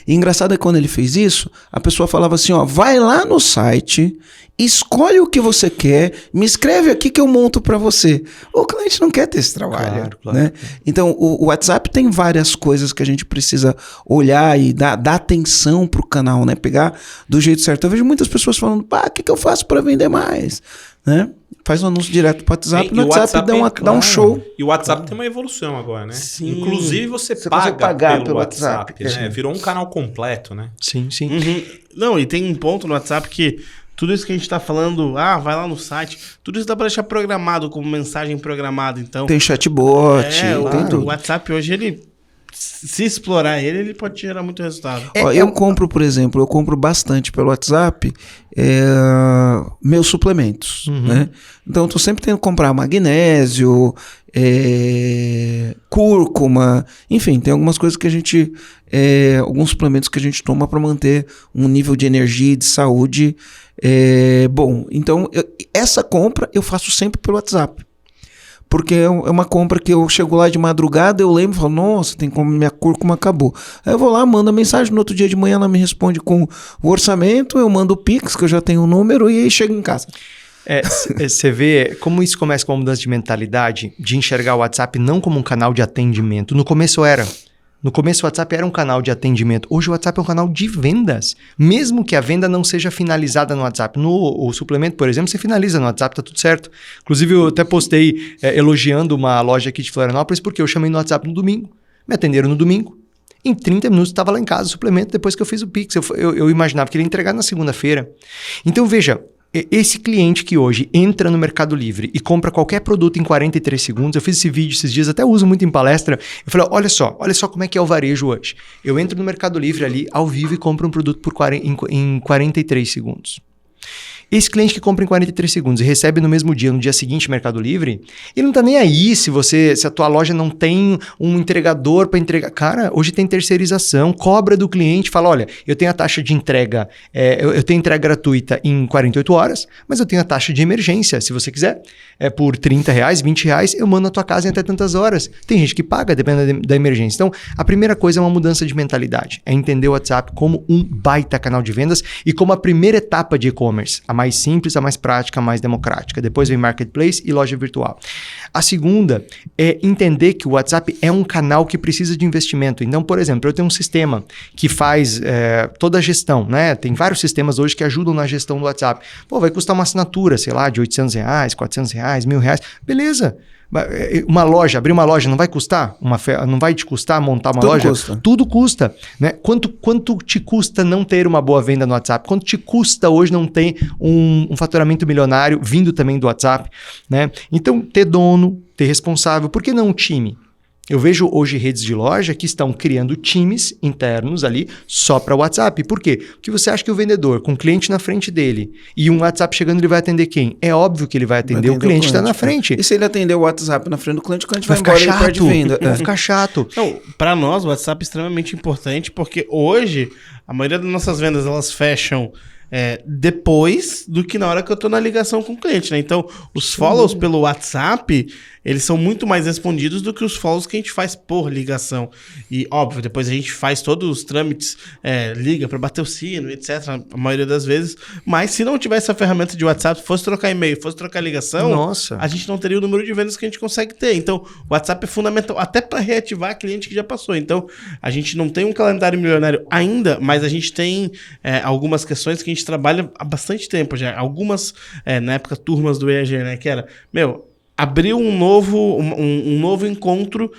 E engraçado é que quando ele fez isso, a pessoa falava assim, vai lá no site, escolhe o que você quer, me escreve aqui que eu monto para você. O cliente não quer ter esse trabalho, claro, né? Então, o WhatsApp tem várias coisas que a gente precisa olhar e dar atenção pro canal, né? Pegar do jeito certo. Eu vejo muitas pessoas falando, o que eu faço para vender mais? Né? Faz um anúncio direto pro WhatsApp, no WhatsApp dá um show. E o WhatsApp tem uma evolução agora, né? Sim. Inclusive você consegue pagar pelo WhatsApp, né? É. Virou um canal completo, né? Sim. Não, e tem um ponto no WhatsApp que tudo isso que a gente tá falando, vai lá no site, tudo isso dá pra deixar programado como mensagem programada, então... Tem chatbot, tem tudo. O WhatsApp hoje, ele se explorar ele pode gerar muito resultado. Eu compro, por exemplo, bastante pelo WhatsApp meus suplementos, né? Então, eu tô sempre tendo que comprar magnésio, cúrcuma, enfim, tem algumas coisas que a gente, alguns suplementos que a gente toma para manter um nível de energia e de saúde bom. Então, essa compra eu faço sempre pelo WhatsApp. Porque é uma compra que eu chego lá de madrugada, eu lembro e falo, nossa, tem como minha cúrcuma acabou. Aí eu vou lá, mando a mensagem, no outro dia de manhã ela me responde com o orçamento, eu mando o Pix, que eu já tenho o número, e aí chego em casa. Você vê como isso começa com uma mudança de mentalidade, de enxergar o WhatsApp não como um canal de atendimento. No começo era. No começo o WhatsApp era um canal de atendimento. Hoje o WhatsApp é um canal de vendas. Mesmo que a venda não seja finalizada no WhatsApp. O suplemento, por exemplo, você finaliza no WhatsApp, tá tudo certo. Inclusive eu até postei elogiando uma loja aqui de Florianópolis porque eu chamei no WhatsApp no domingo. Me atenderam no domingo. Em 30 minutos estava lá em casa o suplemento depois que eu fiz o Pix. Eu imaginava que ele ia entregar na segunda-feira. Então veja, esse cliente que hoje entra no Mercado Livre e compra qualquer produto em 43 segundos, eu fiz esse vídeo esses dias, até uso muito em palestra, eu falei, olha só como é que é o varejo hoje. Eu entro no Mercado Livre ali, ao vivo, e compro um produto em 43 segundos. Esse cliente que compra em 43 segundos e recebe no mesmo dia, no dia seguinte, Mercado Livre, ele não tá nem aí se a tua loja não tem um entregador para entregar. Cara, hoje tem terceirização, cobra do cliente, fala, olha, eu tenho a taxa de entrega, eu tenho entrega gratuita em 48 horas, mas eu tenho a taxa de emergência, se você quiser, por R$30, R$20, eu mando na tua casa em até tantas horas. Tem gente que paga, dependendo da emergência. Então, a primeira coisa é uma mudança de mentalidade, é entender o WhatsApp como um baita canal de vendas e como a primeira etapa de e-commerce, a mais simples, a mais prática, a mais democrática. Depois vem Marketplace e loja virtual. A segunda é entender que o WhatsApp é um canal que precisa de investimento. Então, por exemplo, eu tenho um sistema que faz toda a gestão, né? Tem vários sistemas hoje que ajudam na gestão do WhatsApp. Pô, vai custar uma assinatura, sei lá, de R$800, R$400, R$1.000. Beleza. Abrir uma loja não vai custar? Não vai te custar montar uma loja? Tudo custa. Né? Quanto te custa não ter uma boa venda no WhatsApp? Quanto te custa hoje não ter um faturamento milionário vindo também do WhatsApp? Né? Então, ter dono, ter responsável. Por que não um time? Eu vejo hoje redes de loja que estão criando times internos ali só para o WhatsApp. Por quê? Porque você acha que o vendedor, com o cliente na frente dele e um WhatsApp chegando, ele vai atender quem? É óbvio que ele vai atender o cliente que está na frente. E se ele atender o WhatsApp na frente do cliente vai embora e perde venda. Vai ficar chato. Então, para nós, o WhatsApp é extremamente importante porque hoje a maioria das nossas vendas elas fecham depois do que na hora que eu estou na ligação com o cliente, né? Então, os follows pelo WhatsApp, eles são muito mais respondidos do que os follows que a gente faz por ligação. E, óbvio, depois a gente faz todos os trâmites, liga para bater o sino, etc., a maioria das vezes. Mas se não tivesse a ferramenta de WhatsApp, fosse trocar e-mail, fosse trocar ligação, a gente não teria o número de vendas que a gente consegue ter. Então, o WhatsApp é fundamental até para reativar cliente que já passou. Então, a gente não tem um calendário milionário ainda, mas a gente tem algumas questões que a gente trabalha há bastante tempo já. Algumas, na época, turmas do EAG, né? Que era, abriu um novo encontro,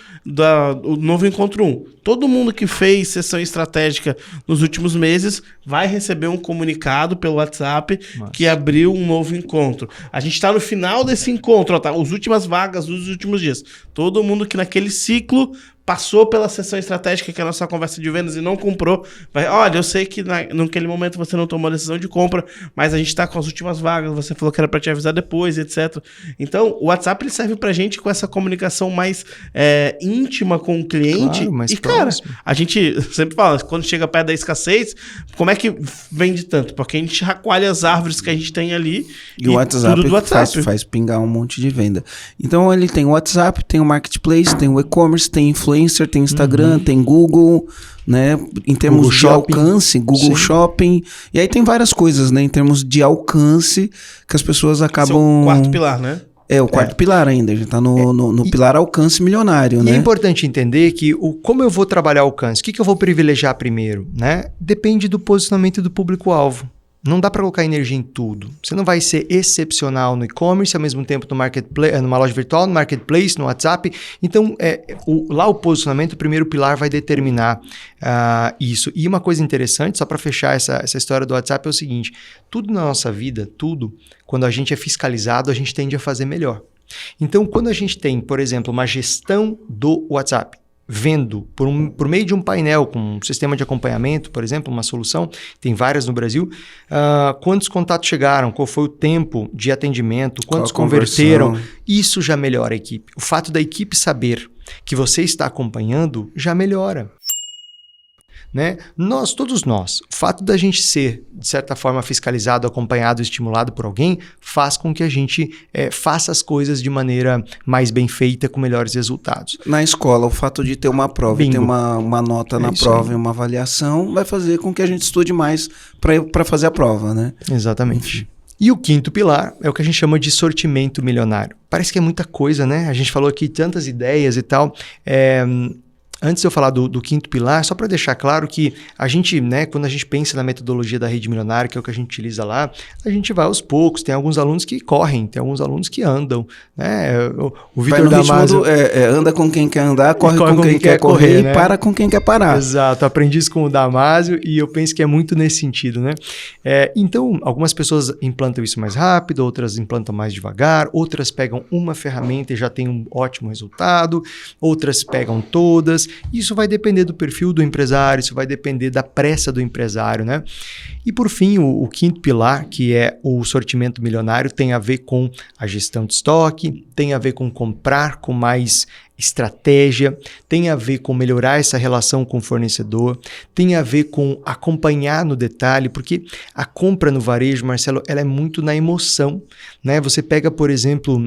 o novo encontro 1. Todo mundo que fez sessão estratégica nos últimos meses vai receber um comunicado pelo WhatsApp que abriu um novo encontro. A gente está no final desse encontro, tá? As últimas vagas dos últimos dias. Todo mundo que naquele ciclo passou pela sessão estratégica, que é a nossa conversa de vendas, e não comprou, olha, eu sei que naquele momento você não tomou a decisão de compra, mas a gente está com as últimas vagas, você falou que era para te avisar depois, etc. Então, o WhatsApp ele serve para a gente com essa comunicação mais íntima com o cliente. Claro, e, cara, a gente sempre fala, quando chega perto da escassez, como é que vende tanto? Porque a gente chacoalha as árvores que a gente tem ali e o WhatsApp, tudo do WhatsApp faz pingar um monte de venda. Então, ele tem o WhatsApp, tem o Marketplace, tem o e-commerce, tem influencer, tem Instagram, tem Google, né? Em termos Google de Shopping. Alcance, Google Shopping. E aí tem várias coisas, né? Em termos de alcance que as pessoas acabam... Esse é o quarto pilar, né? O quarto pilar ainda. A gente tá no pilar alcance milionário, né? E é importante entender que como eu vou trabalhar alcance, o que eu vou privilegiar primeiro, né? Depende do posicionamento do público-alvo. Não dá para colocar energia em tudo. Você não vai ser excepcional no e-commerce, ao mesmo tempo no marketplace, numa loja virtual, no marketplace, no WhatsApp. Então, lá o posicionamento, o primeiro pilar vai determinar isso. E uma coisa interessante, só para fechar essa história do WhatsApp, é o seguinte: tudo na nossa vida, quando a gente é fiscalizado, a gente tende a fazer melhor. Então, quando a gente tem, por exemplo, uma gestão do WhatsApp, vendo por meio de um painel com um sistema de acompanhamento, por exemplo, uma solução, tem várias no Brasil, quantos contatos chegaram, qual foi o tempo de atendimento, quantos converteram, isso já melhora a equipe. O fato da equipe saber que você está acompanhando já melhora. Né? Todos nós, o fato da gente ser, de certa forma, fiscalizado, acompanhado, estimulado por alguém, faz com que a gente faça as coisas de maneira mais bem feita, com melhores resultados. Na escola, o fato de ter uma prova e ter uma nota na prova e uma avaliação vai fazer com que a gente estude mais para fazer a prova, né? Exatamente. E o quinto pilar é o que a gente chama de sortimento milionário. Parece que é muita coisa, né? A gente falou aqui tantas ideias e tal. Antes de eu falar do quinto pilar, só para deixar claro que a gente, né, quando a gente pensa na metodologia da rede milionária, que é o que a gente utiliza lá, a gente vai aos poucos. Tem alguns alunos que correm, tem alguns alunos que andam. Né? O Vitor Damasio... anda com quem quer andar, corre com quem quer correr, né? E para com quem quer parar. Exato, aprendi isso com o Damasio e eu penso que é muito nesse sentido. Né? Então, algumas pessoas implantam isso mais rápido, outras implantam mais devagar, outras pegam uma ferramenta e já tem um ótimo resultado, outras pegam todas. Isso vai depender do perfil do empresário, isso vai depender da pressa do empresário, né? E por fim, o quinto pilar, que é o sortimento milionário, tem a ver com a gestão de estoque, tem a ver com comprar com mais estratégia, tem a ver com melhorar essa relação com o fornecedor, tem a ver com acompanhar no detalhe, porque a compra no varejo, Marcelo, ela é muito na emoção, né? Você pega, por exemplo,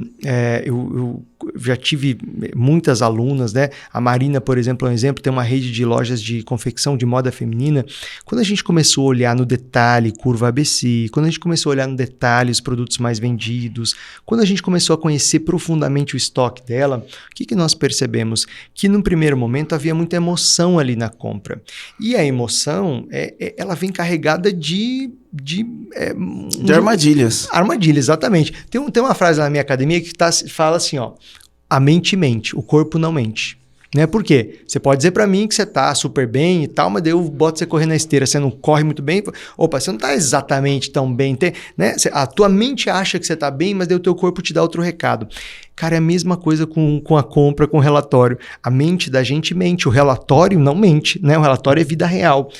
eu já tive muitas alunas, né? A Marina, por exemplo, é um exemplo, tem uma rede de lojas de confecção de moda feminina. Quando a gente começou a olhar no detalhe curva ABC, quando a gente começou a olhar no detalhe os produtos mais vendidos, quando a gente começou a conhecer profundamente o estoque dela, o que nós percebemos? Que num primeiro momento havia muita emoção ali na compra. E a emoção, ela vem carregada de armadilhas. Armadilhas, exatamente. Tem uma frase na minha academia que fala assim, ó, a mente mente, o corpo não mente. Né? Por quê? Você pode dizer para mim que você tá super bem e tal, mas daí eu boto você correr na esteira, você não corre muito bem. Opa, você não tá exatamente tão bem. Né? A tua mente acha que você tá bem, mas daí o teu corpo te dá outro recado. Cara, é a mesma coisa com a compra, com o relatório. A mente da gente mente, o relatório não mente, né? O relatório é vida real.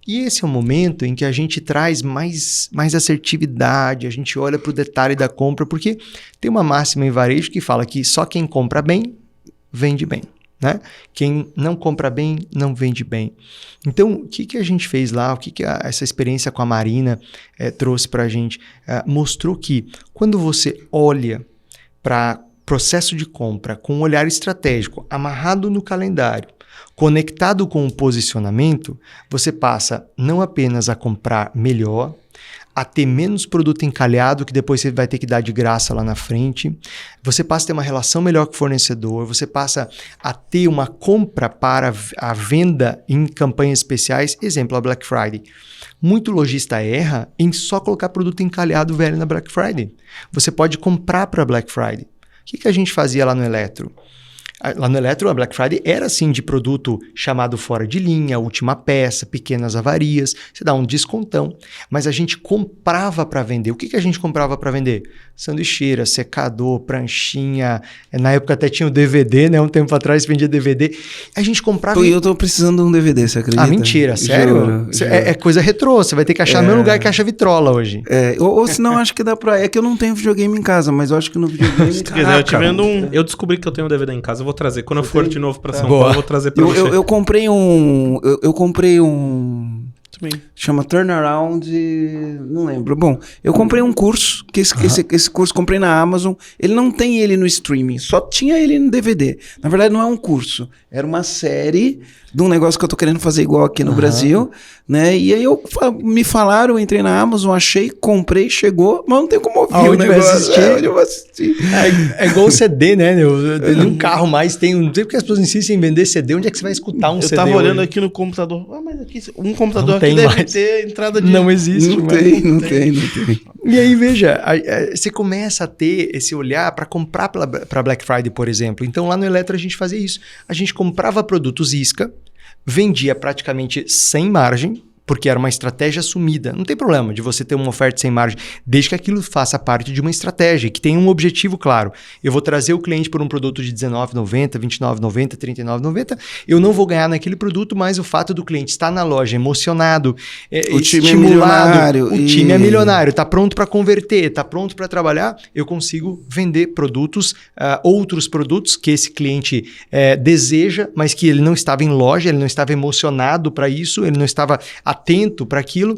E esse é o momento em que a gente traz mais assertividade, a gente olha para o detalhe da compra, porque tem uma máxima em varejo que fala que só quem compra bem, vende bem. Né? Quem não compra bem, não vende bem. Então, o que a gente fez lá, o que essa experiência com a Marina trouxe para a gente? Mostrou que quando você olha para processo de compra com um olhar estratégico, amarrado no calendário, conectado com o posicionamento, você passa não apenas a comprar melhor, a ter menos produto encalhado que depois você vai ter que dar de graça lá na frente. Você passa a ter uma relação melhor com o fornecedor, você passa a ter uma compra para a venda em campanhas especiais, exemplo, a Black Friday. Muito lojista erra em só colocar produto encalhado velho na Black Friday. Você pode comprar para a Black Friday. O que a gente fazia lá no Eletro? Lá no Eletro, a Black Friday era assim de produto chamado fora de linha, última peça, pequenas avarias, você dá um descontão, mas a gente comprava para vender. O que a gente comprava para vender? Sanduicheira, secador, pranchinha, na época até tinha o DVD, né? Um tempo atrás vendia DVD. A gente comprava... Eu tô precisando de um DVD, você acredita? Ah, mentira, sério? Juro. É coisa retrô, você vai ter que achar no mesmo lugar que acha vitrola hoje. Ou senão acho que dá pra... É que eu não tenho videogame em casa, mas eu acho que no videogame... Se quiser, eu te vendo um... Eu descobri que eu tenho um DVD em casa, eu vou trazer. Quando eu for de novo pra São Paulo, eu vou trazer pra você. Eu comprei um... Eu comprei um... Chama Turnaround, não lembro. Bom, eu comprei um curso, que esse curso comprei na Amazon. Ele não tem ele no streaming, só tinha ele no DVD. Na verdade, não é um curso, era uma série de um negócio que eu tô querendo fazer igual aqui no Brasil, né? E aí me falaram, eu entrei na Amazon, achei, comprei, chegou, mas não tem como ouvir o negócio. Onde eu vou assistir? É igual o CD, né? Num carro mais tem... Não sei porque as pessoas insistem em vender CD, onde é que você vai escutar um CD? Eu tava olhando aqui no computador. Mas aqui, um computador não aqui deve ter entrada de... Não existe. Não tem. E aí, veja, você começa a ter esse olhar para comprar para Black Friday, por exemplo. Então, lá no Eletro a gente fazia isso. A gente comprava produtos isca, vendia praticamente sem margem, porque era uma estratégia assumida. Não tem problema de você ter uma oferta sem margem, desde que aquilo faça parte de uma estratégia, que tenha um objetivo claro. Eu vou trazer o cliente por um produto de R$19,90, R$29,90, R$39,90, eu não vou ganhar naquele produto, mas o fato do cliente estar na loja emocionado, o time estimulado, é milionário, o time é milionário, está pronto para converter, está pronto para trabalhar, eu consigo vender produtos, outros produtos que esse cliente deseja, mas que ele não estava em loja, ele não estava emocionado para isso, ele não estava atento para aquilo.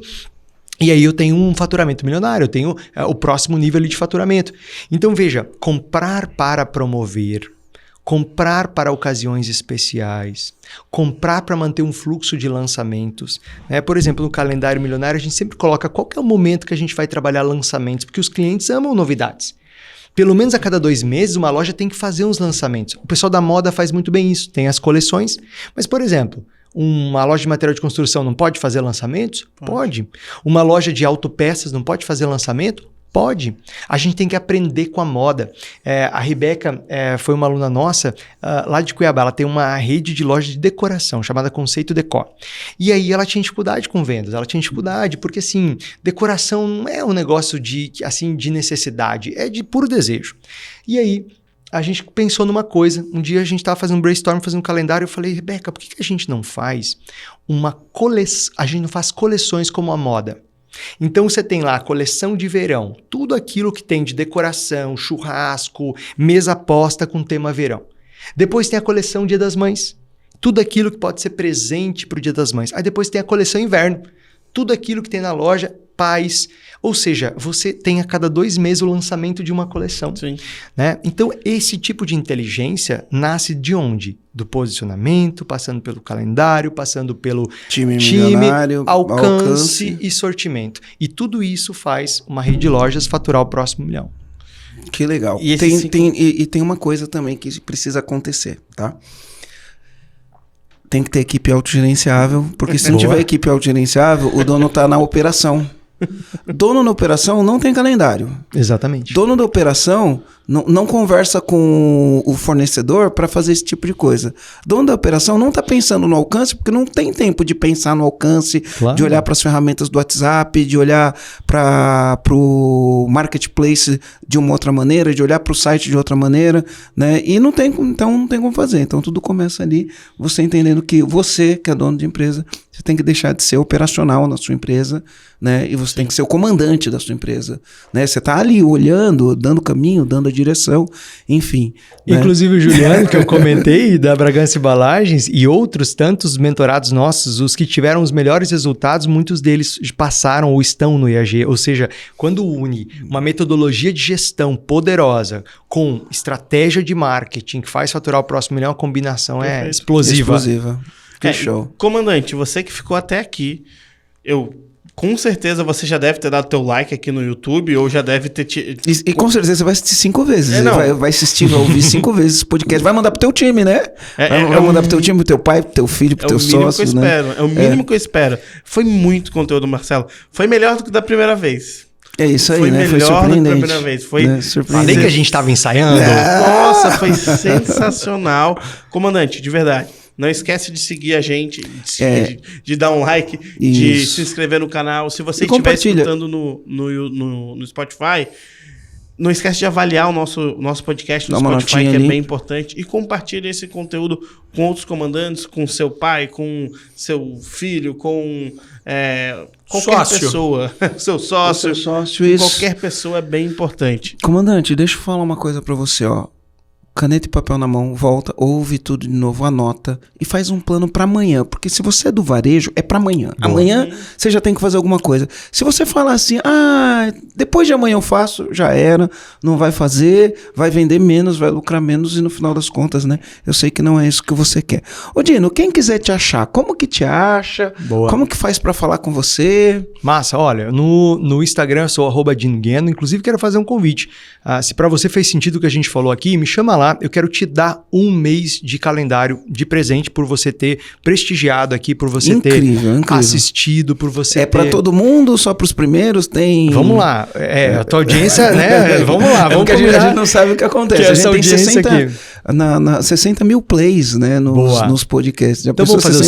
E aí eu tenho um faturamento milionário, eu tenho o próximo nível de faturamento. Então veja, comprar para promover, comprar para ocasiões especiais, comprar para manter um fluxo de lançamentos. Por exemplo, no calendário milionário a gente sempre coloca qual que é o momento que a gente vai trabalhar lançamentos, porque os clientes amam novidades. Pelo menos a cada 2 meses, uma loja tem que fazer uns lançamentos. O pessoal da moda faz muito bem isso, tem as coleções. Mas, por exemplo, uma loja de material de construção não pode fazer lançamentos? Pode. Uma loja de autopeças não pode fazer lançamento? Pode. A gente tem que aprender com a moda. A Rebeca foi uma aluna nossa lá de Cuiabá. Ela tem uma rede de lojas de decoração chamada Conceito Decor. E aí ela tinha dificuldade com vendas. Ela tinha dificuldade porque, assim, decoração não é um negócio de necessidade. É de puro desejo. E aí a gente pensou numa coisa. Um dia a gente estava fazendo um brainstorm, fazendo um calendário. Eu falei, Rebeca, por que a gente não faz uma coleção? A gente não faz coleções como a moda. Então você tem lá a coleção de verão, tudo aquilo que tem de decoração, churrasco, mesa posta com tema verão. Depois tem a coleção Dia das Mães, tudo aquilo que pode ser presente para o Dia das Mães. Aí depois tem a coleção inverno, tudo aquilo que tem na loja, paz. Ou seja, você tem a cada 2 meses o lançamento de uma coleção. Sim. Né? Então, esse tipo de inteligência nasce de onde? Do posicionamento, passando pelo calendário, passando pelo time milionário, alcance e sortimento. E tudo isso faz uma rede de lojas faturar o próximo milhão. Que legal. E tem uma coisa também que precisa acontecer, tá? Tem que ter equipe autogerenciável, porque se não tiver equipe autogerenciável, o dono está na operação. Dono na operação não tem calendário. Exatamente. Dono da operação não conversa com o fornecedor para fazer esse tipo de coisa. Dono da operação não está pensando no alcance, porque não tem tempo de pensar no alcance, claro, de olhar para as ferramentas do WhatsApp, de olhar para o marketplace de uma outra maneira, de olhar para o site de outra maneira, né? E não tem como fazer. Então tudo começa ali, você entendendo que você, que é dono de empresa, você tem que deixar de ser operacional na sua empresa, né? E você tem que ser o comandante da sua empresa, né? Você está ali olhando, dando caminho, dando a direção, enfim. Inclusive o Juliano, que eu comentei, da Bragança Embalagens, e outros tantos mentorados nossos, os que tiveram os melhores resultados, muitos deles passaram ou estão no IAG. Ou seja, quando une uma metodologia de gestão poderosa com estratégia de marketing que faz faturar o próximo milhão, a combinação é explosiva. Que show. Comandante, você que ficou até aqui, com certeza você já deve ter dado teu like aqui no YouTube, ou já deve ter... E com certeza você vai assistir 5 vezes. Vai assistir, vai ouvir 5 vezes esse podcast. Vai mandar pro teu time, né? Vai mandar pro teu time, pro teu pai, pro teu filho, pro teu sócio, né? É o mínimo que eu espero. Foi muito conteúdo, Marcelo. Foi melhor do que da primeira vez. É isso aí, né? Foi surpreendente. Foi primeira vez. Foi surpreendente. Falei que a gente estava ensaiando. Nossa, foi sensacional. Comandante, de verdade. Não esquece de seguir a gente, de dar um like, de se inscrever no canal. Se você estiver escutando no Spotify, não esquece de avaliar o nosso podcast no Spotify, que é bem importante. E compartilhe esse conteúdo com outros comandantes, com seu pai, com seu filho, com qualquer pessoa. Seu sócio, qualquer pessoa é bem importante. Comandante, deixa eu falar uma coisa para você, ó. Caneta e papel na mão, volta, ouve tudo de novo, anota e faz um plano para amanhã, porque se você é do varejo, é para amanhã. Amanhã você já tem que fazer alguma coisa. Se você falar assim, depois de amanhã eu faço, já era, não vai fazer, vai vender menos, vai lucrar menos e no final das contas, né? Eu sei que não é isso que você quer. Ô Dino, quem quiser te achar, como que te acha? Boa. Como que faz para falar com você? Massa, olha, no Instagram eu sou @DinoGueno, inclusive quero fazer um convite. Se para você fez sentido o que a gente falou aqui, me chama lá. Eu quero te dar 1 mês de calendário de presente por você ter prestigiado aqui, por você ter assistido, por você ter... É para todo mundo, só para os primeiros? Tem... Vamos lá. A tua audiência, né? Vamos lá, vamos porque a gente não sabe o que acontece. A gente tem 60... 60 mil plays, né, nos podcasts. Já então vamos fazer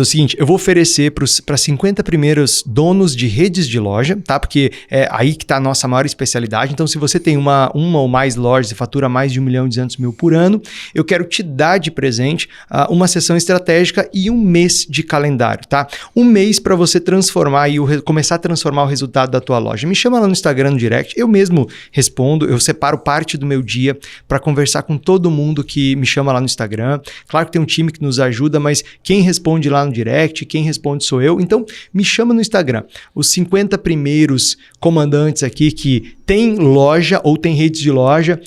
o seguinte, eu vou oferecer para 50 primeiros donos de redes de loja, tá? Porque é aí que está a nossa maior especialidade. Então, se você tem uma ou mais lojas e fatura mais de 1.200.000 por ano, eu quero te dar de presente uma sessão estratégica e um mês de calendário, tá? Um mês para você transformar e começar a transformar o resultado da tua loja. Me chama lá no Instagram, no direct, eu mesmo respondo, eu separo parte do meu dia para conversar com todo mundo que me chama lá no Instagram. Claro que tem um time que nos ajuda, mas quem responde lá no direct, quem responde sou eu. Então, me chama no Instagram. Os 50 primeiros comandantes aqui que tem loja ou tem redes de loja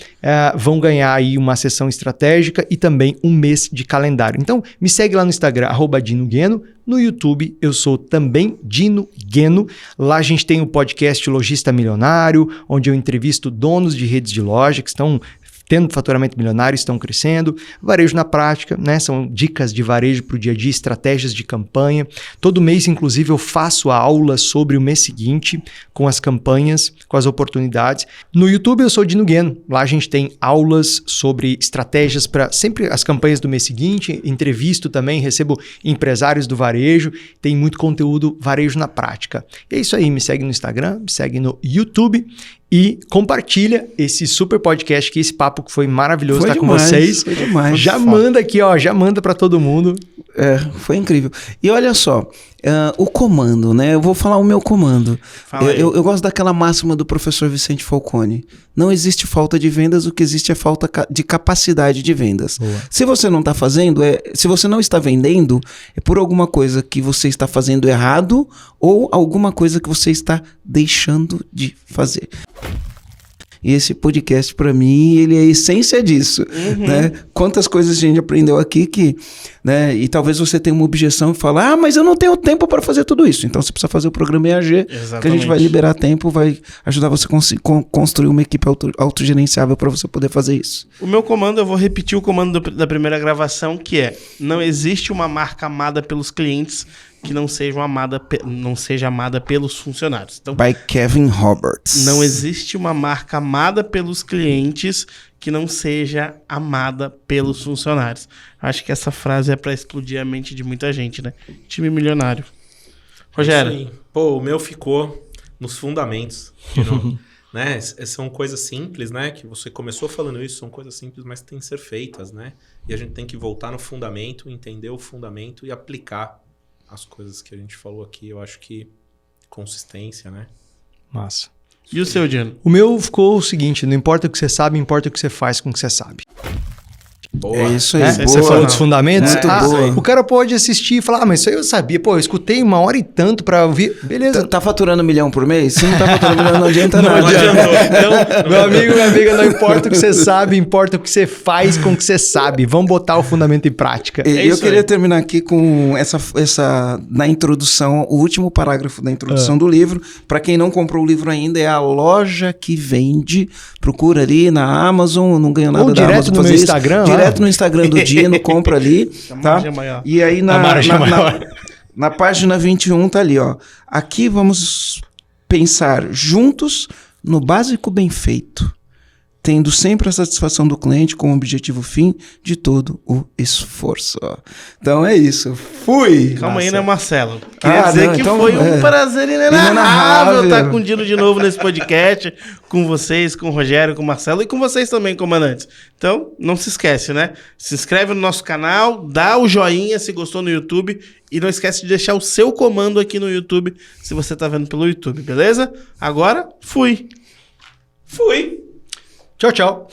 vão ganhar aí uma sessão estratégica e também um mês de calendário. Então, me segue lá no Instagram, @DinoGueno. No YouTube, eu sou também Dino Gueno. Lá a gente tem o podcast Lojista Milionário, onde eu entrevisto donos de redes de loja que estão tendo faturamento milionário, estão crescendo. Varejo na prática, né? São dicas de varejo para o dia a dia, estratégias de campanha. Todo mês, inclusive, eu faço a aula sobre o mês seguinte, com as campanhas, com as oportunidades. No YouTube, eu sou Dino Gueno. Lá a gente tem aulas sobre estratégias para sempre as campanhas do mês seguinte. Entrevisto também, recebo empresários do varejo. Tem muito conteúdo varejo na prática. E é isso aí, me segue no Instagram, me segue no YouTube. E compartilha esse super podcast, que esse papo que foi maravilhoso estar com vocês. Foi demais. Já manda aqui, ó, já manda para todo mundo. Foi incrível. E olha só, o comando, né? Eu vou falar o meu comando. Eu gosto daquela máxima do professor Vicente Falcone. Não existe falta de vendas, o que existe é falta de capacidade de vendas. Boa. Se você não está fazendo, se você não está vendendo, é por alguma coisa que você está fazendo errado ou alguma coisa que você está deixando de fazer. E esse podcast, para mim, ele é a essência disso, né? Quantas coisas a gente aprendeu aqui que, né? E talvez você tenha uma objeção e fale, mas eu não tenho tempo para fazer tudo isso. Então, você precisa fazer o programa EAG, que a gente vai liberar tempo, vai ajudar você a construir uma equipe autogerenciável para você poder fazer isso. O meu comando, eu vou repetir o comando da primeira gravação, que é: não existe uma marca amada pelos clientes que não seja amada pelos funcionários. Então, by Kevin Roberts. Não existe uma marca amada pelos clientes que não seja amada pelos funcionários. Acho que essa frase é para explodir a mente de muita gente, né? Time milionário. Rogério. Pô, o meu ficou nos fundamentos. De novo. Né? São coisas simples, né? Que você começou falando isso, são coisas simples, mas têm que ser feitas, né? E a gente tem que voltar no fundamento, entender o fundamento e aplicar as coisas que a gente falou aqui. Eu acho que consistência, né? Massa. E o seu, Dino? O meu ficou o seguinte: não importa o que você sabe, importa o que você faz com o que você sabe. Boa. É isso aí. Você falou dos fundamentos? Muito boa. O cara pode assistir e falar, mas isso aí eu sabia. Pô, eu escutei 1 hora e tanto pra ouvir. Beleza. Tá faturando 1 milhão por mês? Se não tá faturando 1 milhão, não adianta Não nada. adiantou. Então, meu amigo, minha amiga, não importa o que você sabe, importa o que você faz com o que você sabe. Vamos botar o fundamento em prática. Eu queria terminar aqui com na introdução, o último parágrafo da introdução do livro. Para quem não comprou o livro ainda, é A Loja que Vende. Procura ali na Amazon, não ganha nada ou da direto Amazon. no meu Instagram. Direto no Instagram do Dino, compra ali. Tá? E aí na página 21 tá ali, ó. Aqui vamos pensar juntos no básico bem feito, tendo sempre a satisfação do cliente como objetivo fim de todo o esforço. Então é isso. Fui! Calma aí, né, Marcelo? Queria dizer que foi um prazer inenarrável inenarrável estar com o Dino de novo nesse podcast, com vocês, com o Rogério, com o Marcelo e com vocês também, comandantes. Então, não se esquece, né? Se inscreve no nosso canal, dá o joinha se gostou no YouTube e não esquece de deixar o seu comando aqui no YouTube, se você tá vendo pelo YouTube, beleza? Agora, fui! Tchau, tchau.